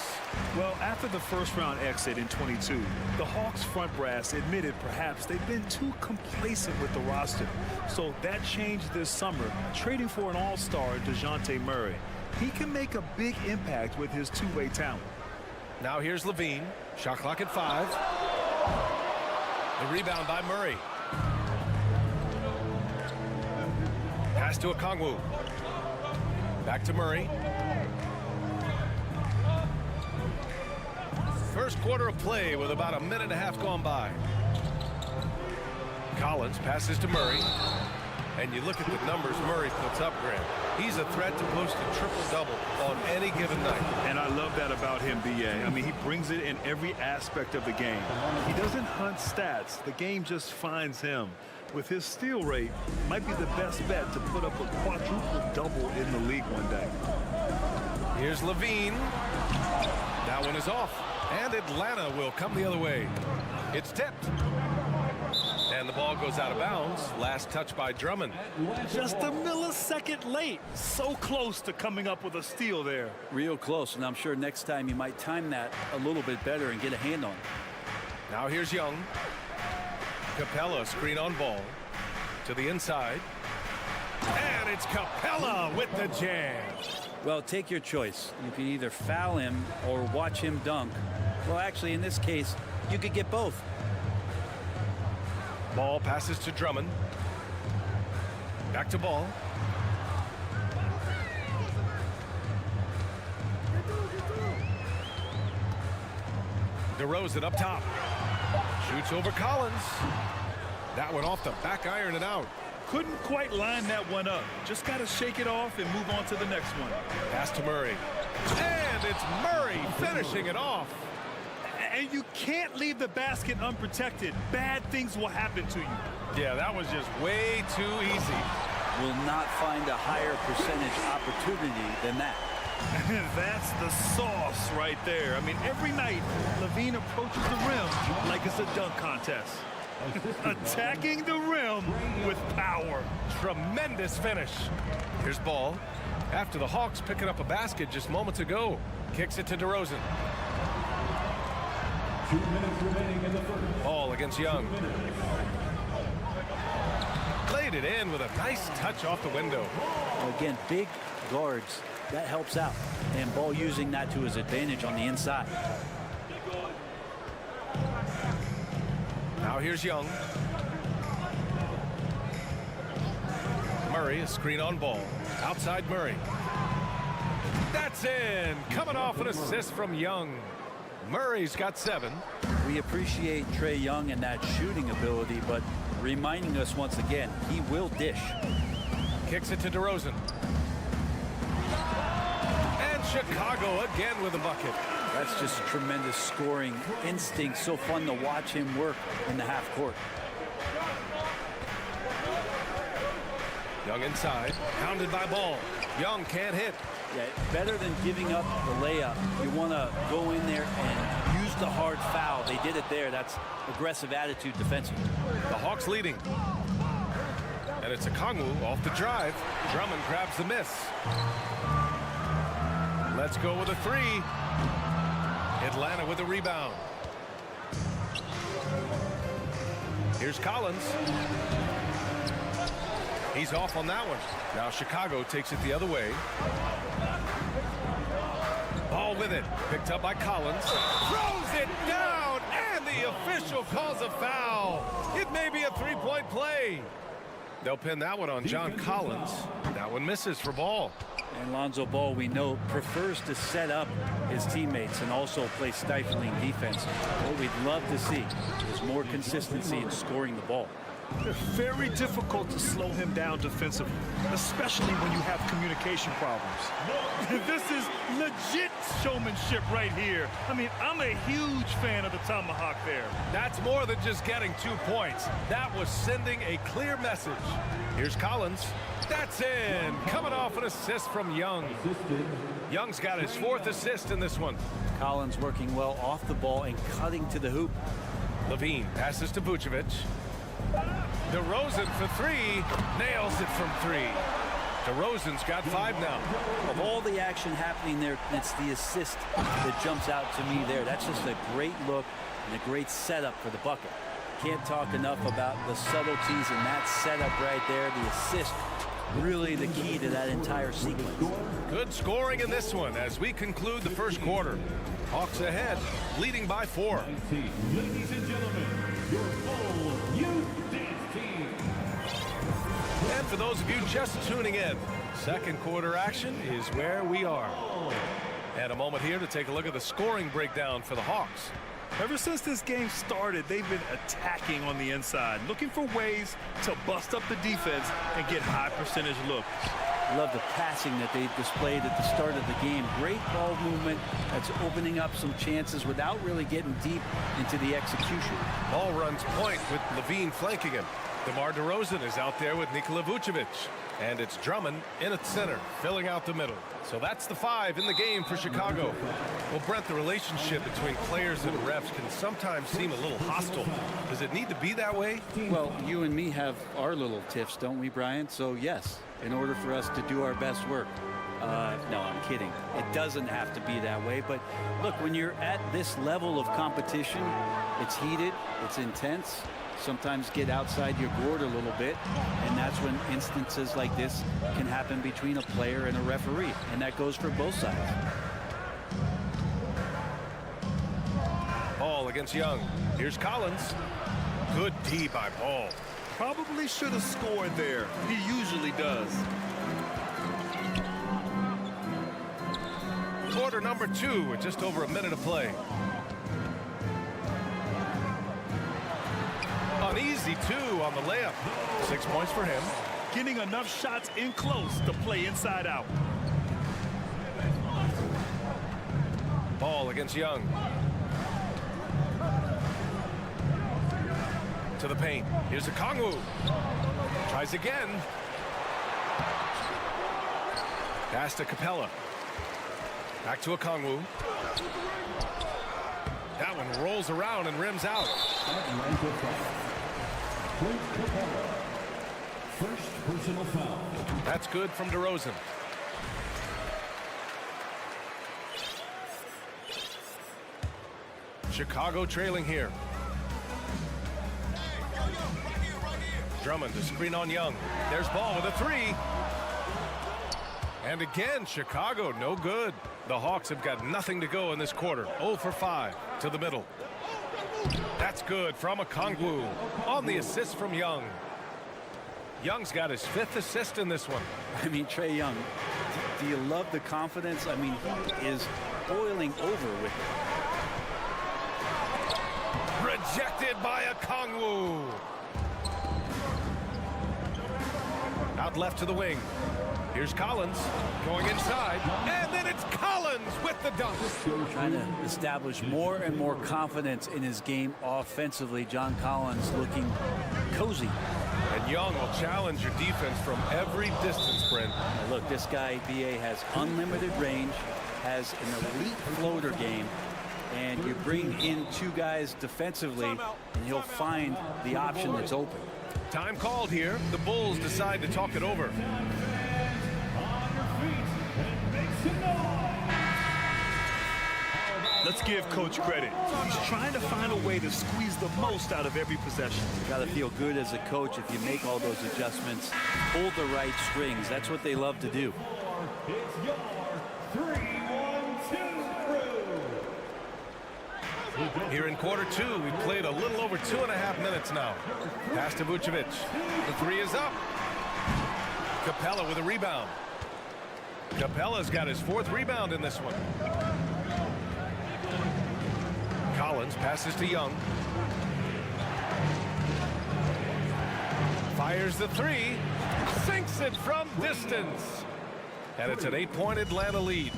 Well, after the first-round exit in 22, the Hawks front brass admitted perhaps they've been too complacent with the roster. So that changed this summer, trading for an all-star, DeJounte Murray. He can make a big impact with his two-way talent. Now here's Levine. Shot clock at 5. The rebound by Murray. Pass to Okongwu. Back to Murray. First quarter of play with about a minute and a half gone by. Collins passes to Murray. And you look at the numbers Murray puts up, Grant. He's a threat to post a triple-double on any given night. And I love that about him, B.A. I mean, he brings it in every aspect of the game. He doesn't hunt stats. The game just finds him. With his steal rate, might be the best bet to put up a quadruple-double in the league one day. Here's Levine. That one is off. And Atlanta will come the other way. It's tipped. And the ball goes out of bounds. Last touch by Drummond. Just a millisecond late. So close to coming up with a steal there. Real close, and I'm sure next time you might time that a little bit better and get a hand on it. Now here's Young. Capella screen on ball. To the inside. And it's Capella with the jam. Well, take your choice. You can either foul him or watch him dunk. Well, actually, in this case, you could get both. Ball passes to Drummond. Back to Ball. DeRozan up top. Shoots over Collins. That one off the back iron and out. Couldn't quite line that one up. Just got to shake it off and move on to the next one. Pass to Murray. And it's Murray finishing it off. And you can't leave the basket unprotected. Bad things will happen to you. Yeah, that was just way too easy. Will not find a higher percentage opportunity than that. That's the sauce right there. I mean, every night, Levine approaches the rim like it's a dunk contest. Attacking the rim with power. Tremendous finish. Here's Ball. After the Hawks picking up a basket just moments ago. Kicks it to DeRozan. 2 minutes remaining in the first. Ball against Young. Laid it in with a nice touch off the window. Again, big guards. That helps out. And Ball using that to his advantage on the inside. Now here's Young. Murray, a screen on Ball. Outside Murray. That's in. Coming off an assist from Young. Murray's got 7. We appreciate Trae Young and that shooting ability, but reminding us once again, he will dish. Kicks it to DeRozan. And Chicago again with a bucket. That's just tremendous scoring instinct. So fun to watch him work in the half court. Young inside, pounded by Ball. Young can't hit. Yeah, better than giving up the layup. You want to go in there and use the hard foul. They did it there. That's aggressive attitude defensively. The Hawks leading. And it's Okongwu off the drive. Drummond grabs the miss. Let's go with a three. Atlanta with the rebound. Here's Collins. He's off on that one. Now Chicago takes it the other way. Ball with it. Picked up by Collins. Throws it down, and the official calls a foul. It may be a three-point play. They'll pin that one on John Collins. That one misses for Ball. And Lonzo Ball, we know, prefers to set up his teammates and also play stifling defense. What we'd love to see is more consistency in scoring the ball. It's very difficult to slow him down defensively, especially when you have communication problems. This is legit showmanship right here. I mean, I'm a huge fan of the tomahawk there. That's more than just getting 2 points. That was sending a clear message. Here's Collins. That's in. Coming off an assist from Young. Young's got his 4th assist in this one. Collins working well off the ball and cutting to the hoop. Levine passes to Vucevic. DeRozan for three. Nails it from three. DeRozan's got 5 now. Of all the action happening there, it's the assist that jumps out to me there. That's just a great look and a great setup for the bucket. Can't talk enough about the subtleties in that setup right there. The assist, really the key to that entire sequence. Good scoring in this one as we conclude the first quarter. Hawks ahead, leading by 4. Ladies and gentlemen, your full youth dance team. And for those of you just tuning in, second quarter action is where we are. And a moment here to take a look at the scoring breakdown for the Hawks. Ever since this game started, they've been attacking on the inside, looking for ways to bust up the defense and get high percentage looks. I love the passing that they displayed at the start of the game. Great ball movement that's opening up some chances without really getting deep into the execution. Ball runs point with Levine flanking him. DeMar DeRozan is out there with Nikola Vucevic. And it's Drummond in at center, filling out the middle. So that's the 5 in the game for Chicago. Well, Brent, the relationship between players and refs can sometimes seem a little hostile. Does it need to be that way? Well, you and me have our little tiffs, don't we, Brian? So, yes, in order for us to do our best work. No, I'm kidding. It doesn't have to be that way. But, look, when you're at this level of competition, it's heated, it's intense. Sometimes get outside your gourd a little bit, and that's when instances like this can happen between a player and a referee, and that goes for both sides. Ball against Young. Here's Collins. Good D by Ball. Probably should have scored there. He usually does. Quarter number 2 with just over a minute of play. An easy 2 on the layup. 6 points for him. Getting enough shots in close to play inside out. Ball against Young. To the paint. Here's a Kongwu. Tries again. Pass to Capella. Back to a Kongwu. That one rolls around and rims out. First personal foul. That's good from DeRozan. Chicago trailing here. Drummond to screen on Young. There's Ball with a 3. And again, Chicago no good. The Hawks have got nothing to go in this quarter. 0 for 5 to the middle. That's good from Okongwu on the assist from Young. Young's got his 5th assist in this one. I mean, Trae Young, do you love the confidence? I mean, he is boiling over with it. Rejected by Okongwu. Out left to the wing. Here's Collins going inside, and then it's Collins with the dunk. Trying to establish more and more confidence in his game offensively. John Collins looking cozy. And Young will challenge your defense from every distance, Brent. Look, this guy, B.A., has unlimited range, has an elite floater game, and you bring in 2 guys defensively, and he'll find the option that's open. Time called here. The Bulls decide to talk it over. Let's give Coach credit. He's trying to find a way to squeeze the most out of every possession. You got to feel good as a coach if you make all those adjustments, pull the right strings. That's what they love to do. It's your 3-1-2 crew. Here in quarter two, we played a little over 2.5 minutes now. Pass to Vucevic. The three is up. Capella with a rebound. Capella's got his 4th rebound in this one. Collins passes to Young. Fires the three. Sinks it from distance. And it's an 8-point Atlanta lead.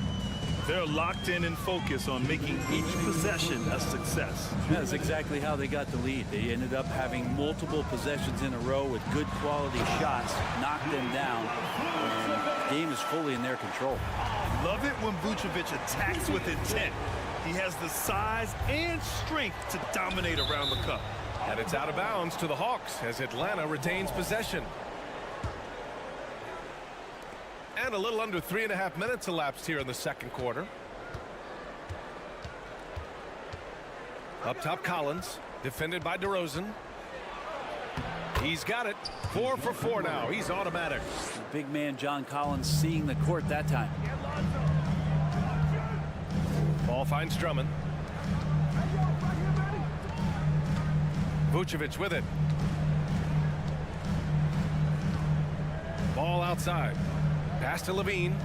They're locked in and focused on making each possession a success. That's exactly how they got the lead. They ended up having multiple possessions in a row with good quality shots, knocked them down, and the game is fully in their control. Love it when Vucevic attacks with intent. He has the size and strength to dominate around the cup. And it's out of bounds to the Hawks as Atlanta retains possession. And a little under 3.5 minutes elapsed here in the second quarter. Up top, Collins, defended by DeRozan. He's got it. 4 for 4 now. He's automatic. The big man John Collins seeing the court that time. Ball finds Drummond. Vucevic with it. Ball outside. Pass to Levine.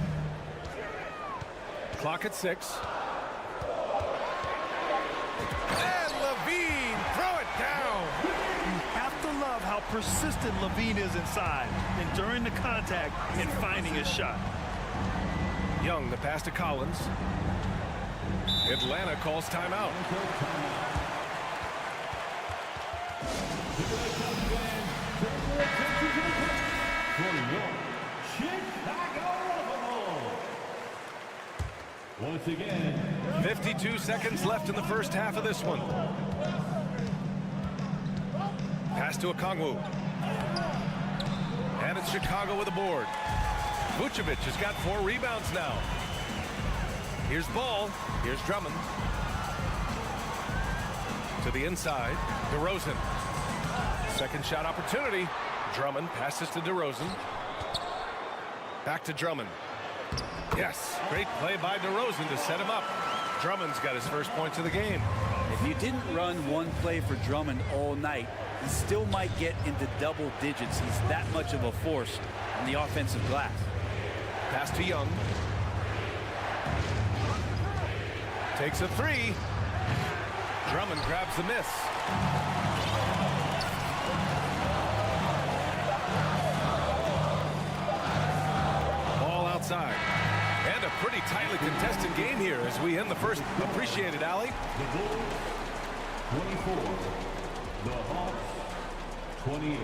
Clock at 6. And Levine, throw it down. You have to love how persistent Levine is inside, enduring the contact and finding his shot. Young, the pass to Collins. Atlanta calls timeout. Once again, 52 seconds left in the first half of this one. Pass to Okongwu. And it's Chicago with a board. Vucevic has got 4 rebounds now. Here's Ball. Here's Drummond. To the inside. DeRozan. Second shot opportunity. Drummond passes to DeRozan. Back to Drummond. Yes, great play by DeRozan to set him up. Drummond's got his first points of the game. If you didn't run one play for Drummond all night, he still might get into double digits. He's that much of a force on the offensive glass. Pass to Young. Takes a 3. Drummond grabs the miss. Ball outside. And a pretty tightly contested game here as we end the first. Appreciate it, Allie. 24. The Hawks, 28.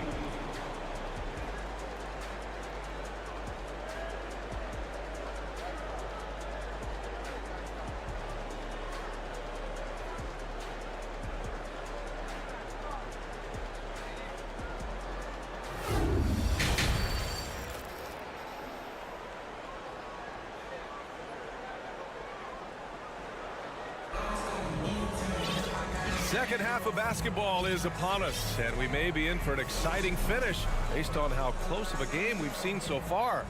Second half of basketball is upon us, and we may be in for an exciting finish based on how close of a game we've seen so far.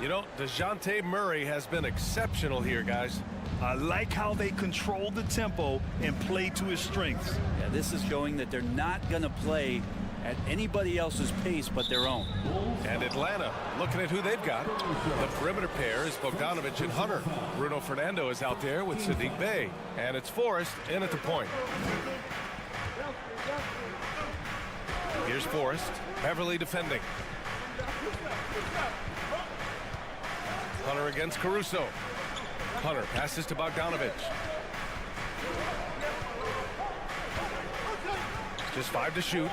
You know, DeJounte Murray has been exceptional here, guys. I like how they control the tempo and play to his strengths. Yeah, this is showing that they're not going to play at anybody else's pace but their own. And Atlanta, looking at who they've got. The perimeter pair is Bogdanovic and Hunter. Bruno Fernando is out there with Sadiq Bey. And it's Forrest in at the point. Here's Forrest. Beverly defending. Hunter against Caruso. Hunter passes to Bogdanovic. Just 5 to shoot.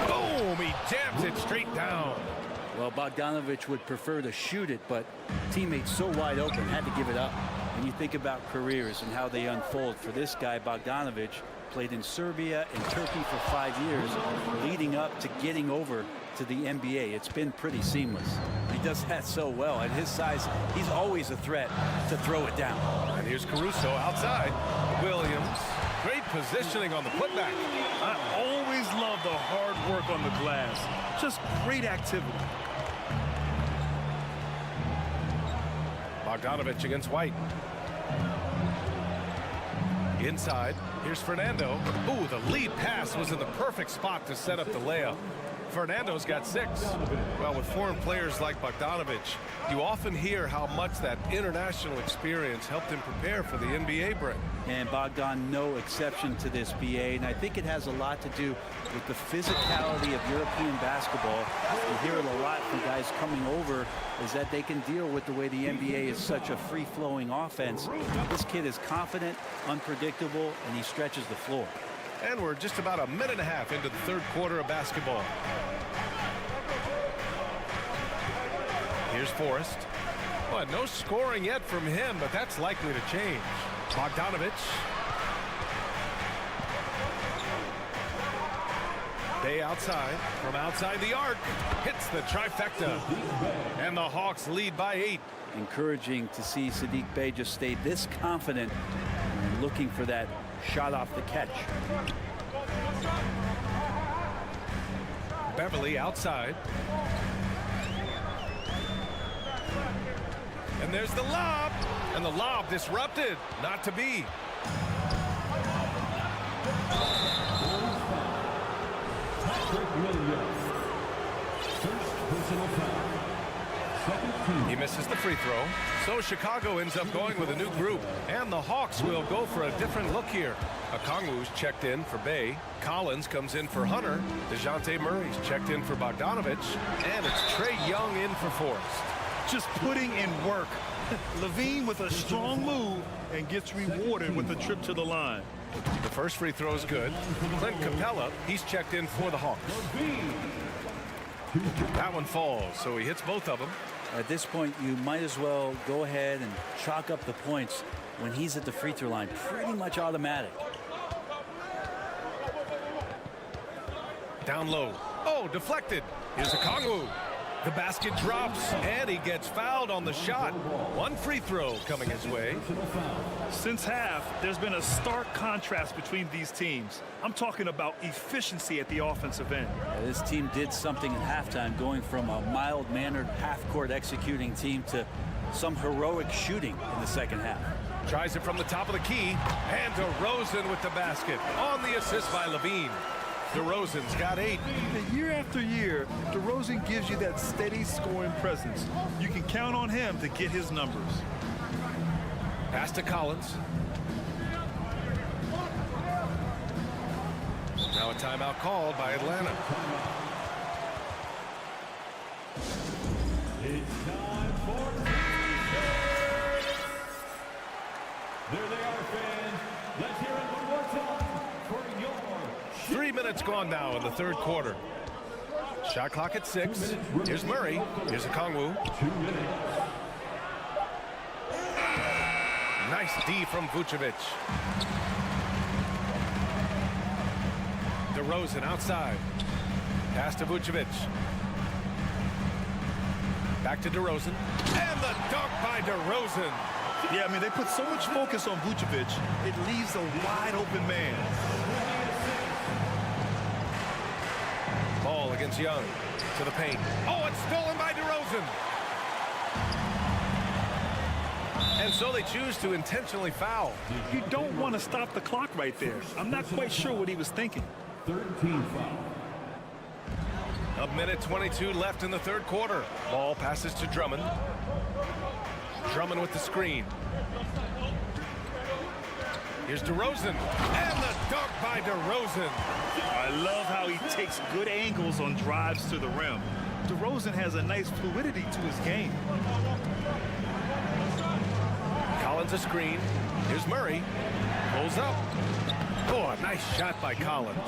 Boom! He jams it straight down. Well, Bogdanovic would prefer to shoot it, but teammates so wide open had to give it up. When you think about careers and how they unfold, for this guy, Bogdanovic played in Serbia and Turkey for 5 years, leading up to getting over to the NBA. It's been pretty seamless. does that so well. At his size, he's always a threat to throw it down. And here's Caruso outside. Williams, great positioning on the putback. I always love the hard work on the glass. Just great activity. Bogdanovich against White. Inside, here's Fernando. Ooh, the lead pass was in the perfect spot to set up the layup. Fernando's got 6. Well, with foreign players like Bogdanovich, you often hear how much that international experience helped him prepare for the NBA break. And Bogdan, no exception to this, BA. And I think it has a lot to do with the physicality of European basketball. You hear it a lot from guys coming over, is that they can deal with the way the NBA is such a free-flowing offense. This kid is confident, unpredictable, and he stretches the floor. And we're just about a minute and a half into the third quarter of basketball. Here's Forrest. Well, no scoring yet from him, but that's likely to change. Bogdanovich. Bay outside, from outside the arc, hits the trifecta. And the Hawks lead by 8. Encouraging to see Saddiq Bey just stay this confident and looking for that shot off the catch. Beverly outside. And there's the lob. And the lob disrupted. Not to be. He misses the free throw. So Chicago ends up going with a new group. And the Hawks will go for a different look here. Okongwu's checked in for Bay. Collins comes in for Hunter. DeJounte Murray's checked in for Bogdanovich. And it's Trae Young in for Forrest. Just putting in work. Levine with a strong move and gets rewarded with a trip to the line. The first free throw is good. Clint Capella, he's checked in for the Hawks. That one falls, so he hits both of them. At this point, you might as well go ahead and chalk up the points when he's at the free throw line. Pretty much automatic. Down low. Oh, deflected. Here's Okongwu. The basket drops, and he gets fouled on the shot. One free throw coming his way. Since half, there's been a stark contrast between these teams. I'm talking about efficiency at the offensive end. This team did something at halftime, going from a mild-mannered half-court executing team to some heroic shooting in the second half. Tries it from the top of the key, and DeRozan with the basket on the assist by Levine. DeRozan's got 8. And year after year, DeRozan gives you that steady scoring presence. You can count on him to get his numbers. Pass to Collins. Now a timeout called by Atlanta. It's time for there they are, fans. Let's hear it one more time for your 3 minutes gone now in the third quarter. Shot clock at 6. Here's Murray. Here's Okongwu. 2 minutes. Nice D from Vucevic. DeRozan outside. Pass to Vucevic. Back to DeRozan. And the dunk by DeRozan. Yeah, I mean, they put so much focus on Vucevic, it leaves a wide open man. Ball against Young. To the paint. Oh, it's stolen by DeRozan. And so they choose to intentionally foul. You don't want to stop the clock right there. I'm not quite sure what he was thinking. 13 foul. A minute 22 left in the third quarter. Ball passes to Drummond. Drummond with the screen. Here's DeRozan. And the dunk by DeRozan. I love how he takes good angles on drives to the rim. DeRozan has a nice fluidity to his game. Collins a screen. Here's Murray. Pulls up. Oh, a nice shot by Collins.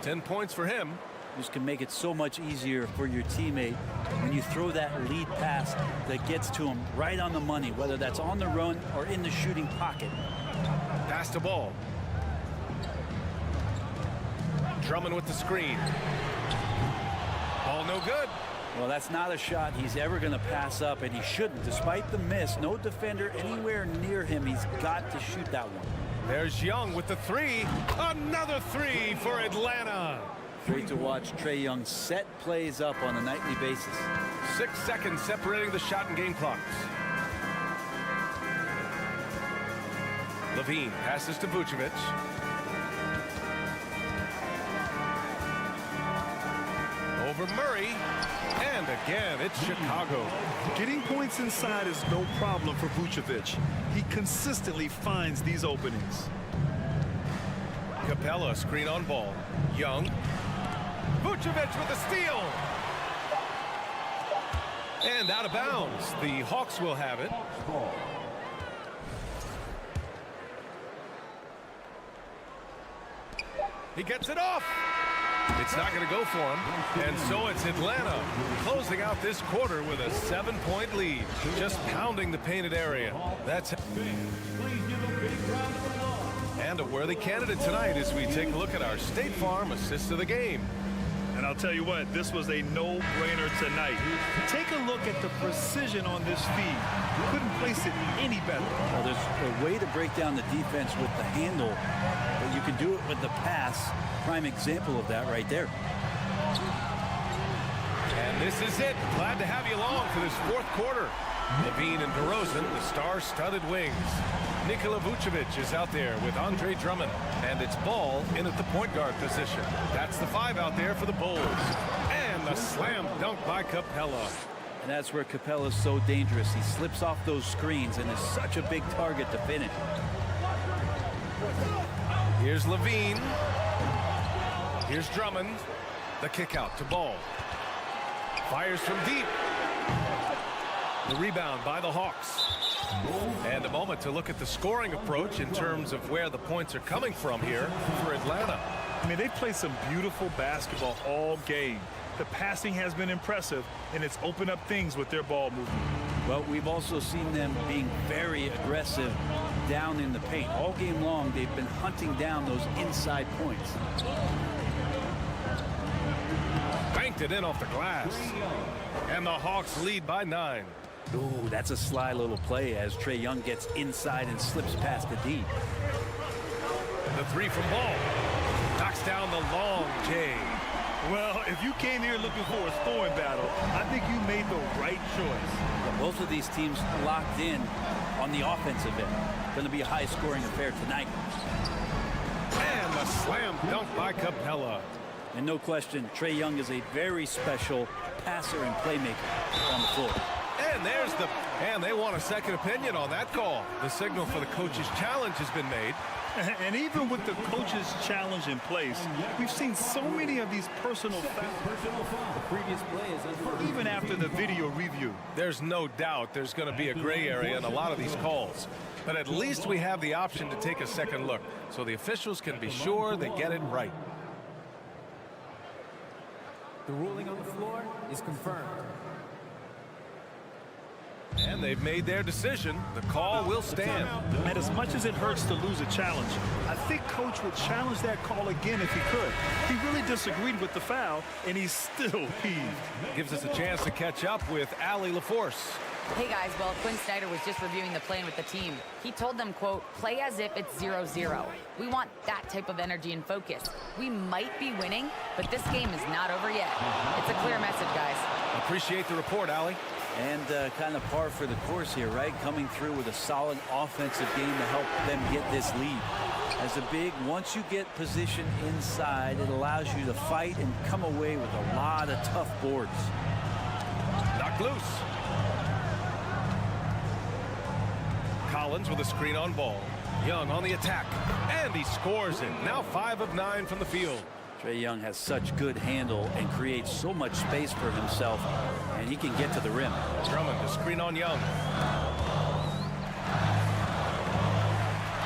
10 points for him. This can make it so much easier for your teammate when you throw that lead pass that gets to him right on the money, whether that's on the run or in the shooting pocket. Pass to Ball. Drummond with the screen. Ball no good. Well, that's not a shot he's ever going to pass up, and he shouldn't. Despite the miss, no defender anywhere near him. He's got to shoot that one. There's Young with the three. Another three for Atlanta. Great to watch Trae Young set plays up on a nightly basis. 6 seconds separating the shot and game clocks. Levine passes to Vucevic. Over Murray. And again, it's Chicago. Getting points inside is no problem for Vucevic. He consistently finds these openings. Capella screen on ball. Young. Vucevic with a steal. And out of bounds. The Hawks will have it. He gets it off. It's not going to go for him. And so it's Atlanta closing out this quarter with a 7-point lead. Just pounding the painted area. That's and a worthy candidate tonight as we take a look at our State Farm assist of the game. And I'll tell you what, this was a no-brainer tonight. Take a look at the precision on this feed. Couldn't place it any better. Well, there's a way to break down the defense with the handle, but you can do it with the pass. Prime example of that right there. And this is it. Glad to have you along for this fourth quarter. Levine and DeRozan, the star-studded wings. Nikola Vucevic is out there with Andre Drummond. And it's Ball in at the point guard position. That's the 5 out there for the Bulls. And the slam dunk by Capella. And that's where Capella's so dangerous. He slips off those screens and is such a big target to finish. Here's Levine. Here's Drummond. The kick out to Ball. Fires from deep. The rebound by the Hawks. And a moment to look at the scoring approach in terms of where the points are coming from here for Atlanta. I mean, they play some beautiful basketball all game. The passing has been impressive, and it's opened up things with their ball movement. Well, we've also seen them being very aggressive down in the paint. All game long, they've been hunting down those inside points. Banked it in off the glass. And the Hawks lead by 9. Ooh, that's a sly little play as Trae Young gets inside and slips past the D. The 3 from Ball. Knocks down the long J. Well, if you came here looking for a scoring battle, I think you made the right choice. Well, both of these teams locked in on the offensive end. Going to be a high-scoring affair tonight. And the slam dunk by Capella. And no question, Trae Young is a very special passer and playmaker on the floor. And they want a second opinion on that call. The signal for the coach's challenge has been made. And even with the coach's challenge in place, we've seen so many of these personal fouls. The previous play is under even after the video review. There's no doubt there's going to be a gray area in a lot of these calls. But at least we have the option to take a second look so the officials can be sure they get it right. The ruling on the floor is confirmed. And they've made their decision. The call will stand. And as much as it hurts to lose a challenge, I think Coach would challenge that call again if he could. He really disagreed with the foul, and he's still peeved. Gives us a chance to catch up with Allie LaForce. Hey guys, well, Quinn Snyder was just reviewing the play with the team. He told them, quote, play as if it's 0-0. We want that type of energy and focus. We might be winning, but this game is not over yet. It's a clear message, guys. Appreciate the report, Allie. And kind of par for the course here, right? Coming through with a solid offensive game to help them get this lead. As a big, once you get position inside, it allows you to fight and come away with a lot of tough boards. Knocked loose. Collins with a screen on Ball. Young on the attack. And he scores it. Now 5 of 9 from the field. Trae Young has such good handle and creates so much space for himself, and he can get to the rim. Drummond, the screen on Young.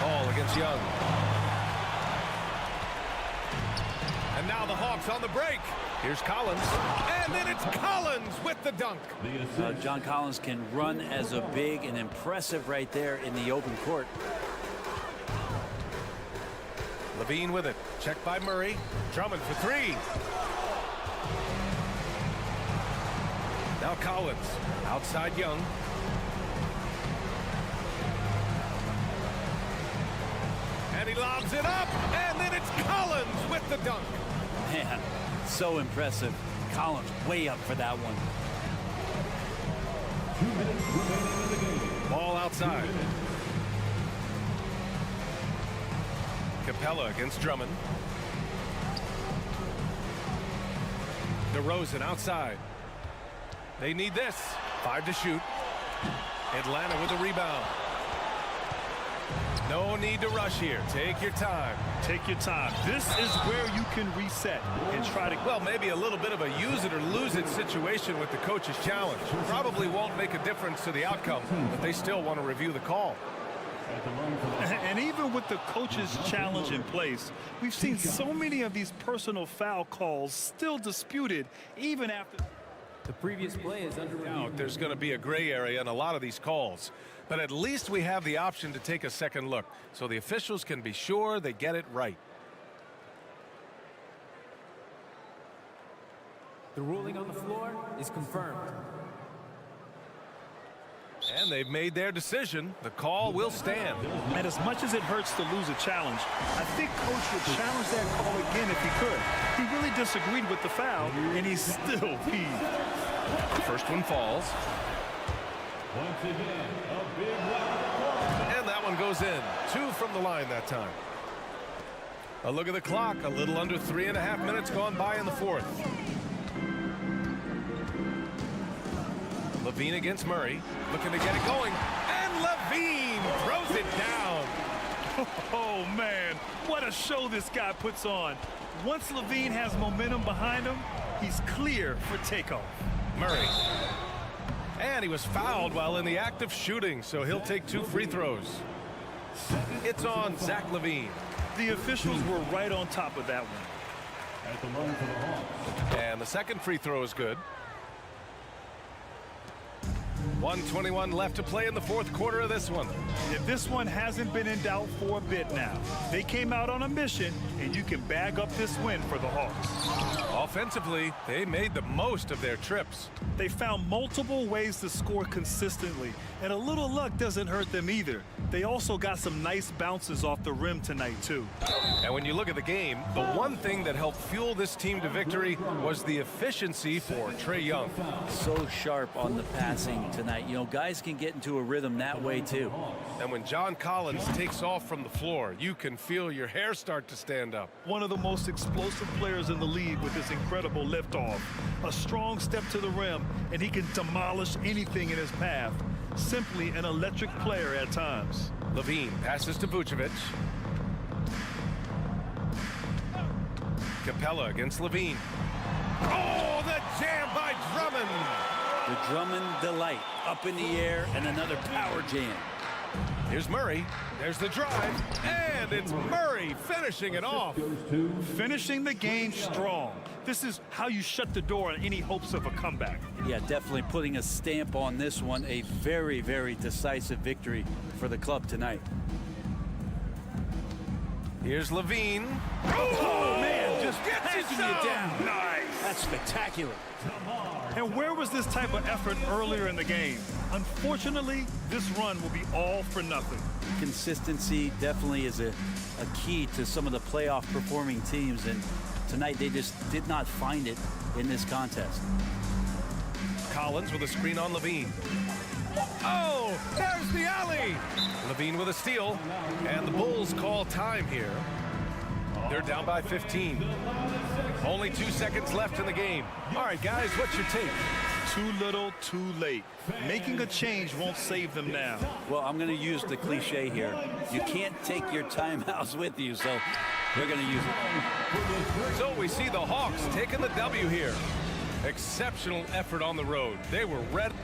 Ball against Young. And now the Hawks on the break. Here's Collins. And then it's Collins with the dunk. John Collins can run as a big and impressive right there in the open court. Levine with it. Checked by Murray. Drummond for 3. Now Collins, outside Young. And he lobs it up, and then it's Collins with the dunk. Man, so impressive. Collins way up for that one. 2 minutes remaining in the game. Ball outside. Capella against Drummond. DeRozan outside. They need this. 5 to shoot. Atlanta with a rebound. No need to rush here. Take your time. Take your time. This is where you can reset and try to... Well, maybe a little bit of a use it or lose it situation with the coach's challenge. Probably won't make a difference to the outcome, but they still want to review the call. And even with the coach's challenge in place, we've seen so many of these personal foul calls still disputed even after... The previous play is under review. There's going to be a gray area in a lot of these calls, but at least we have the option to take a second look so the officials can be sure they get it right. The ruling on the floor is confirmed. And they've made their decision. The call will stand. And as much as it hurts to lose a challenge, I think Coach would challenge that call again if he could. He really disagreed with the foul, and he's still peeved. First one falls. Once again, a big round. And that one goes in. 2 from the line that time. A look at the clock. A little under 3.5 minutes gone by in the fourth. Levine against Murray, looking to get it going, and Levine throws it down. Oh, man, what a show this guy puts on. Once Levine has momentum behind him, he's clear for takeoff. Murray. And he was fouled while in the act of shooting, so he'll take 2 free throws. It's on Zach Levine. The officials were right on top of that one. At the line for the Hawks. And the second free throw is good. 1:21 left to play in the fourth quarter of this one. If this one hasn't been in doubt for a bit now. They came out on a mission, and you can bag up this win for the Hawks. Offensively, they made the most of their trips. They found multiple ways to score consistently, and a little luck doesn't hurt them either. They also got some nice bounces off the rim tonight, too. And when you look at the game, the one thing that helped fuel this team to victory was the efficiency for Trae Young. So sharp on the passing tonight. You know, guys can get into a rhythm that way, too. And when John Collins takes off from the floor, you can feel your hair start to stand up. One of the most explosive players in the league with this incredible liftoff. A strong step to the rim, and he can demolish anything in his path. Simply an electric player at times. Levine passes to Vucevic. Capella against Levine. Oh, the jam by Drummond. The Drummond delight up in the air and another power jam. Here's Murray. There's the drive. And it's Murray finishing it off. Finishing the game strong. This is how you shut the door on any hopes of a comeback. Yeah, definitely putting a stamp on this one. A very, very decisive victory for the club tonight. Here's Levine. Oh, man, just taking you down. Nice. That's spectacular. And where was this type of effort earlier in the game? Unfortunately, this run will be all for nothing. Consistency definitely is a key to some of the playoff performing teams, and tonight they just did not find it in this contest. Collins with a screen on Levine. Oh, there's the alley. Levine with a steal, and the Bulls call time here. They're down by 15. Only 2 seconds left in the game. All right, guys, what's your take? Too little, too late. Making a change won't save them now. Well, I'm going to use the cliche here. You can't take your timeouts with you, so we're going to use it. So we see the Hawks taking the W here. Exceptional effort on the road. They were ready.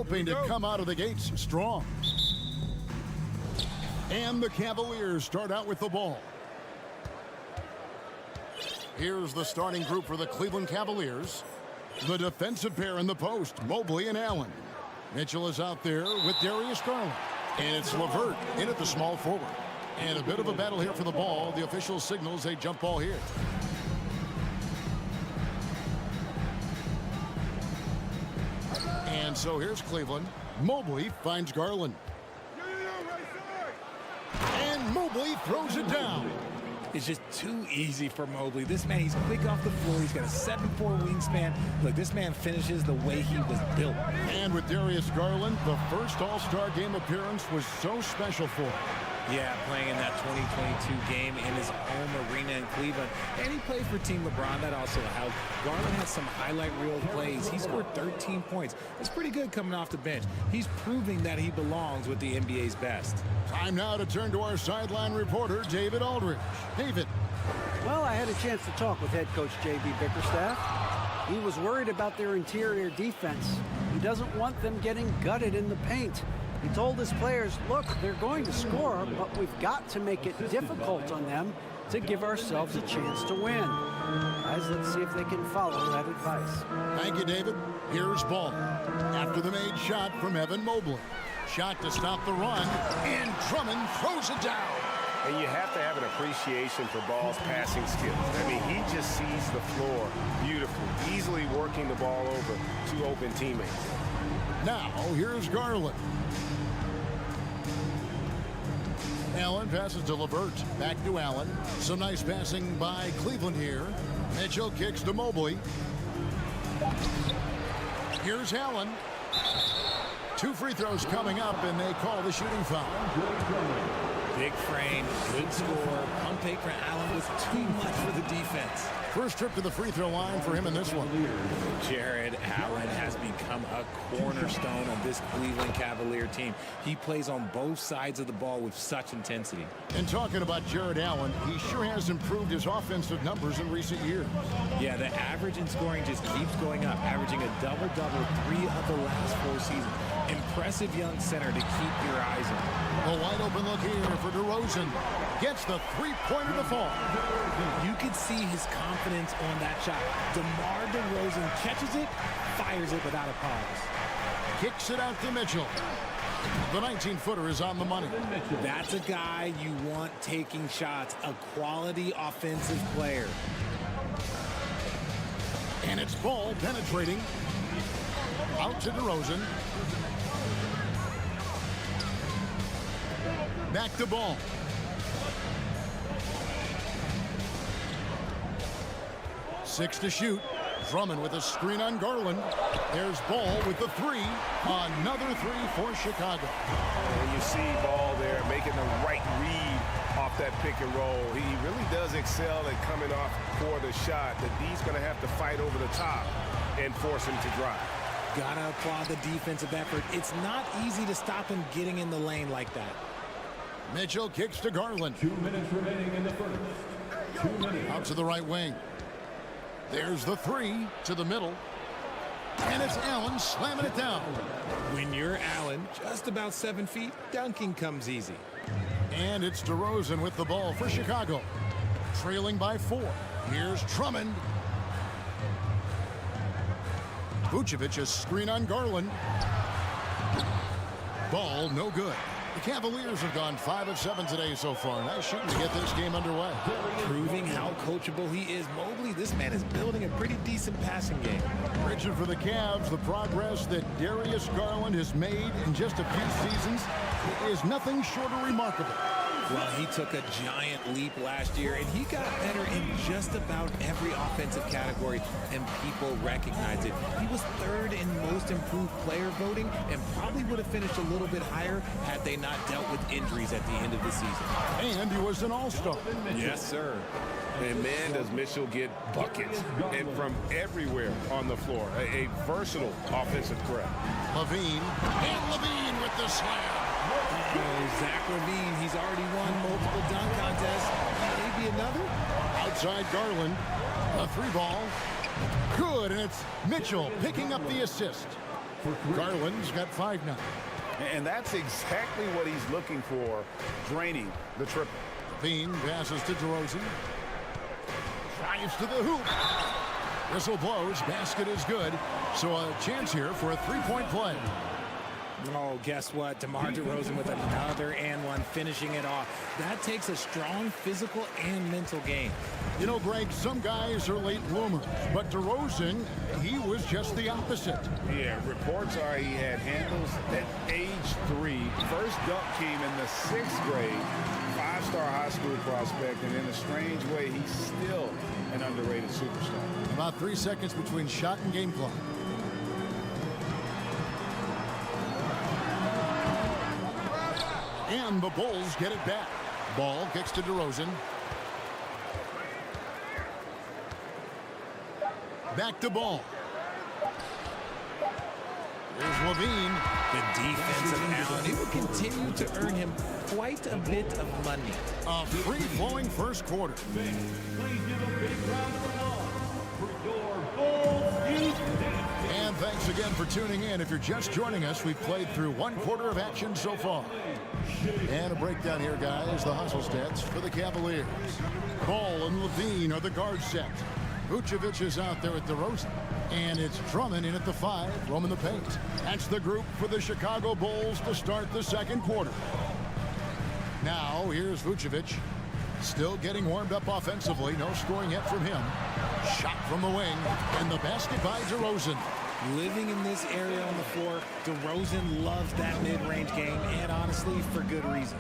hoping to come out of the gates strong. And the Cavaliers start out with the ball. Here's the starting group for the Cleveland Cavaliers. The defensive pair in the post, Mobley and Allen. Mitchell is out there with Darius Garland. And it's LeVert in at the small forward. And a bit of a battle here for the ball. The official signals a jump ball here. And so here's Cleveland. Mobley finds Garland. And Mobley throws it down. It's just too easy for Mobley. This man, he's quick off the floor. He's got a 7'4" wingspan. Look, this man finishes the way he was built. And with Darius Garland, the first All-Star game appearance was so special for him. Yeah, playing in that 2022 game in his home arena in Cleveland. And he played for Team LeBron. That also helped. Garland had some highlight reel plays. He scored 13 points. That's pretty good coming off the bench. He's proving that he belongs with the NBA's best. Time now to turn to our sideline reporter, David Aldridge. David. Well, I had a chance to talk with head coach J.B. Bickerstaff. He was worried about their interior defense. He doesn't want them getting gutted in the paint. He told his players, look, they're going to score, but we've got to make it difficult on them to give ourselves a chance to win. Guys, let's see if they can follow that advice. Thank you, David. Here's ball. After the made shot from Evan Mobley. Shot to stop the run, and Drummond throws it down. And you have to have an appreciation for Ball's passing skills. I mean, he just sees the floor beautifully, easily working the ball over to open teammates. Now, here's Garland. Allen passes to LeVert. Back to Allen. Some nice passing by Cleveland here. Mitchell kicks to Mobley. Here's Allen. 2 free throws coming up, and they call the shooting foul. Big frame, good score. Pump fake for Allen was too much for the defense. First trip to the free throw line for him in this one. Jared Allen has become a cornerstone of this Cleveland Cavalier team. He plays on both sides of the ball with such intensity. And talking about Jared Allen, he sure has improved his offensive numbers in recent years. Yeah, the average in scoring just keeps going up, averaging a double-double 3 of the last 4 seasons. Impressive young center to keep your eyes on. A wide open look here for DeRozan. Gets the three-pointer to fall. You could see his confidence on that shot. DeMar DeRozan catches it, fires it without a pause. Kicks it out to Mitchell. The 19-footer is on the money. That's a guy you want taking shots, a quality offensive player. And it's Ball penetrating. Out to DeRozan. Back to Ball. Six to shoot. Drummond with a screen on Garland. There's Ball with the three. Another three for Chicago. And you see Ball there making the right read off that pick and roll. He really does excel at coming off for the shot. The D's going to have to fight over the top and force him to drive. Gotta applaud the defensive effort. It's not easy to stop him getting in the lane like that. Mitchell kicks to Garland. 2 minutes remaining in the first. 2 minutes. Out to the right wing. There's the three to the middle. And it's Allen slamming it down. When you're Allen, just about 7 feet, dunking comes easy. And it's DeRozan with the ball for Chicago. Trailing by 4. Here's Drummond. Vucevic, a screen on Garland. Ball no good. The Cavaliers have gone 5 of 7 today so far. Nice shooting to get this game underway. Proving how coachable he is. Mobley, this man is building a pretty decent passing game. Rigid for the Cavs, the progress that Darius Garland has made in just a few seasons is nothing short of remarkable. Well, he took a giant leap last year, and he got better in just about every offensive category, and people recognize it. He was 3rd in most improved player voting and probably would have finished a little bit higher had they not dealt with injuries at the end of the season. And he was an all-star. Yes, sir. And man, does Mitchell get buckets and from everywhere on the floor. A versatile offensive threat. Levine, and Levine with the slam. Zach LaVine, he's already won multiple dunk contests. Maybe another? Outside Garland, a 3-ball. Good, and it's Mitchell picking up the assist. Garland's got 5 now. And that's exactly what he's looking for, draining the triple. Levine passes to DeRozan. Drives to the hoop. Whistle blows, basket is good. So a chance here for a 3-point play. Oh, guess what? DeMar DeRozan with another and one, finishing it off. That takes a strong physical and mental game. You know, Greg, some guys are late bloomers, but DeRozan, he was just the opposite. Yeah, reports are he had handles at age 3. First dunk came in the 6th grade. 5-star high school prospect, and in a strange way, he's still an underrated superstar. About 3 seconds between shot and game clock. And the Bulls get it back. Ball kicks to DeRozan. Back to Ball. Here's Levine. The defense of Allen, it will continue to earn him quite a bit of money. A free-flowing first quarter. Please give a big round of applause for your Bulls Houston. And thanks again for tuning in. If you're just joining us, we've played through 1 quarter of action so far. And a breakdown here, guys. The hustle stats for the Cavaliers. Ball and Levine are the guard set. Vucevic is out there at DeRozan. And it's Drummond in at the 5, roaming the paint. That's the group for the Chicago Bulls to start the second quarter. Now, here's Vucevic. Still getting warmed up offensively. No scoring yet from him. Shot from the wing. And the basket by DeRozan. Living in this area on the floor, DeRozan loves that mid-range game, and honestly, for good reason.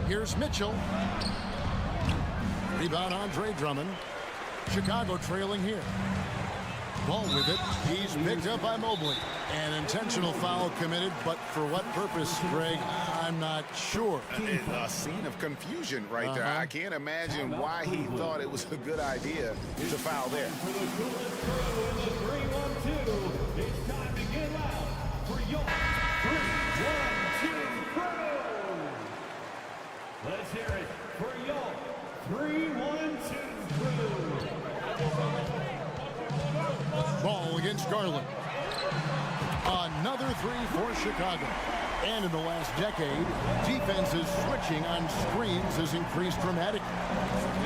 Here's Mitchell. Rebound Andre Drummond. Chicago trailing here. Ball with it. He's picked up by Mobley. An intentional foul committed, but for what purpose, Greg? I'm I'm not sure. A scene of confusion right there. I can't imagine why he thought it was a good idea to foul there. For the coolest crew in the 3-1-2, it's time to get loud for your 3-1-2 crew. Let's hear it for your 3-1-2 crew. Ball against Garland. Another three for Chicago. And in the last decade, defenses switching on screens has increased dramatically.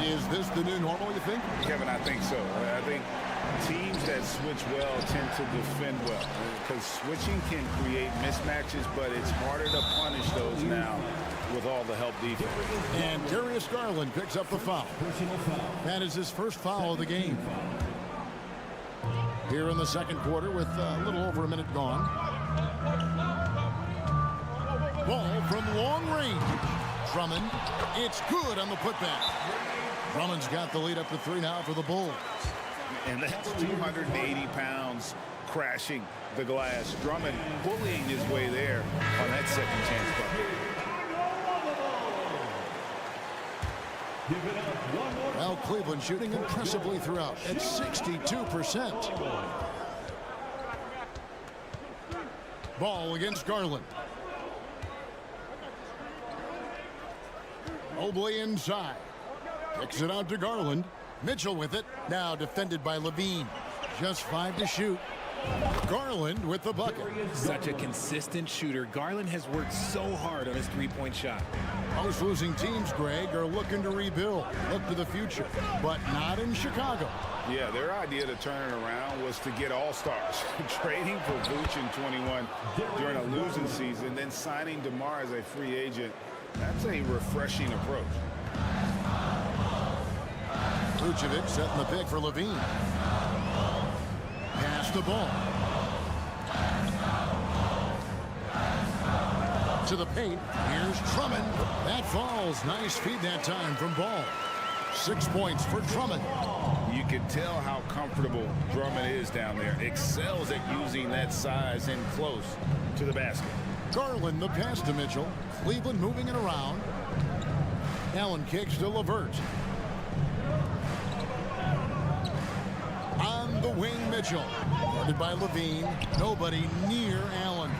Is this the new normal, you think? Kevin, I think so. I think teams that switch well tend to defend well, because switching can create mismatches, but it's harder to punish those now with all the help defense. And Darius Garland picks up the foul. That is his first foul of the game. Here in the second quarter with a little over a minute gone. Ball from long range. Drummond, it's good on the putback. Drummond's got the lead up to 3 now for the Bulls. And that's 280 pounds crashing the glass. Drummond bullying his way there on that second chance bucket. Well, Cleveland shooting impressively throughout at 62%. Ball against Garland. Mobley inside. Kicks it out to Garland. Mitchell with it. Now defended by Levine. Just 5 to shoot. Garland with the bucket. Such a consistent shooter. Garland has worked so hard on his three-point shot. Most losing teams, Greg, are looking to rebuild. Look to the future. But not in Chicago. Yeah, their idea to turn it around was to get all-stars. Trading for Vooch in 21 during a losing season, then signing DeMar as a free agent. That's a refreshing approach. Vucevic setting the pick for Levine. Pass the ball. To the paint. Here's Drummond. That falls. Nice feed that time from Ball. 6 points for Drummond. You can tell how comfortable Drummond is down there. Excels at using that size in close to the basket. Garland the pass to Mitchell. Cleveland moving it around. Allen kicks to LeVert. On the wing, Mitchell. Guarded by Levine. Nobody near Allen.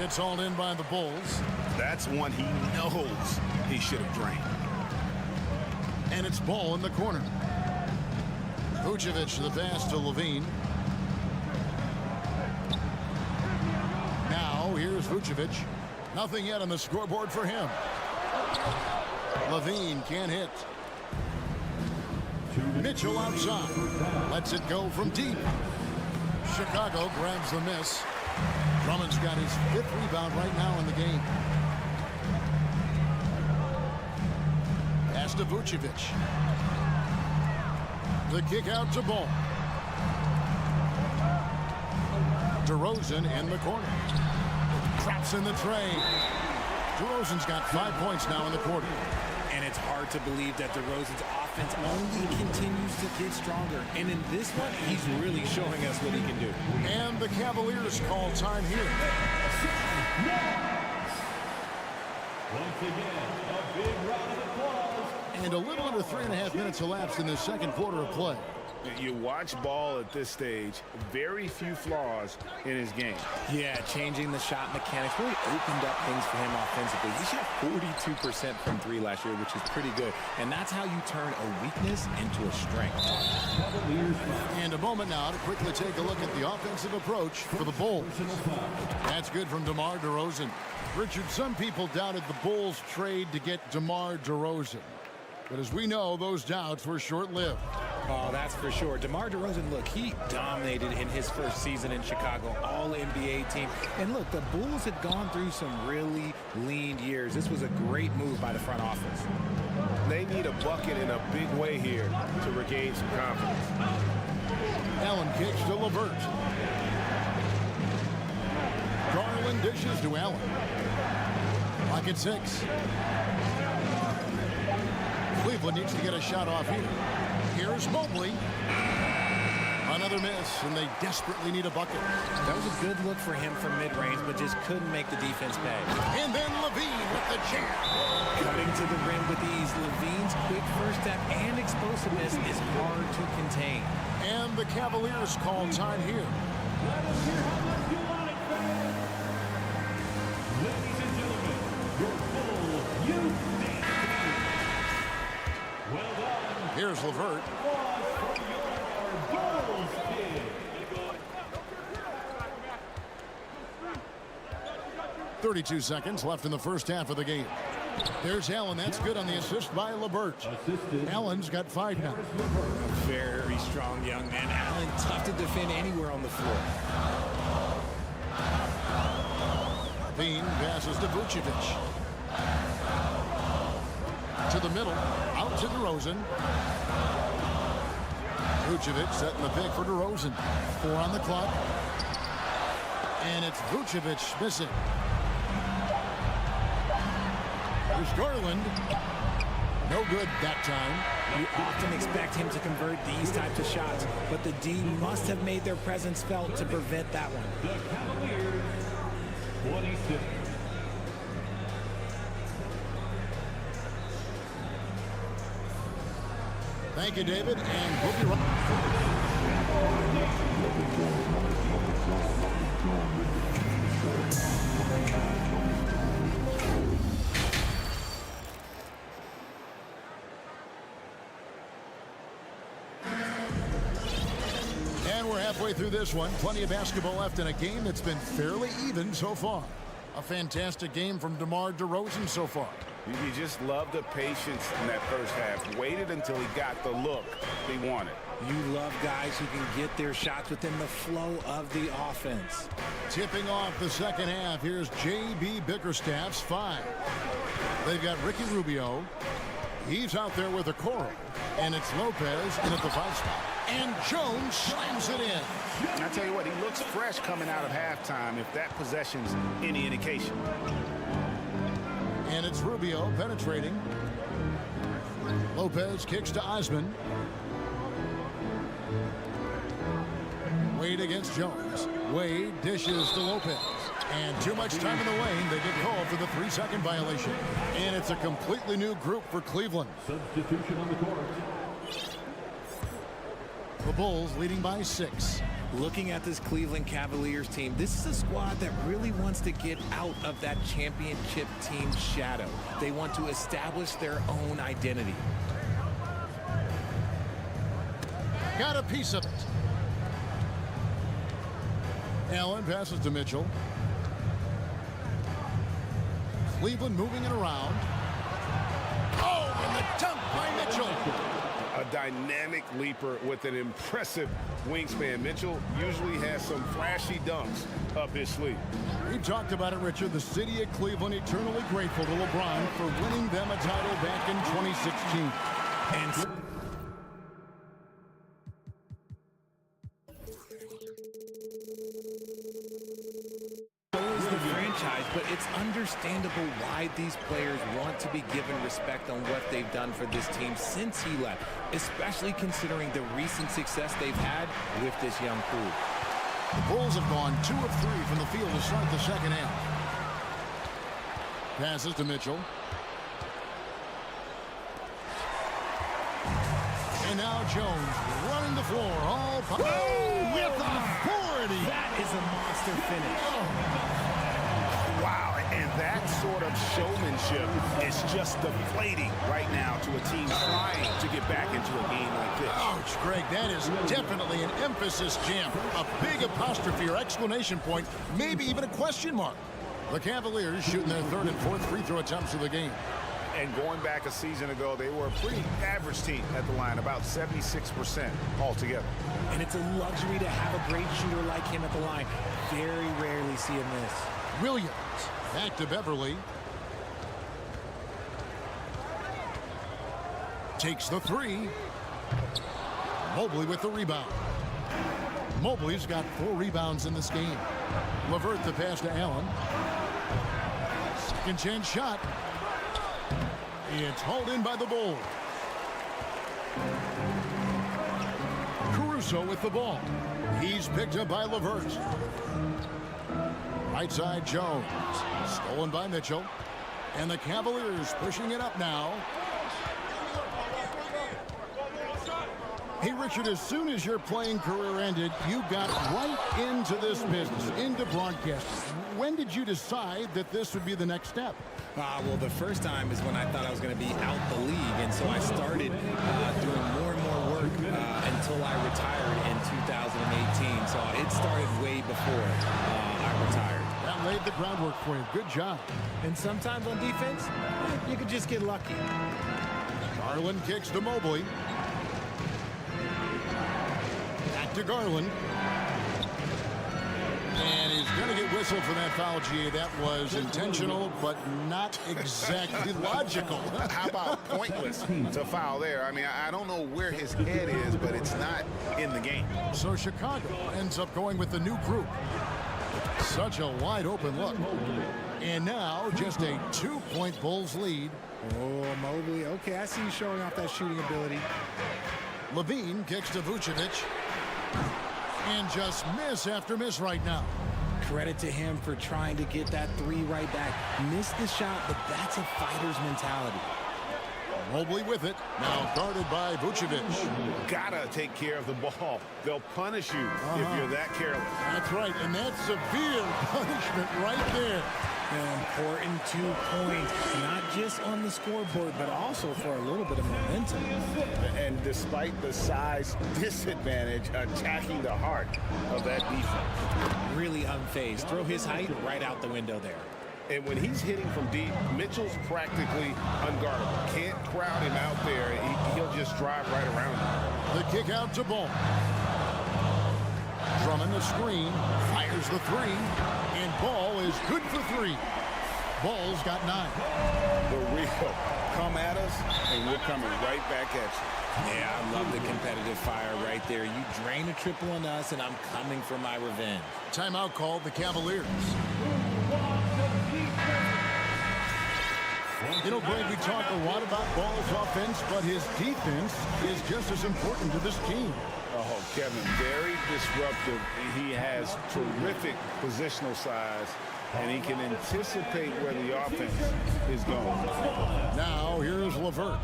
It's hauled in by the Bulls. That's one he knows he should have drained. And it's Ball in the corner. Vucevic the pass to Levine. Now here's Vucevic. Nothing yet on the scoreboard for him. Levine can't hit. Mitchell outside. Lets it go from deep. Chicago grabs the miss. Drummond's got his 5th rebound right now in the game. Pass to Vucevic. The kick out to Ball. DeRozan in the corner. Traps in the tray. DeRozan's got 5 points now in the quarter. And it's hard to believe that DeRozan's offense only continues to get stronger. And in this one, he's really showing us what he can do. And the Cavaliers call time here. Once again, a big round of applause. And a little under 3.5 minutes elapsed in the second quarter of play. You watch Ball at this stage, very few flaws in his game. Yeah, changing the shot mechanics really opened up things for him offensively. He shot 42% from 3 last year, which is pretty good. And that's how you turn a weakness into a strength. And a moment now to quickly take a look at the offensive approach for the Bulls. That's good from DeMar DeRozan. Richard, some people doubted the Bulls trade to get DeMar DeRozan. But as we know, those doubts were short-lived. Oh, that's for sure. DeMar DeRozan, look, he dominated in his first season in Chicago, all-NBA team. And look, the Bulls had gone through some really lean years. This was a great move by the front office. They need a bucket in a big way here to regain some confidence. Allen kicks to LeVert. Garland dishes to Allen. Pocket 6. Cleveland needs to get a shot off here. Here's Mobley. On a Another miss, and they desperately need a bucket. That was a good look for him from mid-range, but just couldn't make the defense pay. And then Levine with the jam. Cutting to the rim with ease. Levine's quick first step and explosiveness is hard to contain. And the Cavaliers call time here. Let us hear how the Pulonic fans. Ladies and gentlemen, your full youth team. Well done. Here's LeVert. Applause for your Bulls kid. 32 seconds left in the first half of the game. There's Allen. That's good on the assist by LeVert. Allen's got 5 now. A very strong young man. Allen, tough to defend anywhere on the floor. Bean passes to Vucevic. To the middle. Out to DeRozan. Vucevic setting the pick for DeRozan. 4 on the clock. And it's Vucevic missing. Here's Garland. No good that time. You often expect him to convert these types of shots, but the D must have made their presence felt to prevent that one. The Cavaliers, 26. Thank you, David, and we'll be right. And we're halfway through this one. Plenty of basketball left in a game that's been fairly even so far. A fantastic game from DeMar DeRozan so far. You just love the patience in that first half. Waited until he got the look he wanted. You love guys who can get their shots within the flow of the offense. Tipping off the second half, here's J.B. Bickerstaff's 5. They've got Ricky Rubio. He's out there with a Okoro. And it's Lopez in at the 5 spot. And Jones slams it in. I tell you what, he looks fresh coming out of halftime if that possession's any indication. And it's Rubio penetrating. Lopez kicks to Osman. Wade against Jones. Wade dishes to Lopez. And too much time in the lane. They get called for the 3-second violation. And it's a completely new group for Cleveland. Substitution on the court. The Bulls leading by 6. Looking at this Cleveland Cavaliers team, this is a squad that really wants to get out of that championship team shadow. They want to establish their own identity. Got a piece of it. Allen passes to Mitchell. Cleveland moving it around. Oh, and the dunk by Mitchell. A dynamic leaper with an impressive wingspan. Mitchell usually has some flashy dunks up his sleeve. We talked about it, Richard. The city of Cleveland eternally grateful to LeBron for winning them a title back in 2016. And but it's understandable why these players want to be given respect on what they've done for this team since he left, especially considering the recent success they've had with this young crew. The Bulls have gone 2 of 3 from the field to start the second half. Passes to Mitchell. And now Jones running the floor. All with authority. That is a monster finish. Wow, and that sort of showmanship is just deflating right now to a team trying to get back into a game like this. Ouch, Greg, that is definitely an emphasis jam. A big apostrophe or exclamation point, maybe even a question mark. The Cavaliers shooting their 3rd and 4th free throw attempts of the game. And going back a season ago, they were a pretty average team at the line, about 76% altogether. And it's a luxury to have a great shooter like him at the line. Very rarely see him miss. Williams back to Beverly. Takes the 3. Mobley with the rebound. Mobley's got 4 rebounds in this game. LeVert the pass to Allen. Second chance shot. It's hauled in by the Bulls. Caruso Caruso with the ball. He's picked up by LeVert. Right side, Jones. Stolen by Mitchell. And the Cavaliers pushing it up now. Hey, Richard, as soon as your playing career ended, you got right into this business, into broadcasting. When did you decide that this would be the next step? Well, the first time is when I thought I was going to be out the league, and so I started doing more and more work until I retired in 2018. So it started way before I retired. That laid the groundwork for you. Good job. And sometimes on defense, you could just get lucky. Garland kicks to Mobley. Back to Garland. And he's going to get whistled for that foul, GA. That was intentional, but not exactly logical. How about pointless to foul there? I mean, I don't know where his head is, but it's not in the game. So Chicago ends up going with the new group. Such a wide open look. And now just a 2-point Bulls lead. Oh, Mobley. Okay, I see you showing off that shooting ability. Levine kicks to Vucevic. And just miss after miss right now. Credit to him for trying to get that three right back. Missed the shot, but that's a fighter's mentality. Mobley with it. Now guarded by Vucevic. Gotta take care of the ball. They'll punish you if you're that careless. That's right, and that's severe punishment right there. An important 2 points, not just on the scoreboard, but also for a little bit of momentum. And despite the size disadvantage, attacking the heart of that defense. Really unfazed. Throw his height right out the window there. And when he's hitting from deep, Mitchell's practically unguardable. Can't crowd him out there. He'll just drive right around him. The kick out to Ball. Drummond the screen, fires the three, and Ball is good for three. Ball's got 9. The real come at us, and we're coming right back at you. Yeah, I love the competitive fire right there. You drain a triple on us, and I'm coming for my revenge. Timeout called the Cavaliers. You know, Greg, we talk a lot about Ball's offense, but his defense is just as important to this team. Oh, Kevin, very disruptive. He has terrific positional size, and he can anticipate where the offense is going. Now, here's LeVert.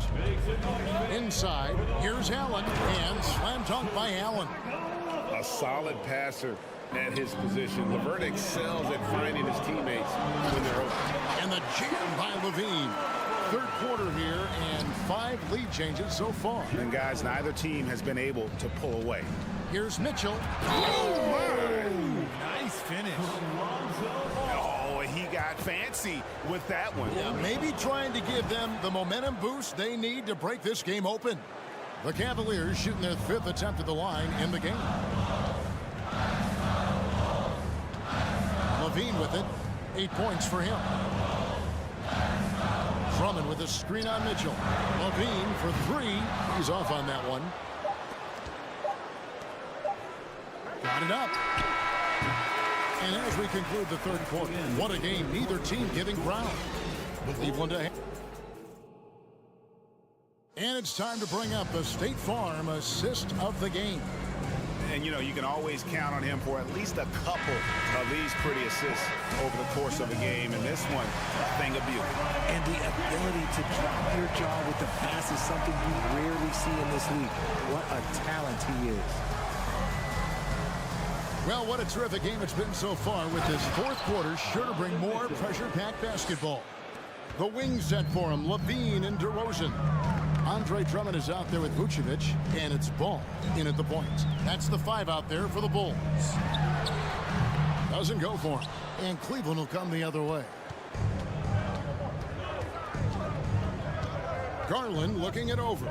Inside, here's Allen, and slam dunk by Allen. A solid passer at his position. LeVert excels at finding his teammates when they're open. And the jam by Levine. Third quarter here, and 5 lead changes so far. And guys, neither team has been able to pull away. Here's Mitchell. Oh, my! Nice finish. Oh, he got fancy with that one. Yeah, maybe trying to give them the momentum boost they need to break this game open. The Cavaliers shooting their 5th attempt at the line in the game. Levine with it. 8 points for him. Drummond with a screen on Mitchell. Levine for 3. He's off on that one. Got it up. And as we conclude the third quarter, what a game. Neither team giving ground. Cleveland ahead. And it's time to bring up the State Farm assist of the game. And, you know, you can always count on him for at least a couple of these pretty assists over the course of a game. And this one, a thing of beauty. And the ability to drop your jaw with the pass is something you rarely see in this league. What a talent he is. Well, what a terrific game it's been so far, with this fourth quarter sure to bring more pressure-packed basketball. The wings set for him, Levine and DeRozan. Andre Drummond is out there with Vucevic, and it's Ball in at the point. That's the 5 out there for the Bulls. Doesn't go for him, and Cleveland will come the other way. Garland looking it over.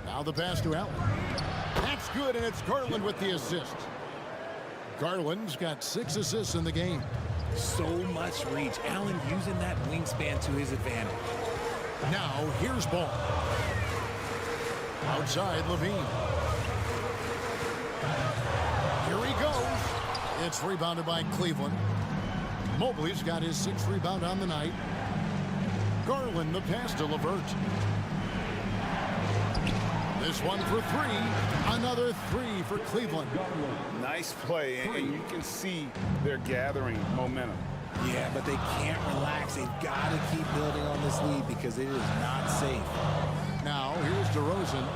Now the pass to Allen. That's good, and it's Garland with the assist. Garland's got 6 assists in the game. So much reach. Allen using that wingspan to his advantage. Now here's Ball. Outside Levine. Here he goes. It's rebounded by Cleveland. Mobley's got his 6th rebound on the night. Garland the pass to LeVert. This one for three. Another three for Cleveland. Nice play, and you can see they're gathering momentum. Yeah, but they can't relax. They've got to keep building on this lead because it is not safe. Now, here's DeRozan.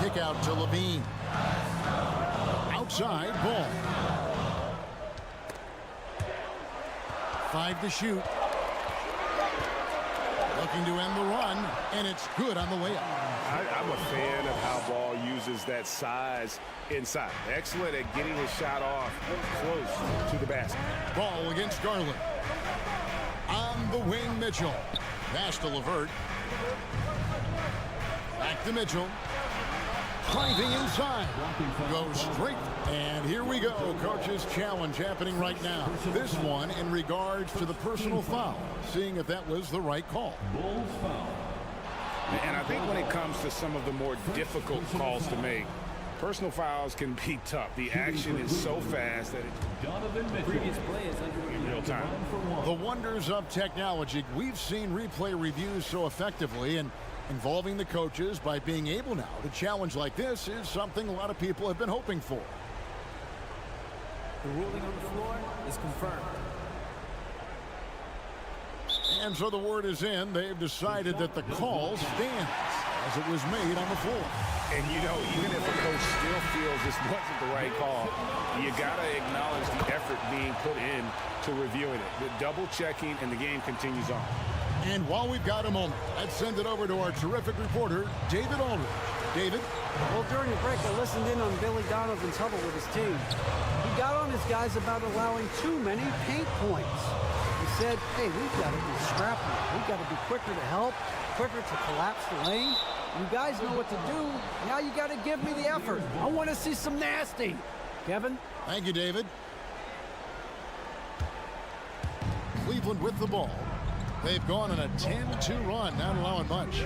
Kick out to Levine. Outside, ball. 5 to shoot. Looking to end the run, and it's good on the way up. I'm a fan of how Ball uses that size inside. Excellent at getting his shot off close to the basket. Ball against Garland. On the wing, Mitchell. Pass to LeVert. Back to Mitchell. Driving inside. Goes straight. And here we go. Coach's challenge happening right now. This one in regards to the personal foul. Seeing if that was the right call. And I think when it comes to some of the more difficult calls to make, personal fouls can be tough. The action is so fast that it Previous play is under in real time. The wonders of technology. We've seen replay reviews so effectively, and involving the coaches by being able now to challenge like this is something a lot of people have been hoping for. The ruling on the floor is confirmed. And so the word is in. They've decided that the call stands as it was made on the floor. And, you know, even if a coach still feels this wasn't the right call, you got to acknowledge the effort being put in to reviewing it. The double checking, and the game continues on. And while we've got a moment, let's send it over to our terrific reporter, David Aldridge. David? Well, during the break, I listened in on Billy Donovan's huddle with his team. He got on his guys about allowing too many paint points. He said, hey, we've got to be scrappy. We've got to be quicker to help, quicker to collapse the lane. You guys know what to do. Now you got to give me the effort. I want to see some nasty. Kevin? Thank you, David. Cleveland with the ball. They've gone on a 10-2 run, not allowing much.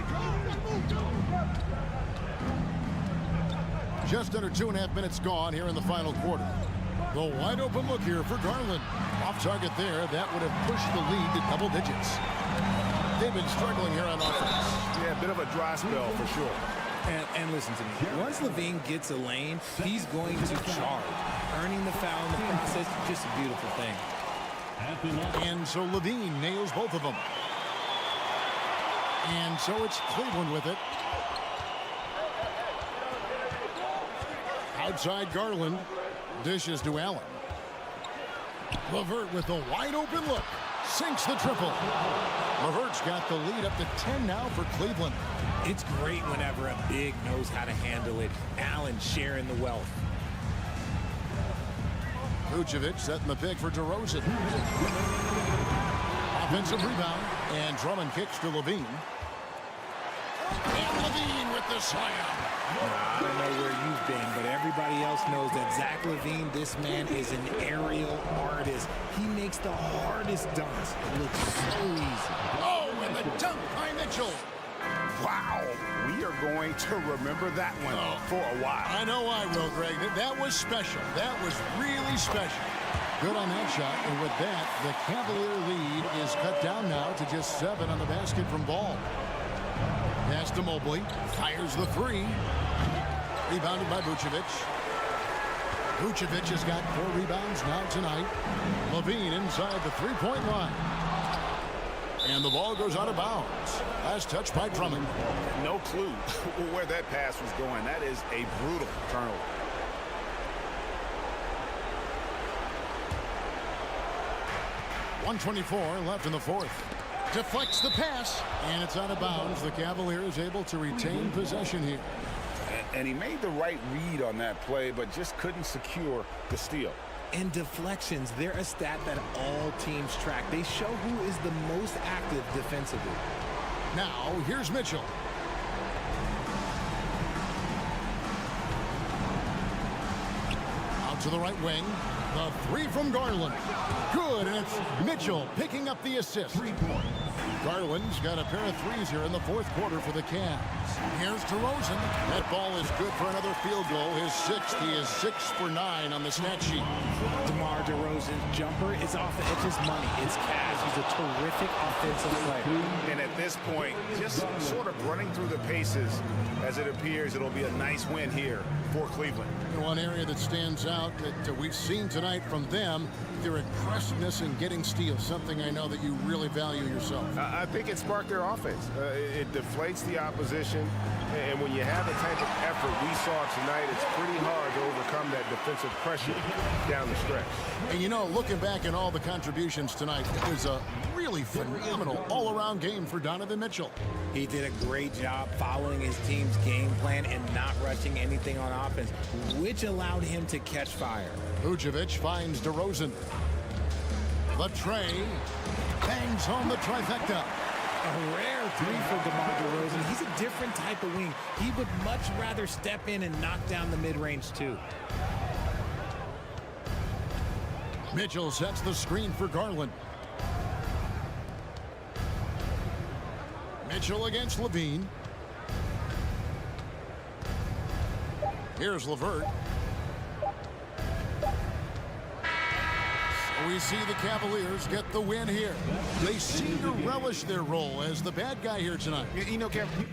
Just under 2.5 minutes gone here in the final quarter. The wide open look here for Garland. Off target there. That would have pushed the lead to double digits. They've been struggling here on offense. Yeah, a bit of a dry spell for sure. And listen to me. Once Levine gets a lane, he's going to charge. Earning the foul in the process is just a beautiful thing. And so Levine nails both of them. And so it's Cleveland with it. Outside Garland. Dishes to Allen. LeVert with a wide open look. Sinks the triple. LeVert's got the lead up to 10 now for Cleveland. It's great whenever a big knows how to handle it. Allen sharing the wealth. Vucevic setting the pick for DeRozan. Offensive rebound. And Drummond kicks to Levine. And Levine with the slam. I don't know where you've been, but everybody else knows that Zach LaVine, this man is an aerial artist. He makes the hardest dunks look so easy. Oh, and the dunk by Mitchell. Wow. We are going to remember that one for a while. I know I will, Greg. That was special. That was really special. Good on that shot. And with that, the Cavalier lead is cut down now to just 7 on the basket from Ball. Pass to Mobley. Fires the three. Rebounded by Vucevic. Vucevic has got 4 rebounds now tonight. Levine inside the three-point line. And the ball goes out of bounds. Last touch by Drummond. No clue where that pass was going. That is a brutal turnover. .124 left in the fourth. Deflects the pass, and it's out of bounds. The Cavaliers able to retain possession here. And he made the right read on that play, but just couldn't secure the steal. And deflections, they're a stat that all teams track. They show who is the most active defensively. Now, here's Mitchell. Out to the right wing. The three from Garland. Good, and it's Mitchell picking up the assist. Garland's got a pair of threes here in the fourth quarter for the Cavs. Here's DeRozan. That ball is good for another field goal. His sixth. He is 6 for 9 on the stat sheet. DeMar DeRozan's jumper is off the edge. It's money. It's cash. He's a terrific offensive player. And at this point, just sort of running through the paces, as it appears it'll be a nice win here for Cleveland. One area that stands out that we've seen tonight from them, their aggressiveness in getting steals, something I know that you really value yourself. I think it sparked their offense. It deflates the opposition, and when you have the type of effort we saw tonight, it's pretty hard to overcome that defensive pressure down the stretch. And you know, looking back at all the contributions tonight, it was a really phenomenal all-around game for Donovan Mitchell. He did a great job following his team's game plan and not rushing anything on offense, which allowed him to catch fire. Vucevic finds DeRozan. The tray bangs home the trifecta. A rare three for DeMar DeRozan. He's a different type of wing. He would much rather step in and knock down the mid-range too. Mitchell sets the screen for Garland. Mitchell against Levine. Here's LeVert. So we see the Cavaliers get the win here. They seem to relish their role as the bad guy here tonight. You know, Kevin,